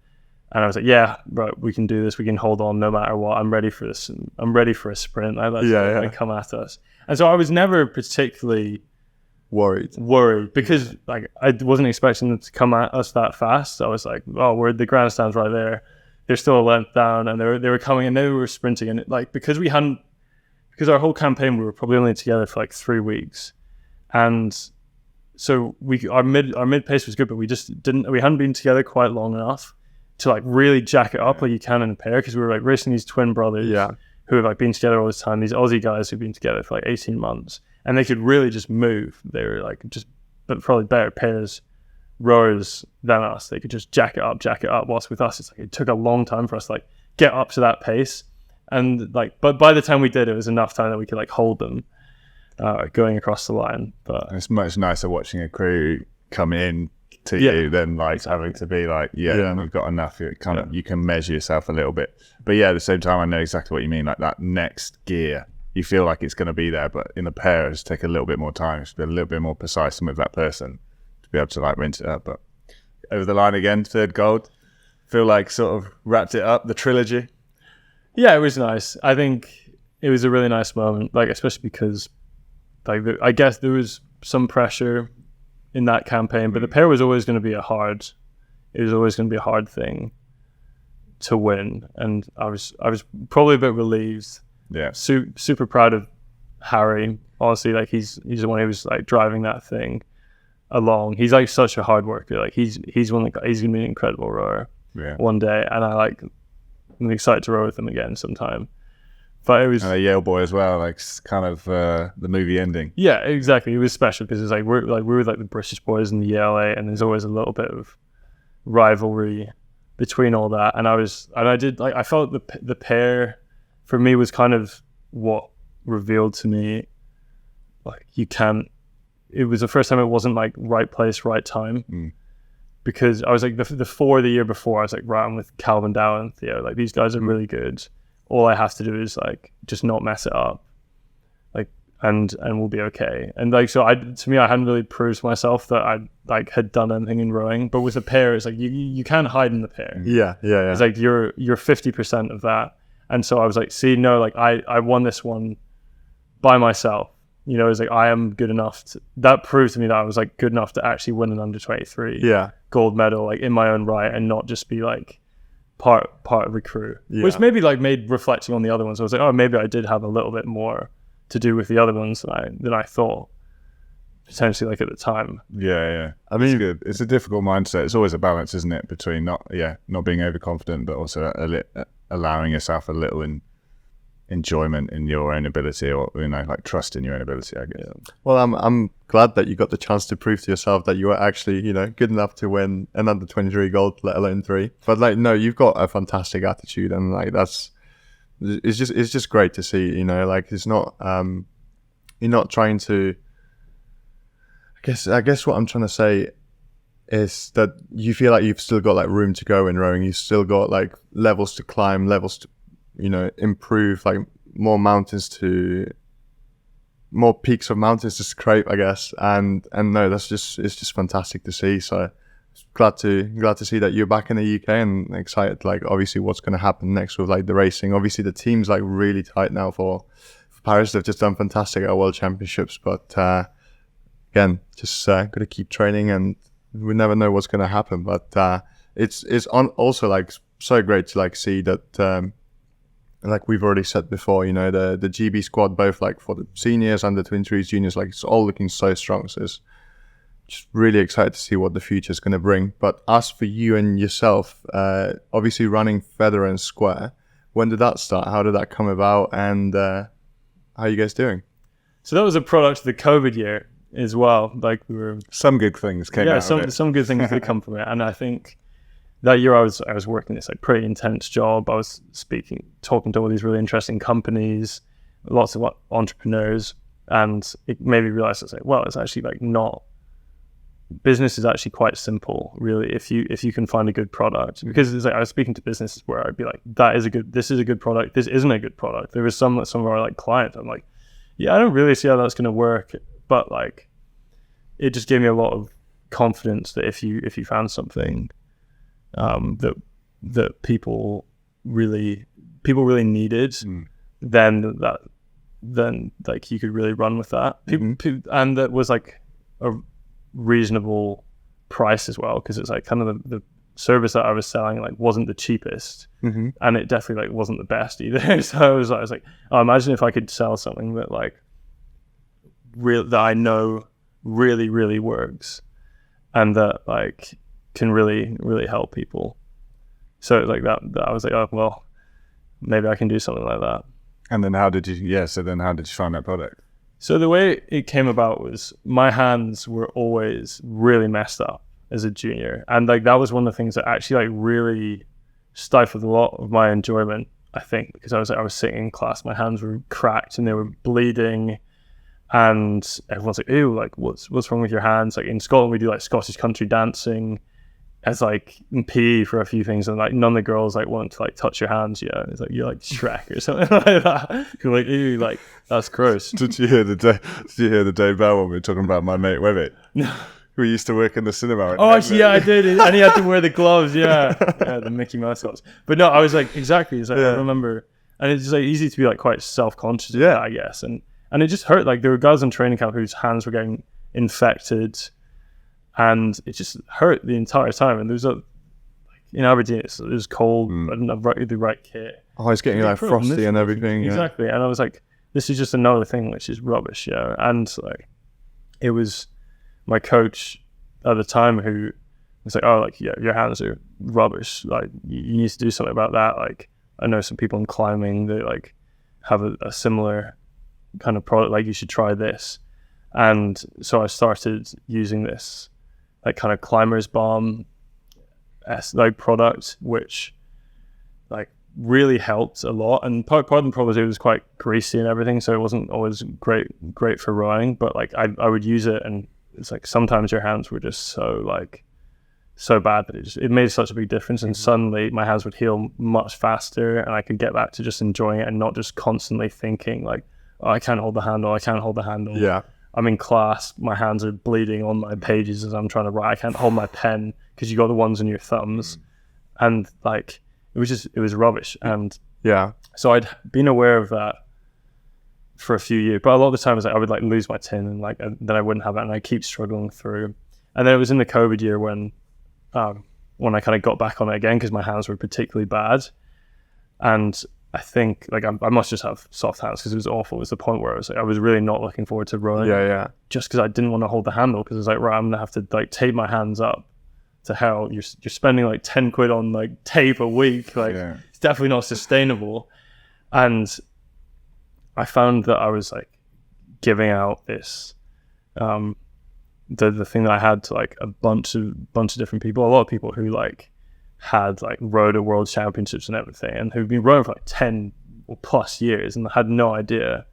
Speaker 1: and I was like, yeah, right, we can do this. We can hold on no matter what. I'm ready for this. I'm ready for a sprint. Like, let's come at us. And so I was never particularly worried because like I wasn't expecting them to come at us that fast. I was like, oh, the grandstand's right there. They're still a length down, and they were coming, and they were sprinting. And like because our whole campaign, we were probably only together for like 3 weeks, and so our mid pace was good, but we hadn't been together quite long enough to like really jack it up like you can in a pair, because we were like racing these twin brothers who have like been together all this time, these Aussie guys who've been together for like 18 months, and they could really just move. They were like but probably better pairs rowers than us. They could just jack it up, whilst with us it's like it took a long time for us to like get up to that pace. And like, but by the time we did, it was enough time that we could like hold them going across the line. But
Speaker 3: it's much nicer watching a crew come in to you than like having to be like, we've got enough. You can measure yourself a little bit. But yeah, at the same time, I know exactly what you mean. Like that next gear, you feel like it's going to be there, but in the pair, it's take a little bit more time. It's be a little bit more precise with that person to be able to like rinse it up. But over the line again, third gold. Feel like sort of wrapped it up, the trilogy.
Speaker 1: Yeah, it was nice. I think it was a really nice moment, like especially because like I guess there was some pressure in that campaign, but the pair was always going to be a hard thing to win, and I was probably a bit relieved.
Speaker 3: Yeah,
Speaker 1: super proud of Harry. Honestly, like he's the one who was like driving that thing along. He's like such a hard worker. Like he's going to be an incredible rower one day, and I'm excited to row with him again sometime. But it was
Speaker 3: a Yale boy as well, like kind of the movie ending.
Speaker 1: Yeah, exactly. It was special because it's like we're like the British boys in the Yale, and there's always a little bit of rivalry between all that. And I felt the pair for me was kind of what revealed to me like it was the first time it wasn't like right place, right time. Because I was like the four the year before, I was like, right, I'm with Calvin Dow and Theo. Like these guys are really good. All I have to do is like just not mess it up. Like, and we'll be okay. And like, so to me, I hadn't really proved to myself that I like had done anything in rowing. But with a pair, it's like you can't hide in the pair.
Speaker 2: Yeah.
Speaker 1: It's like you're 50% of that. And so I was like, see, no, like I won this one by myself. You know, it's like I am good enough that proved to me that I was like good enough to actually win an under 23 gold medal, like in my own right, and not just be like part of the crew. Which maybe like made reflecting on the other ones, I was like, oh, maybe I did have a little bit more to do with the other ones than I thought, potentially, like at the time.
Speaker 3: Yeah. I mean, it's good. It's a difficult mindset. It's always a balance, isn't it, between not being overconfident, but also allowing yourself a little enjoyment in your own ability, or like trust in your own ability, I guess.
Speaker 2: Well, I'm glad that you got the chance to prove to yourself that you were actually good enough to win an under 23 gold, let alone 3. But like, no, you've got a fantastic attitude, and like it's just great to see. Like it's not you're not trying to. I guess what I'm trying to say is that you feel like you've still got like room to go in rowing. You've still got like levels to climb, levels to improve, like more peaks of mountains to scrape, I guess. And no, it's just fantastic to see. So glad to see that you're back in the UK, and excited like obviously what's going to happen next with like the racing. Obviously the team's like really tight now for Paris. They've just done fantastic at World Championships, but again, just got to keep training, and we never know what's going to happen. But it's also like so great to like see that. Like we've already said before, the GB squad, both like for the seniors, under 23s, juniors, like it's all looking so strong. So it's just really excited to see what the future is going to bring. But as for you and yourself, obviously running feather and square, when did that start? How did that come about? And how are you guys doing?
Speaker 1: So that was a product of the COVID year as well. Like we were
Speaker 3: some good things came out of it.
Speaker 1: some good things did come from it, and I think. That year I was working this like pretty intense job. I was talking to all these really interesting companies, lots of entrepreneurs, and it made me realize it's like, well, it's actually like not. Business is actually quite simple, really, if you can find a good product. Because it's like I was speaking to businesses where I'd be like, this is a good product, this isn't a good product. There was some of our like clients, I'm like, yeah, I don't really see how that's going to work, but like, it just gave me a lot of confidence that if you found something. That people really needed, then like you could really run with that. And that was like a reasonable price as well, because it's like kind of the service that I was selling like wasn't the cheapest, and it definitely like wasn't the best either. So I was like, oh, imagine if I could sell something that like that I know really, really works, and that like can really, really help people. So like that I was like, oh, well, maybe I can do something like that.
Speaker 3: And then how did you find that product?
Speaker 1: So the way it came about was my hands were always really messed up as a junior. And like that was one of the things that actually like really stifled a lot of my enjoyment, I think, because I was sitting in class, my hands were cracked and they were bleeding. And everyone's like, ew, like what's wrong with your hands? Like in Scotland, we do like Scottish country dancing as like in PE for a few things, and like none of the girls like want to like touch your hands. Yeah, it's like you're like Shrek or something like that. You're like, ew, like that's gross.
Speaker 3: Did you hear the Dave Bell when we were talking about my mate Webby? Who used to work in the cinema?
Speaker 1: Oh, actually, yeah, I did, and he had to wear the gloves. Yeah, the Mickey Mouse gloves. But no, I was like, exactly. It's like, I remember, and it's just like easy to be like quite self-conscious. Yeah, I guess, and it just hurt. Like there were guys in training camp whose hands were getting infected. And it just hurt the entire time. And there was in Aberdeen, it was cold, and the right kit.
Speaker 2: Oh, it's getting like frosty and everything.
Speaker 1: Exactly. Yeah. And I was like, this is just another thing which is rubbish. Yeah. And like, it was my coach at the time who was like, oh, like, yeah, your hands are rubbish. Like, you need to do something about that. Like, I know some people in climbing that like have a similar kind of product. Like, you should try this. And so I started using this like kind of climbers balm like product, which like really helped a lot. And part of the problem was it was quite greasy and everything, so it wasn't always great for rowing. But like I would use it, and it's like sometimes your hands were just so bad that it made such a big difference. And suddenly my hands would heal much faster, and I could get back to just enjoying it and not just constantly thinking like, oh, I can't hold the handle.
Speaker 2: Yeah.
Speaker 1: I'm in class, my hands are bleeding on my pages as I'm trying to write. I can't hold my pen because you got the ones on your thumbs. And like, it was rubbish. And
Speaker 2: Yeah.
Speaker 1: so I'd been aware of that for a few years, but a lot of the time was like, I would like lose my tin and like, then I wouldn't have it, and I keep struggling through. And then it was in the COVID year when I kind of got back on it again, because my hands were particularly bad. And I think like I must just have soft hands, because it was awful. It was the point where I was really not looking forward to rowing.
Speaker 2: Yeah.
Speaker 1: Just because I didn't want to hold the handle, because I was like, right, I'm gonna have to like tape my hands up to hell. You're spending like 10 quid on like tape a week. Like it's definitely not sustainable. And I found that I was like giving out this the thing that I had to like a bunch of different people, a lot of people who like had like rowed at world championships and everything, and who've been rowing for like 10 or plus years and had no idea.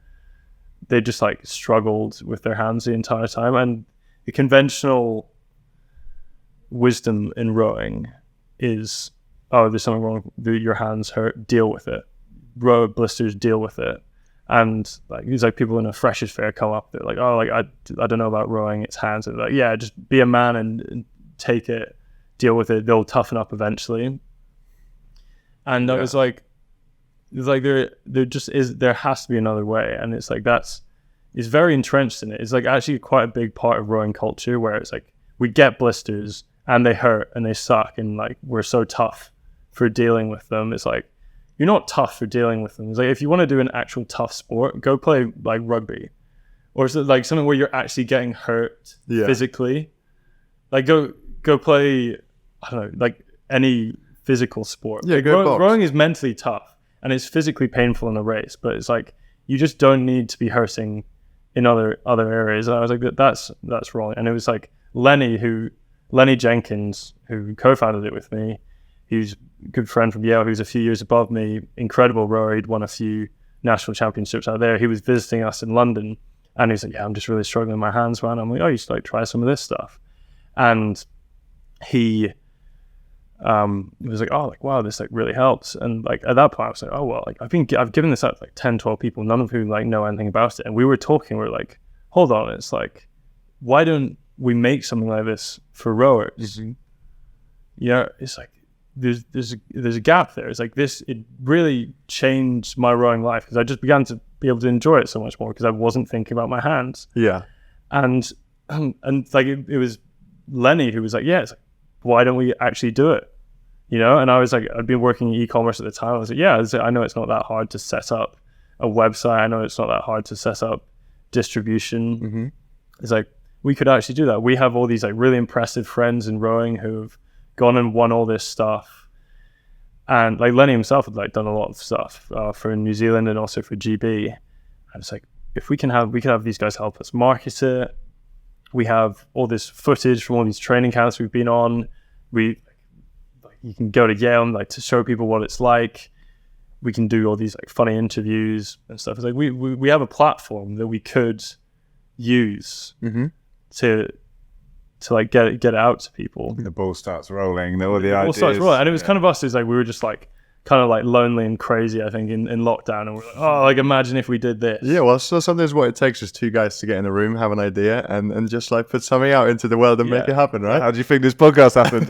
Speaker 1: They just like struggled with their hands the entire time. And the conventional wisdom in rowing is, oh, there's something wrong, your hands hurt, deal with it. Row blisters, deal with it. And like these like people in a freshers fair come up, they're like, oh, like I don't know about rowing, it's hands. And they're like, yeah, just be a man and take it, deal with it, they'll toughen up eventually. And I was like, it's like there has to be another way. And it's like it's very entrenched in it. It's like actually quite a big part of rowing culture, where it's like we get blisters and they hurt and they suck, and like we're so tough for dealing with them. It's like, you're not tough for dealing with them. It's like, if you want to do an actual tough sport, go play like rugby, or is it like something where you're actually getting hurt physically? Like go play, I don't know, like any physical sport.
Speaker 2: Yeah,
Speaker 1: like,
Speaker 2: go
Speaker 1: rowing is mentally tough and it's physically painful in a race, but it's like you just don't need to be hurting in other areas. And I was like, that's wrong. And it was like Lenny Jenkins, who co-founded it with me. He's a good friend from Yale, who's a few years above me, incredible rower. He'd won a few national championships out there. He was visiting us in London, and he was like, yeah, I'm just really struggling with my hands, man. I'm like, oh, you should like try some of this stuff. And he was like, oh, like, wow, this like really helps. And like at that point I was like, oh, well, like I've given this out to like 10, 12 people, none of whom like know anything about it. And we were talking, we were like, hold on, it's like, why don't we make something like this for rowers? Mm-hmm. Yeah, it's like, there's a gap there. It's like it really changed my rowing life, because I just began to be able to enjoy it so much more, because I wasn't thinking about my hands.
Speaker 2: Yeah.
Speaker 1: And like it was Lenny who was like, yeah, it's like, why don't we actually do it? You know? And I was like, I'd been working in e-commerce at the time. I was like, yeah, I know it's not that hard to set up a website. I know it's not that hard to set up distribution. Mm-hmm. It's like, we could actually do that. We have all these like really impressive friends in rowing who've gone and won all this stuff, and like Lenny himself had like done a lot of stuff for New Zealand and also for GB. I was like, if we could have these guys help us market it. We have all this footage from all these training camps we've been on. You can go to Yale and like to show people what it's like. We can do all these like funny interviews and stuff. It's like we have a platform that we could use to like get it out to people.
Speaker 3: The ball starts rolling. All the ideas.
Speaker 1: Starts rolling, and it was kind of us. It was like we were just like kind of like lonely and crazy, I think, in lockdown, and we're like, oh, like imagine if we did this.
Speaker 2: Yeah, well, so sometimes what it takes is two guys to get in a room, have an idea, and just like put something out into the world and make it happen, right?
Speaker 3: How do you think this podcast happened?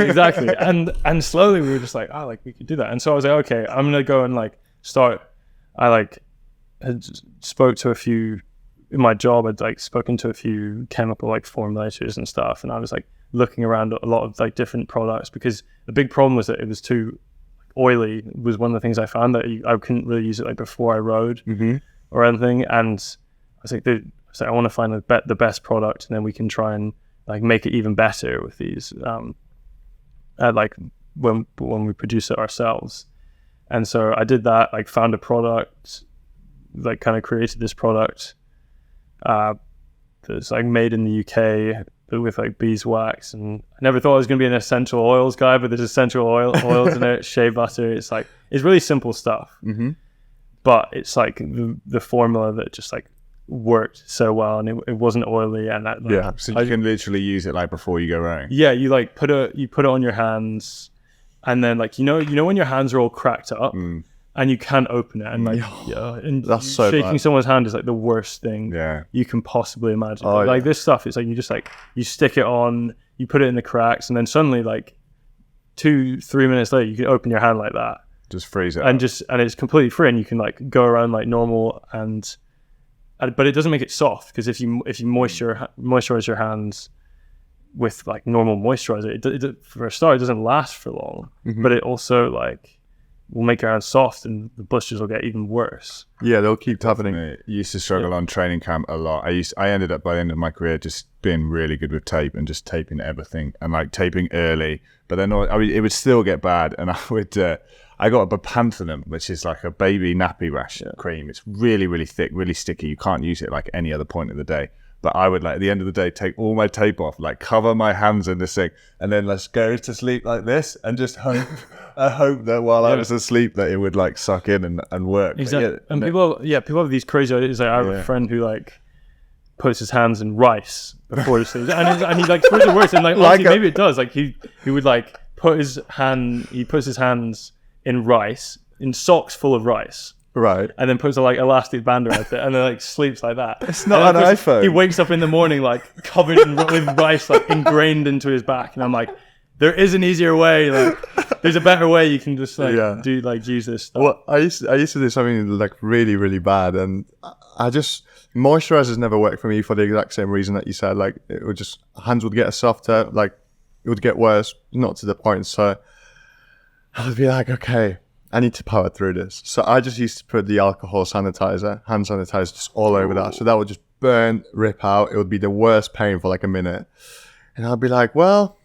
Speaker 1: exactly. And slowly we were just like, oh, like we could do that. And so I was like, okay, I'm gonna go and like start. I like had spoke to a few. In my job, I'd like spoken to a few chemical like formulators and stuff, and I was like looking around a lot of like different products, because the big problem was that it was too oily. Was one of the things I found, that I couldn't really use it like before I rode or anything. And I was like, I want to find the best product, and then we can try and like make it even better with these like when we produce it ourselves. And so I did that, like found a product, like kind of created this product that's like made in the UK, but with like beeswax. And I never thought I was going to be an essential oils guy, but there's essential oils in it, shea butter. It's like, it's really simple stuff, but it's like the formula that just like worked so well, and it wasn't oily, and that like,
Speaker 3: so you can literally use it like before you go rowing.
Speaker 1: Yeah, you like put it on your hands, and then like you know when your hands are all cracked up, and you can't open it, and like and
Speaker 2: that's so
Speaker 1: shaking
Speaker 2: bad.
Speaker 1: someone's hand is like the worst thing you can possibly imagine. Like this stuff, it's like you just like you stick it on, you put it in the cracks, and then suddenly like 2-3 minutes later you can open your hand like that,
Speaker 3: just freeze it
Speaker 1: and it's completely free, and you can like go around like normal, but it doesn't make it soft, because if you moisturize your hands with like normal moisturizer, it for a start it doesn't last for long, but it also like will make your hands soft, and the blisters will get even worse.
Speaker 2: Yeah, they'll keep happening.
Speaker 3: I used to struggle on training camp a lot. I ended up by the end of my career just being really good with tape and just taping everything, and like taping early. But then it would still get bad, and I got a bepanthenum, which is like a baby nappy rash cream. It's really, really thick, really sticky. You can't use it like any other point of the day. But I would like at the end of the day take all my tape off, like cover my hands in this thing, and then let's go to sleep like this, and just hope that while I was asleep that it would like suck in and work.
Speaker 1: Exactly. And people have these crazy ideas. Like I have a friend who like puts his hands in rice before he sleeps, and he like swears it works. And like honestly, maybe it does. Like he would like puts his hands in rice, in socks full of rice.
Speaker 2: Right.
Speaker 1: And then puts a like elastic band around it, and then like sleeps like that.
Speaker 3: It's not an iPhone.
Speaker 1: He wakes up in the morning like covered with rice like ingrained into his back, and I'm like, there is an easier way. Like, there's a better way. You can just like do like use this stuff.
Speaker 2: Well, I used to do something like really, really bad, and I just moisturizers never worked for me for the exact same reason that you said. Like it would just hands would get softer, like it would get worse, not to the point. So I would be like, okay, I need to power through this. So I just used to put the alcohol sanitizer, hand sanitizer, just all over that. So that would just burn, rip out. It would be the worst pain for like a minute. And I'd be like, well,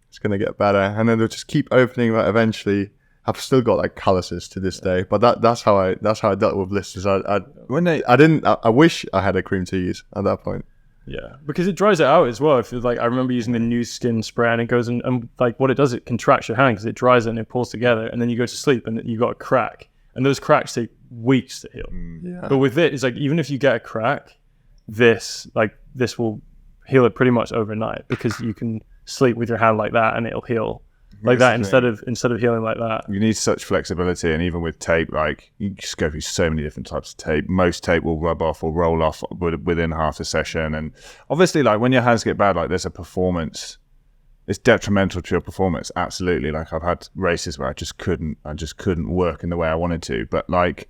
Speaker 2: it's going to get better. And then they'll just keep opening, but eventually I've still got like calluses to this day. But that's how I dealt with blisters. I wish I had a cream to use at that point.
Speaker 1: Yeah, because it dries it out as well. If like I remember using the new skin spray, and it goes and like what it does, it contracts your hand because it dries it and it pulls together, and then you go to sleep and you got a crack, and those cracks take weeks to heal.
Speaker 2: Yeah.
Speaker 1: But with it, it's like even if you get a crack, this will heal it pretty much overnight, because you can sleep with your hand like that and it'll heal like that instead of healing like that.
Speaker 3: You need such flexibility, and even with tape, like you just go through so many different types of tape. Most tape will rub off or roll off within half a session, and obviously, like when your hands get bad, like there's a performance. It's detrimental to your performance, absolutely. Like I've had races where I just couldn't work in the way I wanted to. But like,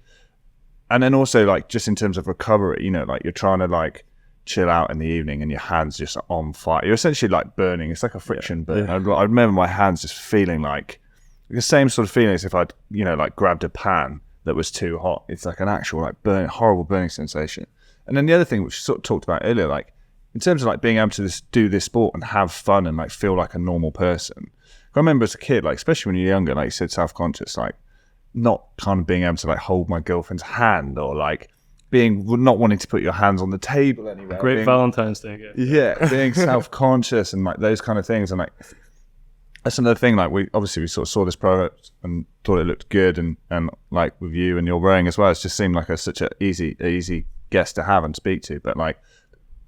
Speaker 3: and then also like just in terms of recovery, you know, like you're trying to like chill out in the evening and your hands just are on fire. You're essentially like burning. It's like a friction burn. I remember my hands just feeling like the same sort of feeling as if I'd, you know, like grabbed a pan that was too hot. It's like an actual like horrible burning sensation. And then the other thing, which we sort of talked about earlier, like in terms of like being able to do this sport and have fun and like feel like a normal person. I remember as a kid, like especially when you're younger, like you said, self-conscious, like not kind of being able to like hold my girlfriend's hand, or like not wanting to put your hands on the table anywhere.
Speaker 1: Great Valentine's Day gift.
Speaker 3: Yeah, being self-conscious and like those kind of things. And like that's another thing, like we sort of saw this product and thought it looked good, and like with you and your rowing as well, it just seemed like such an easy guest to have and speak to. But like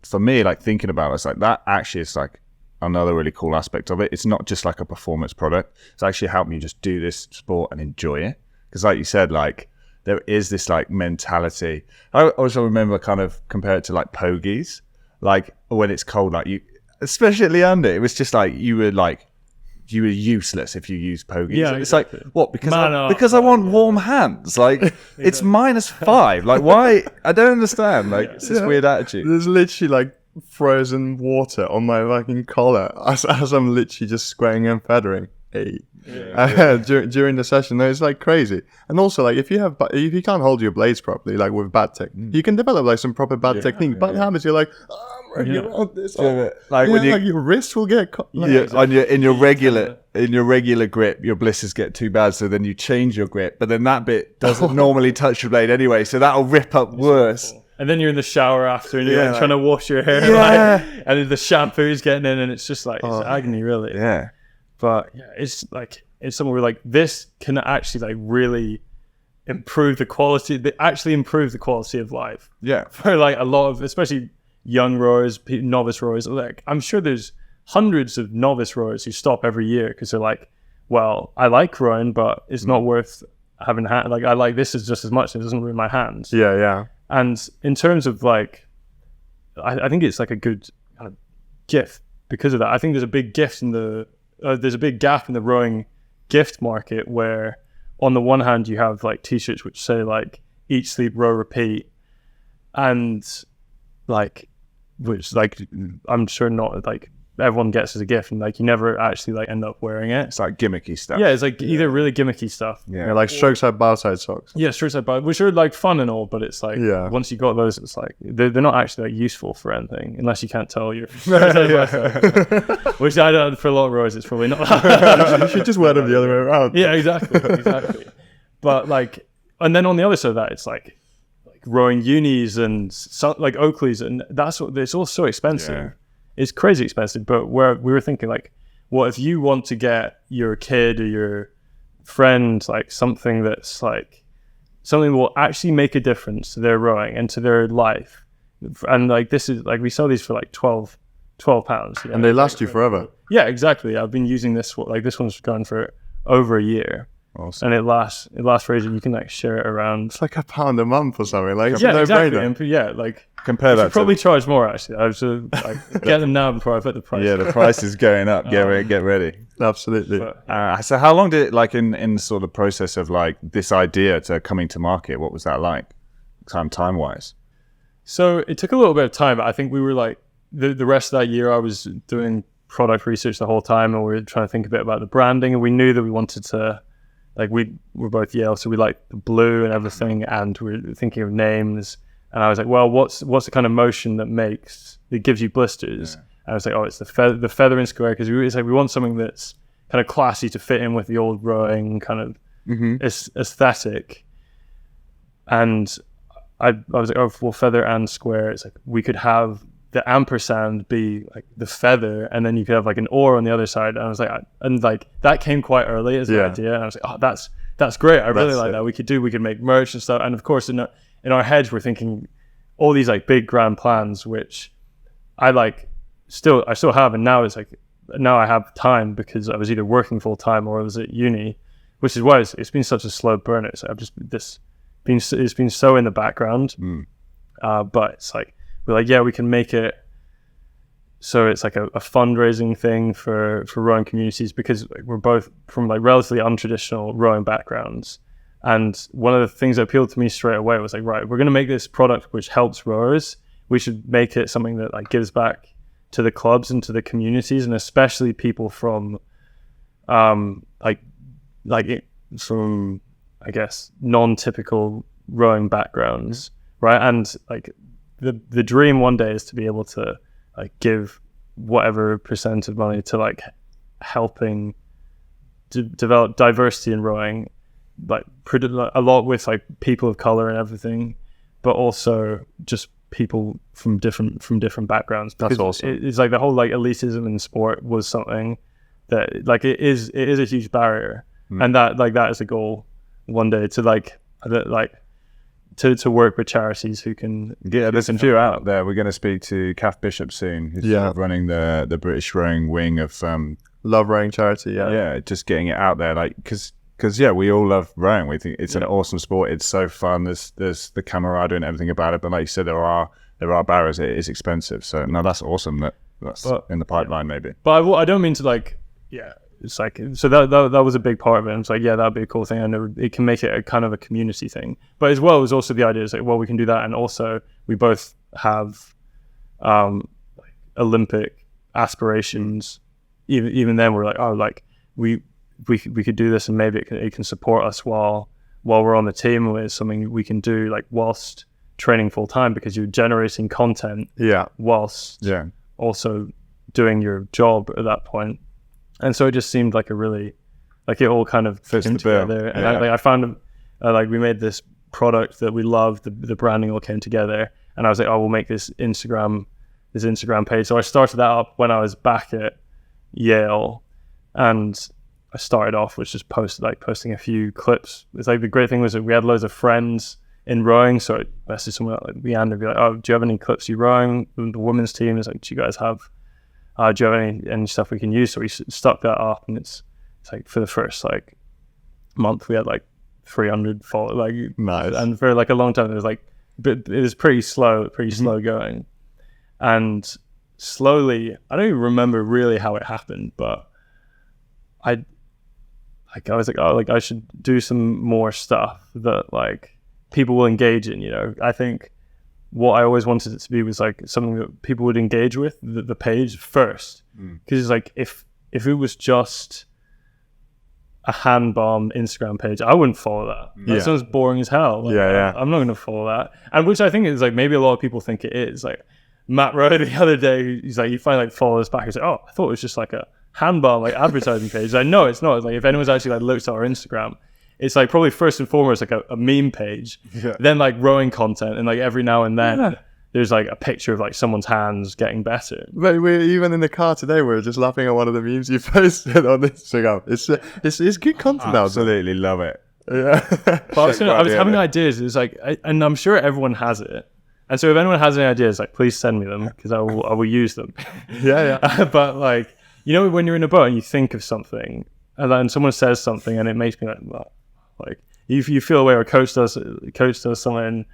Speaker 3: for me, like thinking about it, it's like that actually is like another really cool aspect of it. It's not just like a performance product. It's actually helping you just do this sport and enjoy it. Because like you said, like there is this like mentality. I also remember kind of compare it to like pogies, like when it's cold, like you, especially at Leander, it was just like you were useless if you used pogies.
Speaker 1: Yeah,
Speaker 3: it's
Speaker 1: exactly.
Speaker 3: like what? Because I want warm hands. Like it's -5. Like why? I don't understand. Like it's this weird attitude.
Speaker 2: There's literally like frozen water on my fucking collar as I'm literally just squaring and feathering. During the session. No, it's like crazy. And also like if you can't hold your blades properly, like with bad technique, you can develop like some proper bad technique. But habits, you're like, I'm ready around this.
Speaker 3: Like when
Speaker 2: like your wrist will get
Speaker 3: in your regular grip, your blisters get too bad, so then you change your grip, but then that bit doesn't normally touch your blade anyway, so that'll rip up worse.
Speaker 1: And then you're in the shower after, and you're like, trying to wash your hair, like, and then the shampoo's getting in, and it's just like it's agony, really.
Speaker 3: Yeah.
Speaker 1: But yeah, it's something where like this can actually like really improve the quality of life.
Speaker 3: Yeah.
Speaker 1: For like a lot of, especially young rowers, novice rowers. Like I'm sure there's hundreds of novice rowers who stop every year because they're like, well, I like rowing, but it's not worth having hand. Like I like this is just as much. It doesn't ruin my hands.
Speaker 2: Yeah.
Speaker 1: And in terms of like, I think it's like a good kind of gift because of that. I think there's a big gift in there's a big gap in the rowing gift market where on the one hand you have like t-shirts which say like eat, sleep, row, repeat, and like which like I'm sure not like everyone gets as a gift, and like you never actually like end up wearing it.
Speaker 3: It's like gimmicky stuff.
Speaker 1: Yeah, it's like either really gimmicky stuff.
Speaker 2: Yeah, like strokes side, bow side socks.
Speaker 1: Yeah, strokes side, bow, which are like fun and all, but it's like once you got those, it's like they're not actually like useful for anything unless you can't tell you're. Which I don't. For a lot of rowers, it's probably not.
Speaker 2: You should just wear them the other way around.
Speaker 1: Yeah, exactly. But like, and then on the other side of that, it's like rowing unis and like Oakleys, and that's what it's all so expensive.
Speaker 3: Yeah.
Speaker 1: It's crazy expensive, but we were thinking like, what if you want to get your kid or your friend like something that's like something that will actually make a difference to their rowing and to their life, and like this is like we sell these for like £12, you know?
Speaker 2: And they last you forever.
Speaker 1: Yeah, exactly. I've been using this like this one's gone for over a year.
Speaker 3: Awesome.
Speaker 1: And it lasts for ages. You can like share it around.
Speaker 2: It's like £1 a month or something. Like it's
Speaker 1: Yeah,
Speaker 2: no
Speaker 1: exactly.
Speaker 2: brainer.
Speaker 1: And, yeah, like
Speaker 3: Compare that to
Speaker 1: probably charge more actually. I should like get them now before I put the price.
Speaker 3: Yeah, the price is going up. Get ready.
Speaker 2: Absolutely.
Speaker 1: But,
Speaker 3: So how long did it, like in sort of process of like this idea to coming to market, what was that like time wise?
Speaker 1: so it took a little bit of time, but I think we were like the rest of that year I was doing product research the whole time, and we were trying to think a bit about the branding, and we knew that we wanted to like we were both Yale, so we liked the blue and everything, and we were thinking of names. And I was like, well, what's the kind of motion that gives you blisters?
Speaker 3: Yeah.
Speaker 1: And I was like, oh, it's the feather and square, because we want something that's kind of classy to fit in with the old rowing kind of aesthetic. And I was like, oh, well, feather and square. It's like we could have the ampersand be like the feather, and then you could have like an oar on the other side. And I was like, that came quite early as an idea. And I was like, oh, that's great. I really like that. We could make merch and stuff. And of course, in our heads, we're thinking all these like big grand plans, which I still have. And now now I have time because I was either working full time or I was at uni, which is why it's been such a slow burner. So it's been so in the background. But it's like, we're like, yeah, we can make it so it's like a fundraising thing for rowing communities, because we're both from like relatively untraditional rowing backgrounds. And one of the things that appealed to me straight away was like, right, we're going to make this product which helps rowers. We should make it something that like gives back to the clubs and to the communities, and especially people from from I guess non-typical rowing backgrounds, right? And like the dream one day is to be able to like give whatever percent of money to like helping develop diversity in rowing, like a lot with like people of color and everything, but also just people from different backgrounds.
Speaker 2: That's awesome.
Speaker 1: It's like the whole like elitism in sport was something that like it is a huge barrier, and that is a goal one day to work with charities who can.
Speaker 3: Yeah, there's a few out there. We're going to speak to Kath Bishop soon, who's sort of running the British rowing wing of
Speaker 2: Love Rowing Charity.
Speaker 3: Yeah, just getting it out there, like because we all love rowing. We think it's an awesome sport. It's so fun. There's the camaraderie and everything about it. But like you said, there are barriers. It is expensive. So no, that's awesome. That's in the pipeline maybe.
Speaker 1: But I don't mean to like it's like, so that was a big part of it. And it's like, yeah, that'd be a cool thing. I know it can make it a kind of a community thing. But as well, it was also the idea is like, well, we can do that. And also we both have Olympic aspirations. Even then we're like, oh, like we could do this, and maybe it can support us while we're on the team. It's something we can do like whilst training full time, because you're generating content whilst also doing your job at that point. And so it just seemed like a really, like it all kind of
Speaker 3: fits
Speaker 1: came together. And I found like we made this product that we loved, the branding all came together, and I was like, oh, we'll make this Instagram page. So I started that up when I was back at Yale, and I started off with just posting a few clips. It's like the great thing was that we had loads of friends in rowing, so I messaged someone like Leander, be like, oh, do you have any clips you rowing? The women's team is like, do you guys have do you have any stuff we can use? So we stuck that up, and it's like for the first like month we had like 300 followers. Like,
Speaker 2: nice.
Speaker 1: And for like a long time, it was like, but it was pretty slow going. And slowly, I don't even remember really how it happened, but I was like, oh, like I should do some more stuff that like people will engage in, you know. I think what I always wanted it to be was like something that people would engage with, the page first. Because it's like, if it was just a hand balm Instagram page, I wouldn't follow that. That sounds boring as hell. Like, I'm not going to follow that. And which I think is like, maybe a lot of people think it is. Like Matt Rowe the other day, he's like, you find like followers back, he's like, oh, I thought it was just like a hand balm like advertising page. Like, no, it's not. It's like, if anyone's actually like looked at our Instagram, it's like probably first and foremost like a meme page, then like rowing content, and like every now and then there's like a picture of like someone's hands getting better.
Speaker 2: But we're even in the car today, we were just laughing at one of the memes you posted on Instagram. It's good content now.
Speaker 3: Absolutely love it.
Speaker 2: Yeah.
Speaker 1: But I was having ideas. It's like, and I'm sure everyone has it. And so if anyone has any ideas, like please send me them, because I will use them. But like, you know, when you're in a boat and you think of something, and then someone says something, and it makes me like, well, like you feel away, or coach does something,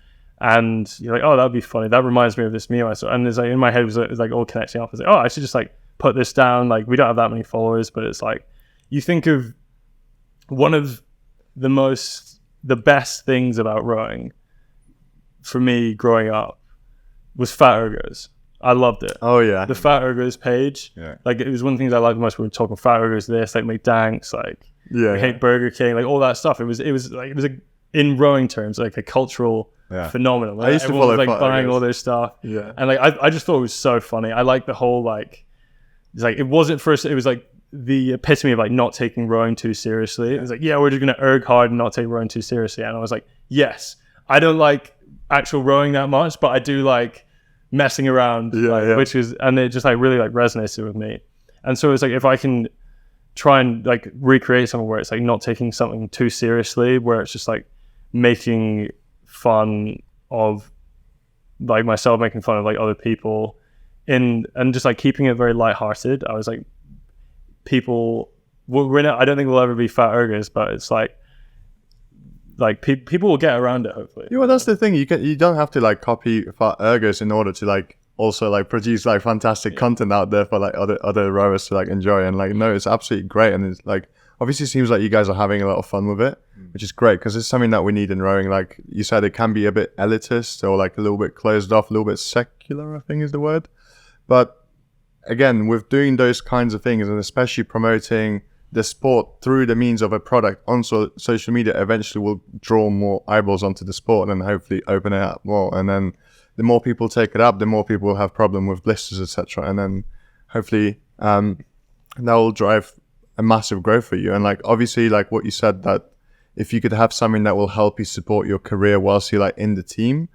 Speaker 1: and you're like, oh, that'd be funny. That reminds me of this meme I saw. And it's like in my head, it was like all connecting up. I was like, oh, I should just like put this down. Like we don't have that many followers, but it's like you think of one of the best things about rowing for me growing up was Fat Ergos. I loved it.
Speaker 2: Oh yeah,
Speaker 1: the Fat Ergos page. Like it was one of the things I liked most. We were talking Fat Ergos, this like McDanks, like we hate Burger King, like all that stuff. It was in rowing terms like a cultural phenomenon. Like,
Speaker 2: I used to follow
Speaker 1: was, like
Speaker 2: Fat
Speaker 1: buying
Speaker 2: Ergos.
Speaker 1: all their stuff. And like I just thought it was so funny. I like the whole like, it's like it wasn't first. It was like the epitome of like not taking rowing too seriously. It was like, yeah, we're just gonna erg hard and not take rowing too seriously. And I was like, yes, I don't like actual rowing that much, but I do like messing around, which is, and it just like really like resonated with me. And so it's like, if I can try and like recreate something where it's like not taking something too seriously, where it's just like making fun of like myself, making fun of like other people, and just like keeping it very lighthearted. I was like, people, I don't think we'll ever be Fat Ergos, but it's like people will get around it, hopefully.
Speaker 2: Yeah, well, that's the thing. You don't have to like copy Fat Ergos in order to like also like produce like fantastic content out there for like other rowers to like enjoy. And like, no, it's absolutely great. And it's like, obviously seems like you guys are having a lot of fun with it, which is great, because it's something that we need in rowing. Like you said, it can be a bit elitist or like a little bit closed off, a little bit secular, I think is the word. But again, with doing those kinds of things, and especially promoting the sport through the means of a product on social media, eventually will draw more eyeballs onto the sport and hopefully open it up more. And then the more people take it up, the more people will have problem with blisters, etc. And then hopefully that will drive a massive growth for you. And like obviously, like what you said, that if you could have something that will help you support your career whilst you're like in the team,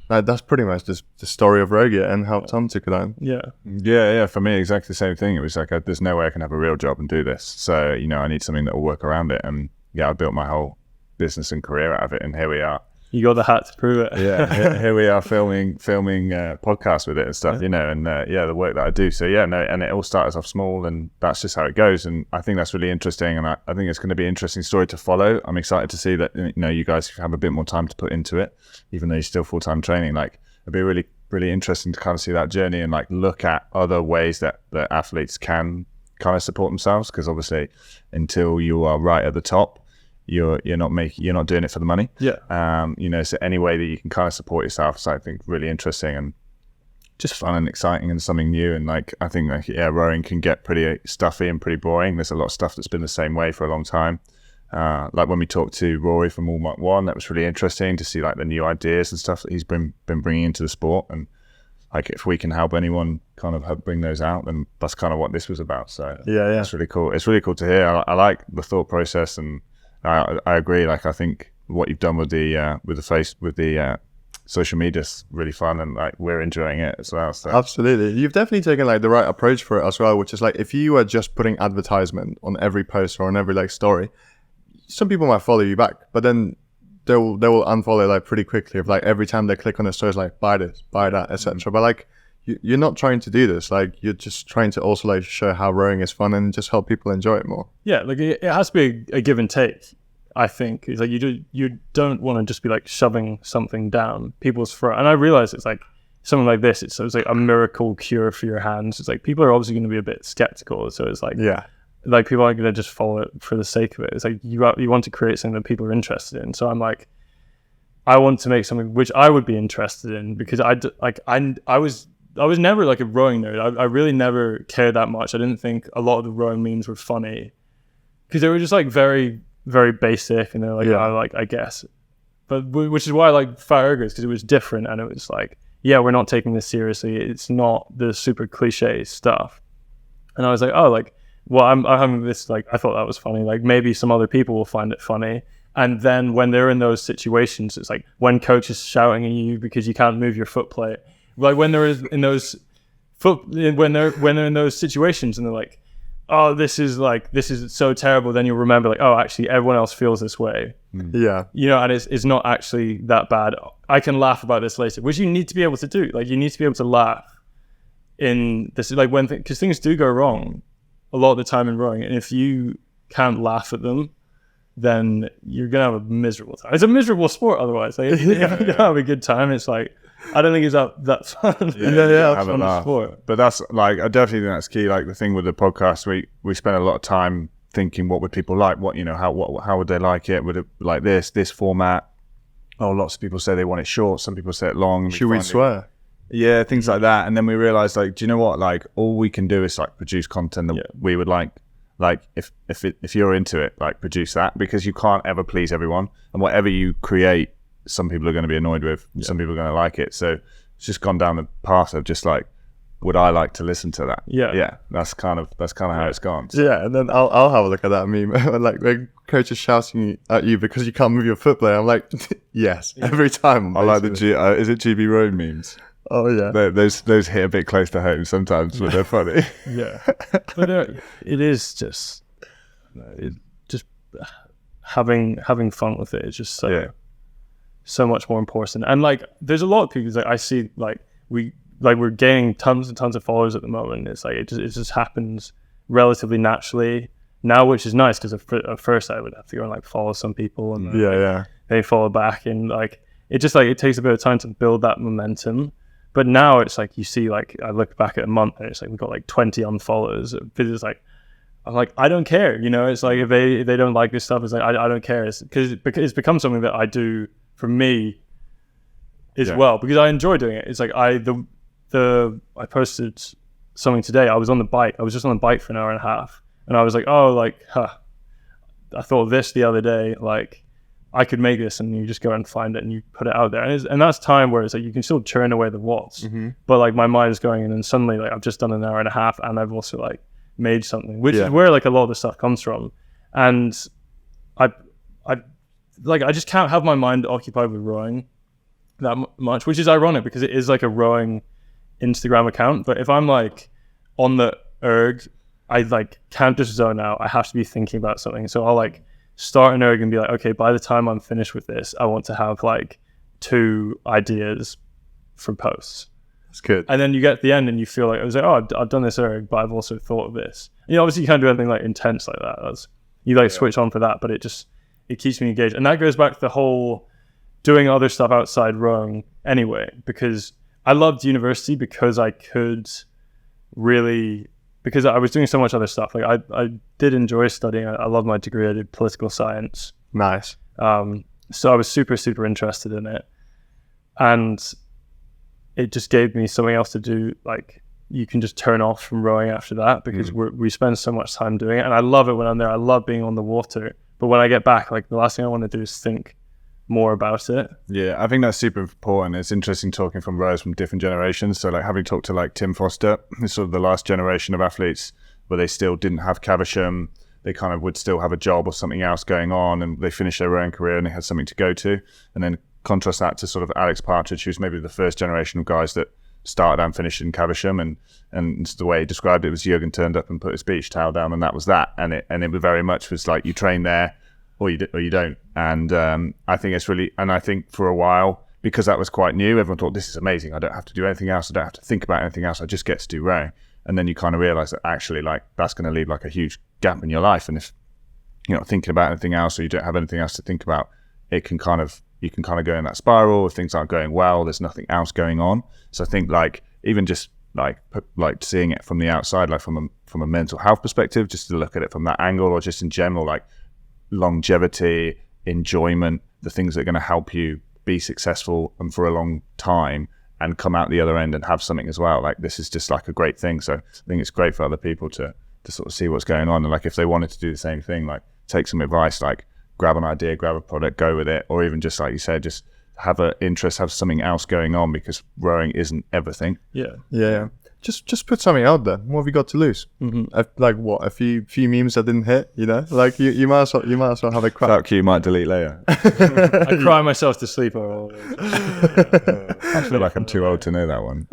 Speaker 2: like that's pretty much the story of Rowgear and how Tom took it on.
Speaker 3: Yeah. For me, exactly the same thing. It was like, there's no way I can have a real job and do this. So, you know, I need something that will work around it. And yeah, I built my whole business and career out of it. And here we are.
Speaker 1: You got the hat to prove it.
Speaker 3: Here we are filming podcasts with it and stuff, you know, and the work that I do. So and it all starts off small, and that's just how it goes. And I think that's really interesting, and I think it's going to be an interesting story to follow. I'm excited to see that, you know, you guys have a bit more time to put into it, even though you're still full-time training. Like, it'd be really, really interesting to kind of see that journey and like look at other ways that athletes can kind of support themselves, because obviously until you are right at the top, you're not doing it for the money. You know, so any way that you can kind of support yourself is, I think, really interesting and just fun and exciting and something new. And like, I think like, rowing can get pretty stuffy and pretty boring. There's a lot of stuff that's been the same way for a long time. Like when we talked to Rory from All Mark One, that was really interesting to see like the new ideas and stuff that he's been bringing into the sport. And like, if we can help anyone kind of help bring those out, then that's kind of what this was about. So it's really cool. It's really cool to hear. I like the thought process, and I agree. Like, I think what you've done with the social media is really fun, and like we're enjoying it as well. So.
Speaker 2: Absolutely, you've definitely taken like the right approach for it as well, which is like, if you were just putting advertisement on every post or on every like story, some people might follow you back, but then they will unfollow like pretty quickly. If like every time they click on a story, it's like buy this, buy that, etc. But like you're not trying to do this. Like, you're just trying to also like show how rowing is fun and just help people enjoy it more.
Speaker 1: Yeah, like it has to be a give and take. I think is like you don't want to just be like shoving something down people's throat. And I realize it's like something like this. It's like a miracle cure for your hands. It's like people are obviously going to be a bit skeptical. So it's like like people aren't going to just follow it for the sake of it. It's like you want to create something that people are interested in. So I'm like, I want to make something which I would be interested in, because I was never like a rowing nerd. I really never cared that much. I didn't think a lot of the rowing memes were funny because they were just like very, very basic, and they're like, I guess. But which is why I like Fat Rigours, because it was different, and it was like, yeah, we're not taking this seriously. It's not the super cliche stuff. And I was like, oh, like, well, I'm having this, like, I thought that was funny. Like, maybe some other people will find it funny. And then when they're in those situations, it's like when coach is shouting at you because you can't move your foot plate. Like when they're in those when they're in those situations and they're like, oh, this is so terrible. Then you'll remember like, oh, actually everyone else feels this way.
Speaker 2: Yeah.
Speaker 1: You know, and it's not actually that bad. I can laugh about this later, which you need to be able to do. Like you need to be able to laugh in this, like when, because things do go wrong a lot of the time in rowing. And if you can't laugh at them, then you're going to have a miserable time. It's a miserable sport otherwise. Like, if you don't have a good time, it's like, I don't think it's that fun.
Speaker 3: Have a laugh. Sport. But that's like, I definitely think that's key. Like the thing with the podcast, we spend a lot of time thinking, what would people like? What, you know, how would they like it? Would it like this format? Oh, lots of people say they want it short. Some people say it long.
Speaker 2: Should we swear?
Speaker 3: Yeah, things like that. And then we realized, like, do you know what? Like, all we can do is like produce content that we would like. Like if you're into it, like produce that, because you can't ever please everyone, and whatever you create, some people are going to be annoyed with, some people are going to like it. So it's just gone down the path of just like, would I like to listen to that? Yeah. That's kind of how it's gone. So.
Speaker 2: Yeah, and then I'll have a look at that meme. Like when coach is shouting at you because you can't move your foot plate. I'm like, yes, every time.
Speaker 3: I like the is it GB Road memes?
Speaker 2: Oh yeah,
Speaker 3: those hit a bit close to home sometimes, but they're funny.
Speaker 1: Yeah, but it is just having fun with it. It's just so much more important. And like, there's a lot of people that I see like we're gaining tons and tons of followers at the moment. It's like it just happens relatively naturally now, which is nice, because at first I would have to go and like follow some people, and they follow back, and like it takes a bit of time to build that momentum. But now it's like, you see, like, I look back at a month and it's like, we've got like 20 unfollows. It's like, I'm like, I don't care, you know? It's like, if they don't like this stuff, it's like, I don't care. Because it's become something that I do for me as well, because I enjoy doing it. It's like, I posted something today. I was on the bike. I was just on the bike for an hour and a half. And I was like, oh, like, I thought of this the other day, like, I could make this, and you just go and find it and you put it out there. And that's time where it's like, you can still churn away the watts, but like my mind is going, and then suddenly like I've just done an hour and a half, and I've also like made something, which is where like a lot of the stuff comes from. And I just can't have my mind occupied with rowing that much, which is ironic because it is like a rowing Instagram account. But if I'm like on the erg, I like can't just zone out. I have to be thinking about something. So I'll like start an erg and be like, okay, by the time I'm finished with this, I want to have like 2 ideas for posts.
Speaker 2: That's good.
Speaker 1: And then you get to the end and you feel like, I was like, oh, I've done this erg, but I've also thought of this. You know, obviously you can't do anything like intense like that. You like switch on for that, but it keeps me engaged. And that goes back to the whole doing other stuff outside rowing anyway, because I loved university because I could really, because I was doing so much other stuff. Like I did enjoy studying. I love my degree. I did political science.
Speaker 2: Nice.
Speaker 1: So I was super, super interested in it. And it just gave me something else to do. Like you can just turn off from rowing after that, because we spend so much time doing it. And I love it when I'm there. I love being on the water. But when I get back, like the last thing I want to do is think more about it.
Speaker 3: Yeah, I think that's super important. It's interesting talking from rowers from different generations. So like having talked to like Tim Foster, it's sort of the last generation of athletes where they still didn't have Caversham. They kind of would still have a job or something else going on, and they finished their rowing career and they had something to go to. And then contrast that to sort of Alex Partridge, who's maybe the first generation of guys that started and finished in Caversham, and the way he described it was Jürgen turned up and put his beach towel down, and that was that. And it very much was like, you train there or you don't. And I think it's really, and I think for a while, because that was quite new, everyone thought, this is amazing. I don't have to do anything else. I don't have to think about anything else. I just get to do rowing. And then you kind of realize that actually, like, that's going to leave like a huge gap in your life. And if you're not thinking about anything else, or you don't have anything else to think about, you can kind of go in that spiral. If things aren't going well, there's nothing else going on. So I think like even just like seeing it from the outside, like from a mental health perspective, just to look at it from that angle, or just in general, like longevity, enjoyment, the things that are going to help you be successful and for a long time and come out the other end and have something as well. Like this is just like a great thing. So I think it's great for other people to sort of see what's going on. And like if they wanted to do the same thing, like take some advice, like grab an idea, grab a product, go with it, or even just like you said, just have an interest, have something else going on, because rowing isn't everything.
Speaker 2: Yeah. Just put something out there. What have you got to lose? Like what? A few memes that didn't hit. You know, like you might as well have a crack.
Speaker 3: Fuck you, might delete later.
Speaker 1: I cry myself to sleep.
Speaker 3: I feel like I'm too old to know that one.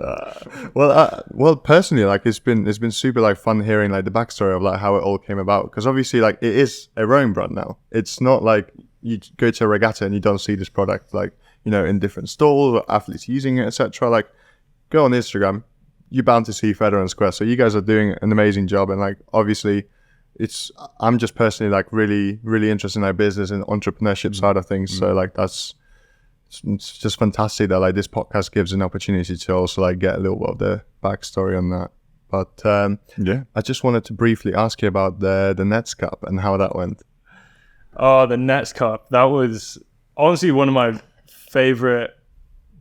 Speaker 2: Well, personally, like it's been super like fun hearing like the backstory of like how it all came about, because obviously like it is a rowing brand now. It's not like you go to a regatta and you don't see this product like, you know, in different stalls or athletes using it, etc. Like go on Instagram, you're bound to see Feather and Square. So you guys are doing an amazing job, and like obviously I'm just personally like really, really interested in our business and entrepreneurship side of things. So like it's just fantastic that like this podcast gives an opportunity to also like get a little bit of the backstory on that. But I just wanted to briefly ask you about the Nets Cup and how that went.
Speaker 1: Oh, the Nets Cup. That was honestly one of my favorite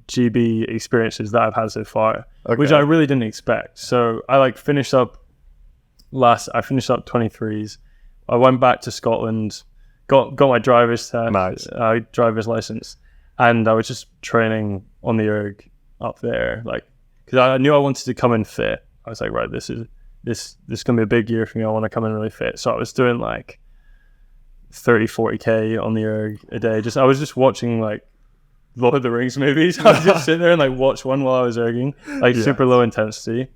Speaker 1: GB experiences that I've had so far, which I really didn't expect. So I like finished up 23s. I went back to Scotland, got my driver's test, driver's license, and I was just training on the erg up there, like because I knew I wanted to come in fit. I was like, right, this is gonna be a big year for me. I want to come in really fit. So I was doing like 30-40k on the erg a day. I was just watching like Lord of the Rings movies. I would just sit there and like watch one while I was erging, like super low intensity,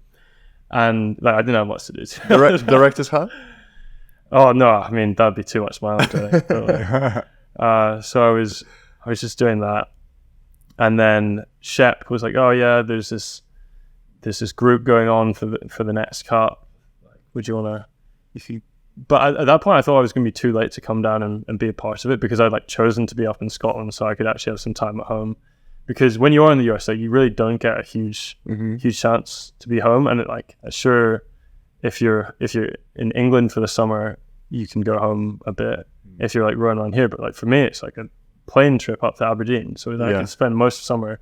Speaker 1: and like I didn't have much to do.
Speaker 2: Director's hat?
Speaker 1: Oh no, I mean that'd be too much mileage. So I was just doing that, and then Shep was like, "Oh yeah, there's this group going on for the Nets Cup. Like, would you wanna But at that point, I thought I was going to be too late to come down and be a part of it, because I'd like chosen to be up in Scotland so I could actually have some time at home. Because when you're in the US, like, you really don't get a huge chance to be home. And sure, if you're in England for the summer, you can go home a bit if you're like rowing around here. But like for me, it's like a plane trip up to Aberdeen, so I can spend most of summer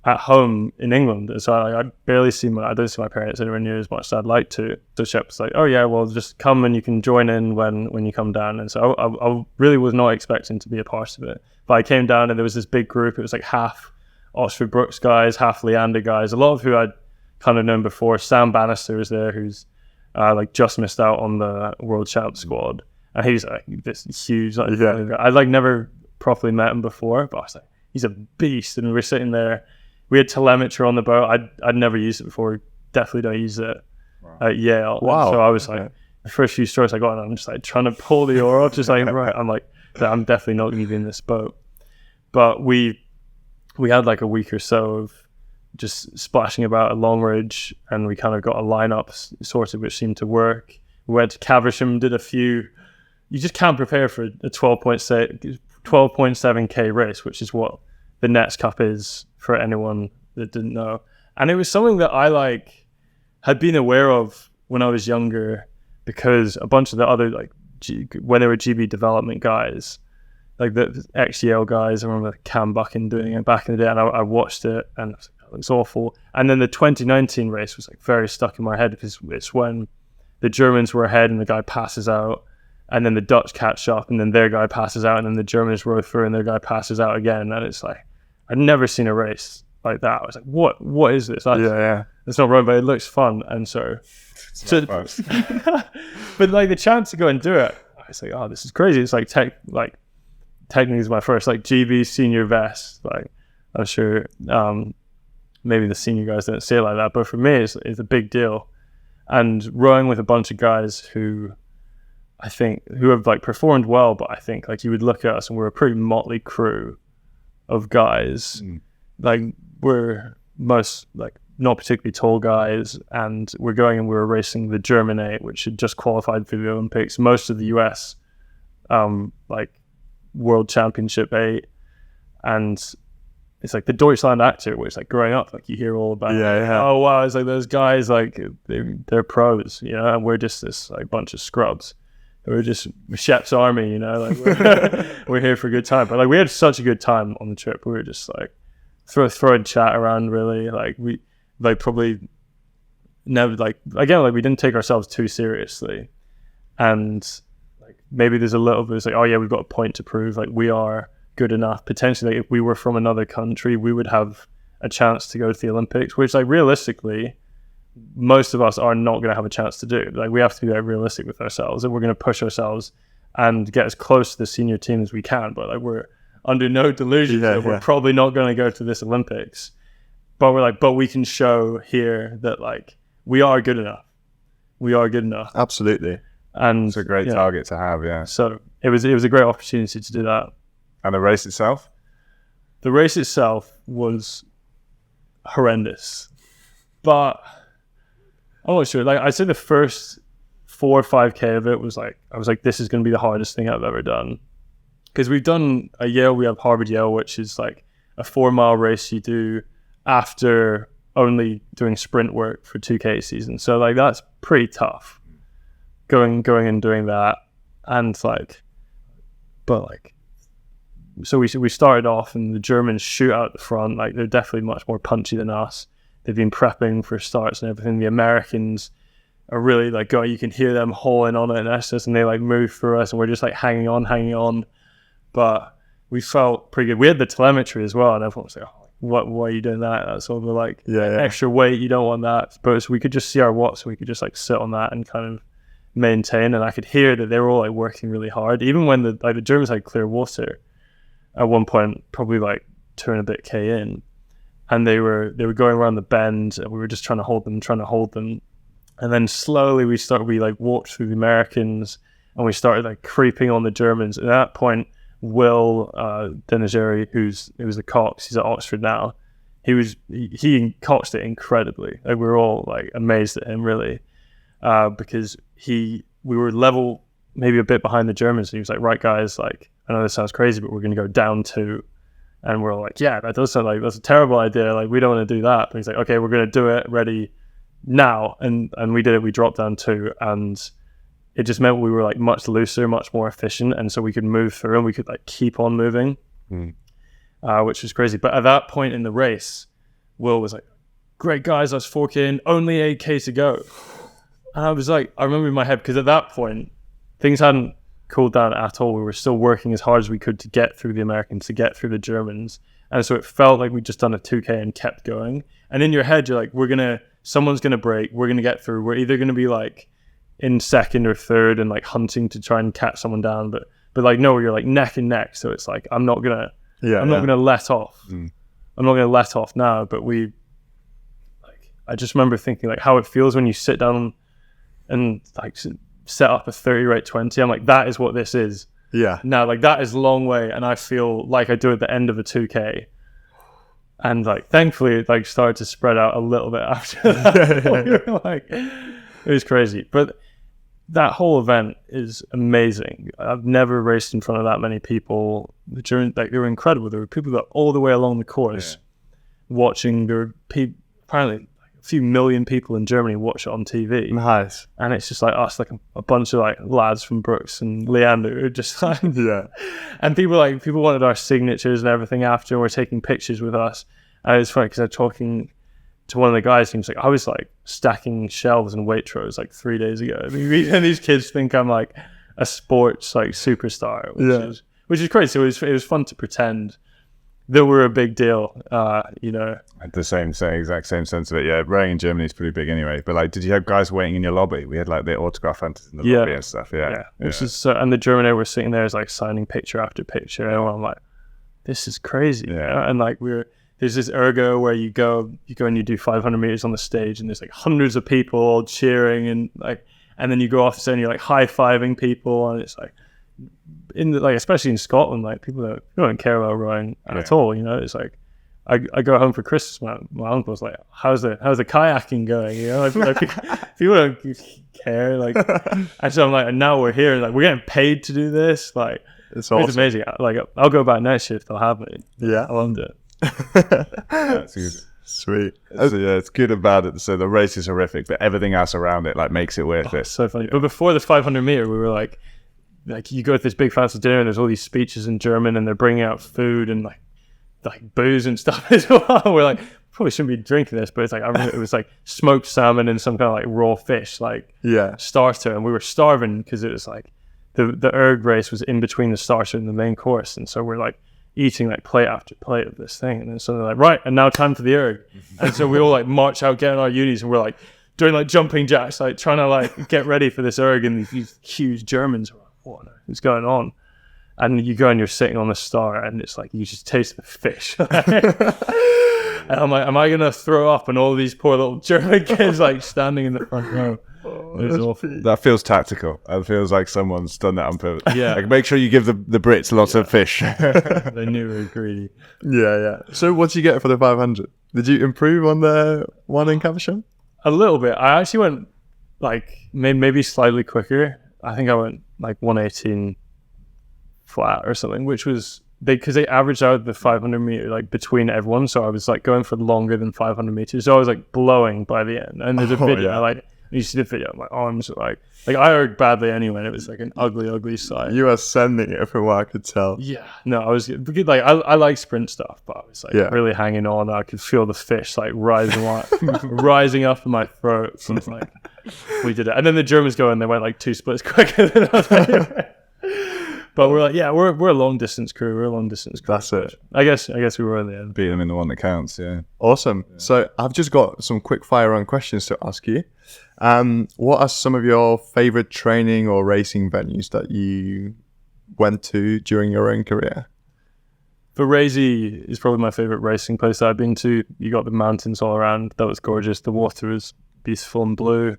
Speaker 1: at home in England. So I don't see my parents anywhere near as much as I'd like to. So Shep was like, oh yeah, well just come and you can join in when you come down. And so I really was not expecting to be a part of it. But I came down and there was this big group. It was like half Oxford Brookes guys, half Leander guys, a lot of who I'd kind of known before. Sam Bannister was there, who's like just missed out on the World Champ squad. And he's like this huge, I'd like never properly met him before, but I was like, he's a beast. And we're sitting there. We had telemetry on the boat. I'd never used it before. Definitely don't use it at Yale.
Speaker 2: Wow.
Speaker 1: And so I was like, the first few strokes I got, and I'm just like trying to pull the oar off, just like, right. I'm definitely not going to be in this boat. But we had like a week or so of just splashing about at Longridge, and we kind of got a lineup sorted, which seemed to work. We went to Caversham, did a few. You just can't prepare for a 12.7k race, which is what the Nets Cup is for anyone that didn't know. And it was something that I like had been aware of when I was younger, because a bunch of the other when they were GB development guys, like the ex-Yale guys, I remember Cam Buchan doing it back in the day, and I watched it and it was awful. And then the 2019 race was like very stuck in my head, because it's when the Germans were ahead and the guy passes out, and then the Dutch catch up, and then their guy passes out, and then the Germans row through and their guy passes out again. And it's like, I'd never seen a race like that. I was like, what is this? It's not rowing, but it looks fun. And so but like the chance to go and do it, I was like, oh, this is crazy. It's like technically it's my first like GB senior vest. Like I'm sure maybe the senior guys don't say it like that, but for me it's a big deal. And rowing with a bunch of guys who have like performed well, but I think like you would look at us and we're a pretty motley crew of guys. Like we're most like not particularly tall guys, and we were racing the German 8, which had just qualified for the Olympics. Most of the US like World Championship 8, and it's like the Deutschland actor, which like growing up, like you hear all about. Oh wow, it's like those guys, like they're pros, you know, and we're just this like bunch of scrubs. We're just Shep's army, you know, like we're here for a good time. But like we had such a good time on the trip. We were just like throwing chat around, really. Like we like probably never like again like we didn't take ourselves too seriously, and like maybe there's a little bit it's like, oh yeah, we've got a point to prove. Like we are good enough. Potentially, like, if we were from another country, we would have a chance to go to the Olympics, which like realistically most of us are not going to have a chance to do. Like we have to be like realistic with ourselves, and we're going to push ourselves and get as close to the senior team as we can. But like we're under no delusion that we're probably not going to go to this Olympics. But we're like, but we can show here that like we are good enough. We are good enough.
Speaker 2: Absolutely.
Speaker 1: And
Speaker 3: it's a great target to have. Yeah.
Speaker 1: So it was a great opportunity to do that.
Speaker 3: And the race itself?
Speaker 1: The race itself was horrendous, but I'm not sure. Like I'd say the first 4 or 5K of it was like, I was like, this is going to be the hardest thing I've ever done. Because we've done a Yale, we have Harvard Yale, which is like a 4-mile race you do after only doing sprint work for 2K season. So like that's pretty tough going and doing that. And like, but like, so we started off and the Germans shoot out the front. Like they're definitely much more punchy than us. They've been prepping for starts and everything. The Americans are really like going, you can hear them hauling on it and us, and they like move through us, and we're just like hanging on. But we felt pretty good. We had the telemetry as well, and everyone was like, oh, why are you doing that? That's sort of like extra weight. You don't want that. But so we could just see our watts, so we could just like sit on that and kind of maintain. And I could hear that they were all like working really hard, even when the Germans had clear water at one point, probably like 2 and a bit K in. And they were going around the bend, and we were just trying to hold them. And then slowly we like walked through the Americans, and we started like creeping on the Germans. And at that point, Will Denegeri, who's a Cox, he's at Oxford now, he coxed it incredibly. Like we were all like amazed at him, really, because we were level, maybe a bit behind the Germans. And he was like, right guys, like I know this sounds crazy, but we're going to go down 2. And we're like, yeah, that does sound like that's a terrible idea. Like we don't want to do that. But he's like, okay, we're going to do it. Ready now. And we did it. We dropped down 2, and it just meant we were like much looser, much more efficient, and so we could move through and we could like keep on moving, which was crazy. But at that point in the race, Will was like, great guys, that's 4K in, only 8K to go. And I was like, I remember in my head, because at that point things hadn't cooled down at all. We were still working as hard as we could to get through the Americans, to get through the Germans. And so it felt like we'd just done a 2K and kept going. And in your head, you're like, someone's going to break. We're going to get through. We're either going to be like in 2nd or 3rd and like hunting to try and catch someone down. But like, no, you're like neck and neck. So it's like, I'm not going to let off. I'm not going to let off now. But I just remember thinking like how it feels when you sit down and like set up a 30 rate 20. I'm like, that is what this is. Yeah. Now, like that is a long way, and I feel like I do at the end of a 2K. And like, thankfully, it like started to spread out a little bit after that. Like, it was crazy. But that whole event is amazing. I've never raced in front of that many people. They were incredible. There were people that all the way along the course watching. There were apparently a few million people in Germany watch it on TV.
Speaker 2: Nice.
Speaker 1: And it's just like us, like a bunch of like lads from Brooks and Leander who are just like, and people wanted our signatures and everything after, and were taking pictures with us. And it was funny because I was talking to one of the guys, and he was like, I was like stacking shelves in Waitrose like 3 days ago. And these kids think I'm like a sports like superstar, which is crazy. So it was fun to pretend that we're a big deal, you know.
Speaker 3: The exact same sense of it. Yeah, rowing in Germany is pretty big anyway. But like, did you have guys waiting in your lobby? We had like the autograph hunters in the lobby and stuff. Which is so. And the German were sitting there, like signing picture after picture, and I'm like, this is crazy. You know? And like there's this ergo where you go and you do 500 meters on the stage, and there's like hundreds of people all cheering, and then you go off and you're like high-fiving people, and it's like, especially in Scotland, like people don't care about rowing at all, you know. It's like
Speaker 1: I go home for Christmas. My uncle's like, "How's the kayaking going?" You know, like people don't care. Like, and so I'm like, and now we're here. Like, we're getting paid to do this. Like,
Speaker 2: It's awesome.
Speaker 1: it's amazing. Like, I'll go back next year if they'll have me.
Speaker 2: Yeah.
Speaker 1: I loved it.
Speaker 3: That's good.
Speaker 2: Sweet.
Speaker 3: It's good and bad. So the race is horrific, but everything else around it like makes it worth it.
Speaker 1: It's so funny. But before the 500 meter, we were like you go to this big fancy dinner and there's all these speeches in German and they're bringing out food and like booze and stuff as well. We're like, probably shouldn't be drinking this, but it's like, I remember it was like smoked salmon and some kind of like raw fish, like starter. And we were starving because it was like the erg race was in between the starter and the main course. And so we're like eating like plate after plate of this thing. And then suddenly like, right, and now time for the erg. And so we all like march out, get in our unis, and we're like doing like jumping jacks, like trying to like get ready for this erg. And these huge Germans were like, what is going on? And you go and you're sitting on the star and it's like, you just taste the fish. And I'm like, am I going to throw up? And all these poor little German kids like standing in the front row. It was awful.
Speaker 3: That feels tactical. It feels like someone's done that on purpose.
Speaker 1: Yeah.
Speaker 3: Like, make sure you give the Brits lots of fish.
Speaker 1: They knew we were greedy.
Speaker 2: Yeah. So what did you get for the 500? Did you improve on the one in Caversham?
Speaker 1: A little bit. I actually went like maybe slightly quicker. I think I went like 118 flat or something, which was because they averaged out the 500 meter like between everyone, so I was like going for longer than 500 meters, so I was like blowing by the end. And there's a video like you see the video, my arms are like I erred badly anyway, and it was like an ugly sight.
Speaker 2: You are sending it from what I could tell.
Speaker 1: Yeah, no, I was like I like sprint stuff, but I was like really hanging on. I could feel the fish like rising up in my throat. So it's like we did it, and then the Germans go and they went like 2 splits quicker than us. But we're like, we're a long distance crew.
Speaker 2: That's it.
Speaker 1: I guess we were in the end.
Speaker 3: Beat them in the one that counts, yeah.
Speaker 2: Awesome. Yeah. So I've just got some quick fire round questions to ask you. What are some of your favorite training or racing venues that you went to during your own career?
Speaker 1: Varese is probably my favorite racing place that I've been to. You got the mountains all around. That was gorgeous. The water was beautiful and blue.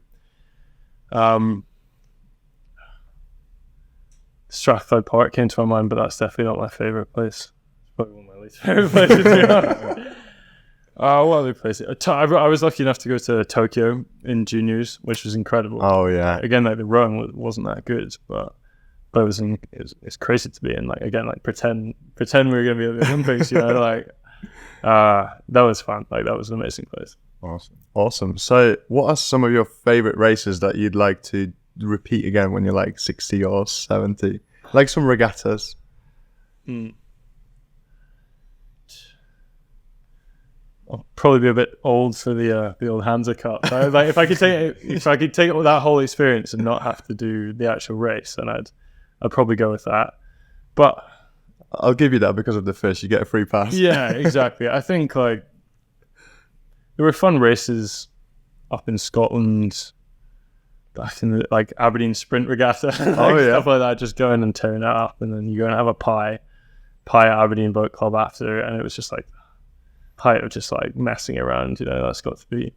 Speaker 1: Strathclyde Park came to my mind, but that's definitely not my favorite place. It's probably one of my least favorite places. What other places? I was lucky enough to go to Tokyo in juniors, which was incredible.
Speaker 2: Oh yeah.
Speaker 1: Again, like the rowing wasn't that good, but it's crazy to be in. Like again, like pretend we were gonna be at the Olympics. You know, like that was fun. Like that was an amazing place.
Speaker 2: Awesome. So, what are some of your favorite races that you'd like to repeat again when you're like 60 or 70? Like some regattas.
Speaker 1: I'll probably be a bit old for the old Hansa Cup. Like if I could take that whole experience and not have to do the actual race, then I'd probably go with that. But
Speaker 2: I'll give you that because of the fish. You get a free pass.
Speaker 1: Yeah, exactly. I think like there were fun races up in Scotland. Back in the like Aberdeen Sprint Regatta, stuff like that. Just going and tearing it up, and then you go and have a pie at Aberdeen Boat Club after, and it was just like height of just like messing around. You know, that's got to be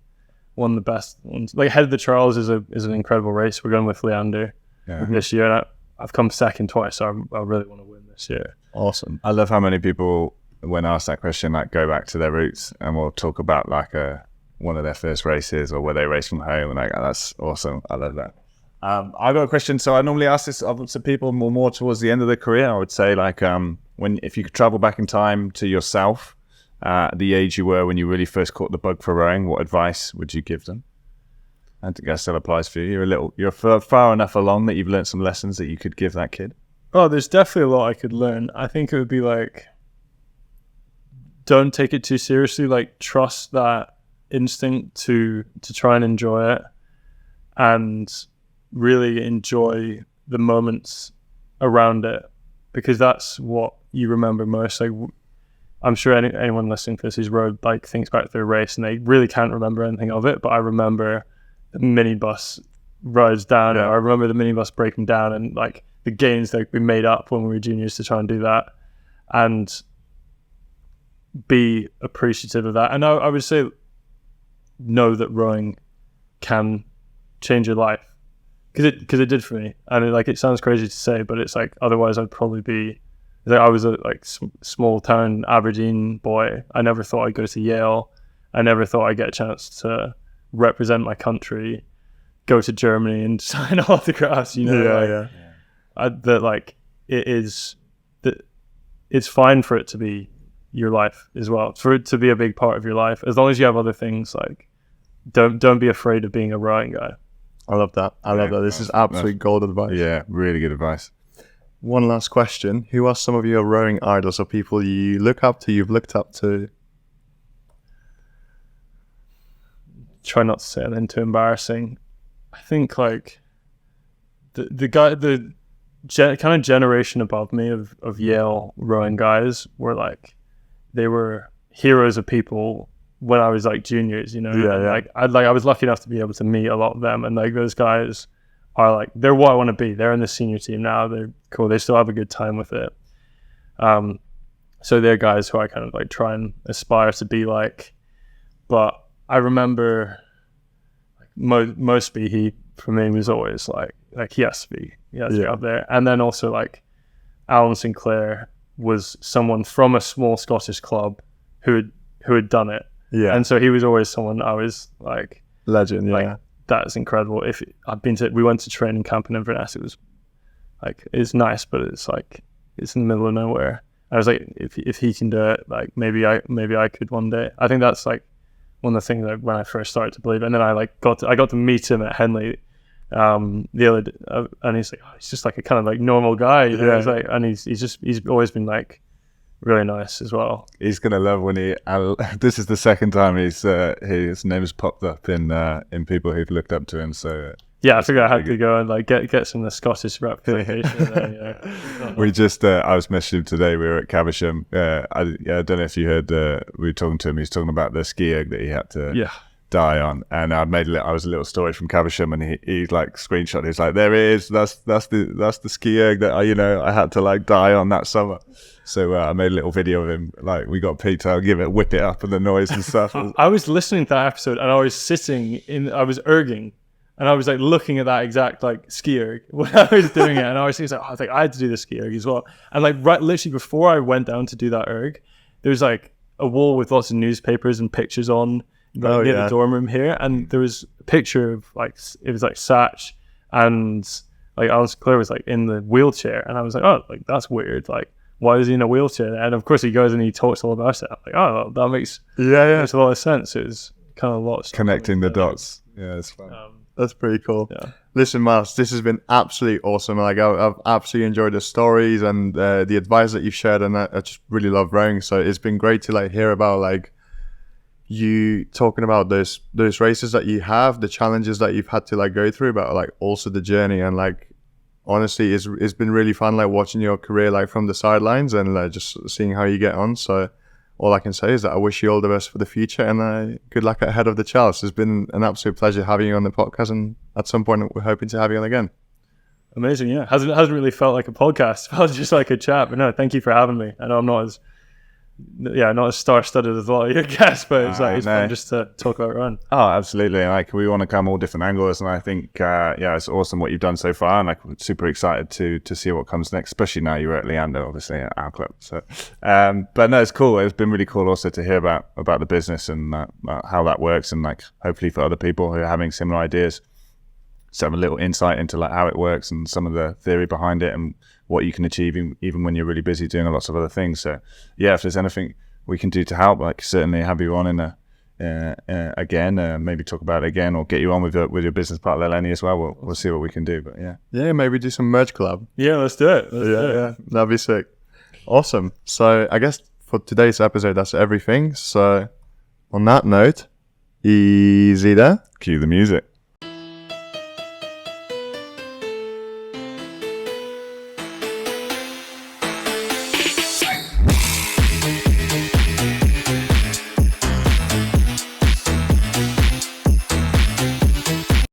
Speaker 1: one of the best ones. Like Head of the Charles is an incredible race. We're going with Leander this year, and I've come second twice, so I really want to win this year.
Speaker 2: Awesome.
Speaker 3: I love how many people, when asked that question, like go back to their roots, and we'll talk about like one of their first races or where they race from home, and like that's awesome. I love that. I got a question. So I normally ask this to people more towards the end of their career. I would say like if you could travel back in time to yourself at the age you were when you really first caught the bug for rowing, what advice would you give them? I think that still applies for you. You're far enough along that you've learned some lessons that you could give that kid.
Speaker 1: Oh, there's definitely a lot I could learn. I think it would be like, don't take it too seriously. Like trust that instinct to try and enjoy it, and really enjoy the moments around it, because that's what you remember most. Like I'm sure anyone listening to this who's rowed like thinks back to their race and they really can't remember anything of it, but I remember the minibus rides down, or I remember the minibus breaking down, and like the gains that we made up when we were juniors to try and do that, and be appreciative of that. And I would say know that rowing can change your life, because it did for me. And it sounds crazy to say, but it's like otherwise I'd probably be I was a small town Aberdeen boy. I never thought I'd go to Yale. I never thought I'd get a chance to represent my country, go to Germany and sign autographs. It's fine for it to be your life as well, for it to be a big part of your life, as long as you have other things. Like, don't be afraid of being a rowing guy.
Speaker 2: I love that. This is absolute gold advice.
Speaker 3: Yeah, really good advice.
Speaker 2: One last question. Who are some of your rowing idols or people you look up to, you've looked up to?
Speaker 1: Try not to say anything too embarrassing. I think like the kind of generation above me of Yale rowing guys were like, they were heroes of people when I was like juniors, you know. I was lucky enough to be able to meet a lot of them, and like those guys are like, they're what I want to be. They're in the senior team now. They're cool. They still have a good time with it. So they're guys who I kind of like try and aspire to be like. But I remember Mosby, he for me was always like he has to be up there. And then also like Alan Sinclair was someone from a small Scottish club who had done it. Yeah. And so he was always someone I was like,
Speaker 2: legend. Yeah.
Speaker 1: Like, that's incredible. We went to training camp in Inverness. It was like, it's nice, but it's like, it's in the middle of nowhere. I was like, if he can do it, like maybe I could one day. I think that's like one of the things that when I first started to believe it. And then I got to meet him at Henley the other day, and he's like, he's just like a kind of like normal guy, you know? Yeah. He's like, and he's always been like really nice as well.
Speaker 3: He's gonna love when this is the second time his name has popped up in people who've looked up to him. So
Speaker 1: yeah, I figured I had to go and like get some of the Scottish representation there,
Speaker 3: We just I was messaging him today. We were at Caversham. I don't know if you heard. We were talking to him. He's talking about the ski erg that he had to die on, and I was a little story from Caversham, and he like screenshot. He's like, there it is. That's the ski erg that I had to like die on that summer. So I made a little video of him. Like, we got Pete to whip it up and the noise and stuff.
Speaker 1: I was listening to that episode, and I was erging. And I was like looking at that exact like ski erg when I was doing it, and I was like, I had to do the ski erg as well. And like literally before I went down to do that erg, there was like a wall with lots of newspapers and pictures on near the dorm room here, and there was a picture of like, it was like Satch and like Alan Sinclair was like in the wheelchair, and I was like, oh, like that's weird. Like, why is he in a wheelchair? And of course he goes and he talks all about it. I'm like, oh, that makes a lot of sense. It was kind of a lot of
Speaker 3: connecting the dots. Yeah, it's fun.
Speaker 2: That's pretty cool.
Speaker 1: Yeah.
Speaker 2: Listen, Miles, this has been absolutely awesome. Like, I've absolutely enjoyed the stories and the advice that you've shared, and I just really love rowing. So it's been great to like hear about like you talking about those races that you have, the challenges that you've had to like go through, but like also the journey. And like, honestly, it's been really fun like watching your career like from the sidelines and like just seeing how you get on. So all I can say is that I wish you all the best for the future, and good luck ahead of the Charles. It's been an absolute pleasure having you on the podcast, and at some point we're hoping to have you on again.
Speaker 1: Amazing, yeah. Hasn't really felt like a podcast. It felt just like a chat. But no, thank you for having me. I know I'm not as star-studded as a lot of your guests, but it's fun just to talk about run.
Speaker 3: Oh, absolutely. Like, we want to come all different angles, and I think it's awesome what you've done so far, and like, we're super excited to see what comes next, especially now you're at Leander, obviously at our club. So but no, it's cool. It's been really cool also to hear about the business and how that works, and like hopefully for other people who are having similar ideas, some little insight into like how it works and some of the theory behind it and what you can achieve even when you're really busy doing lots of other things. So yeah, if there's anything we can do to help, like, certainly have you on again, maybe talk about it again, or get you on with your business partner Lenny as well. We'll see what we can do. But
Speaker 2: yeah, maybe do some merch collab.
Speaker 1: Yeah, let's do it. Yeah,
Speaker 2: that'd be sick. Awesome. So I guess for today's episode, that's everything. So on that note, easy there.
Speaker 3: Cue the music.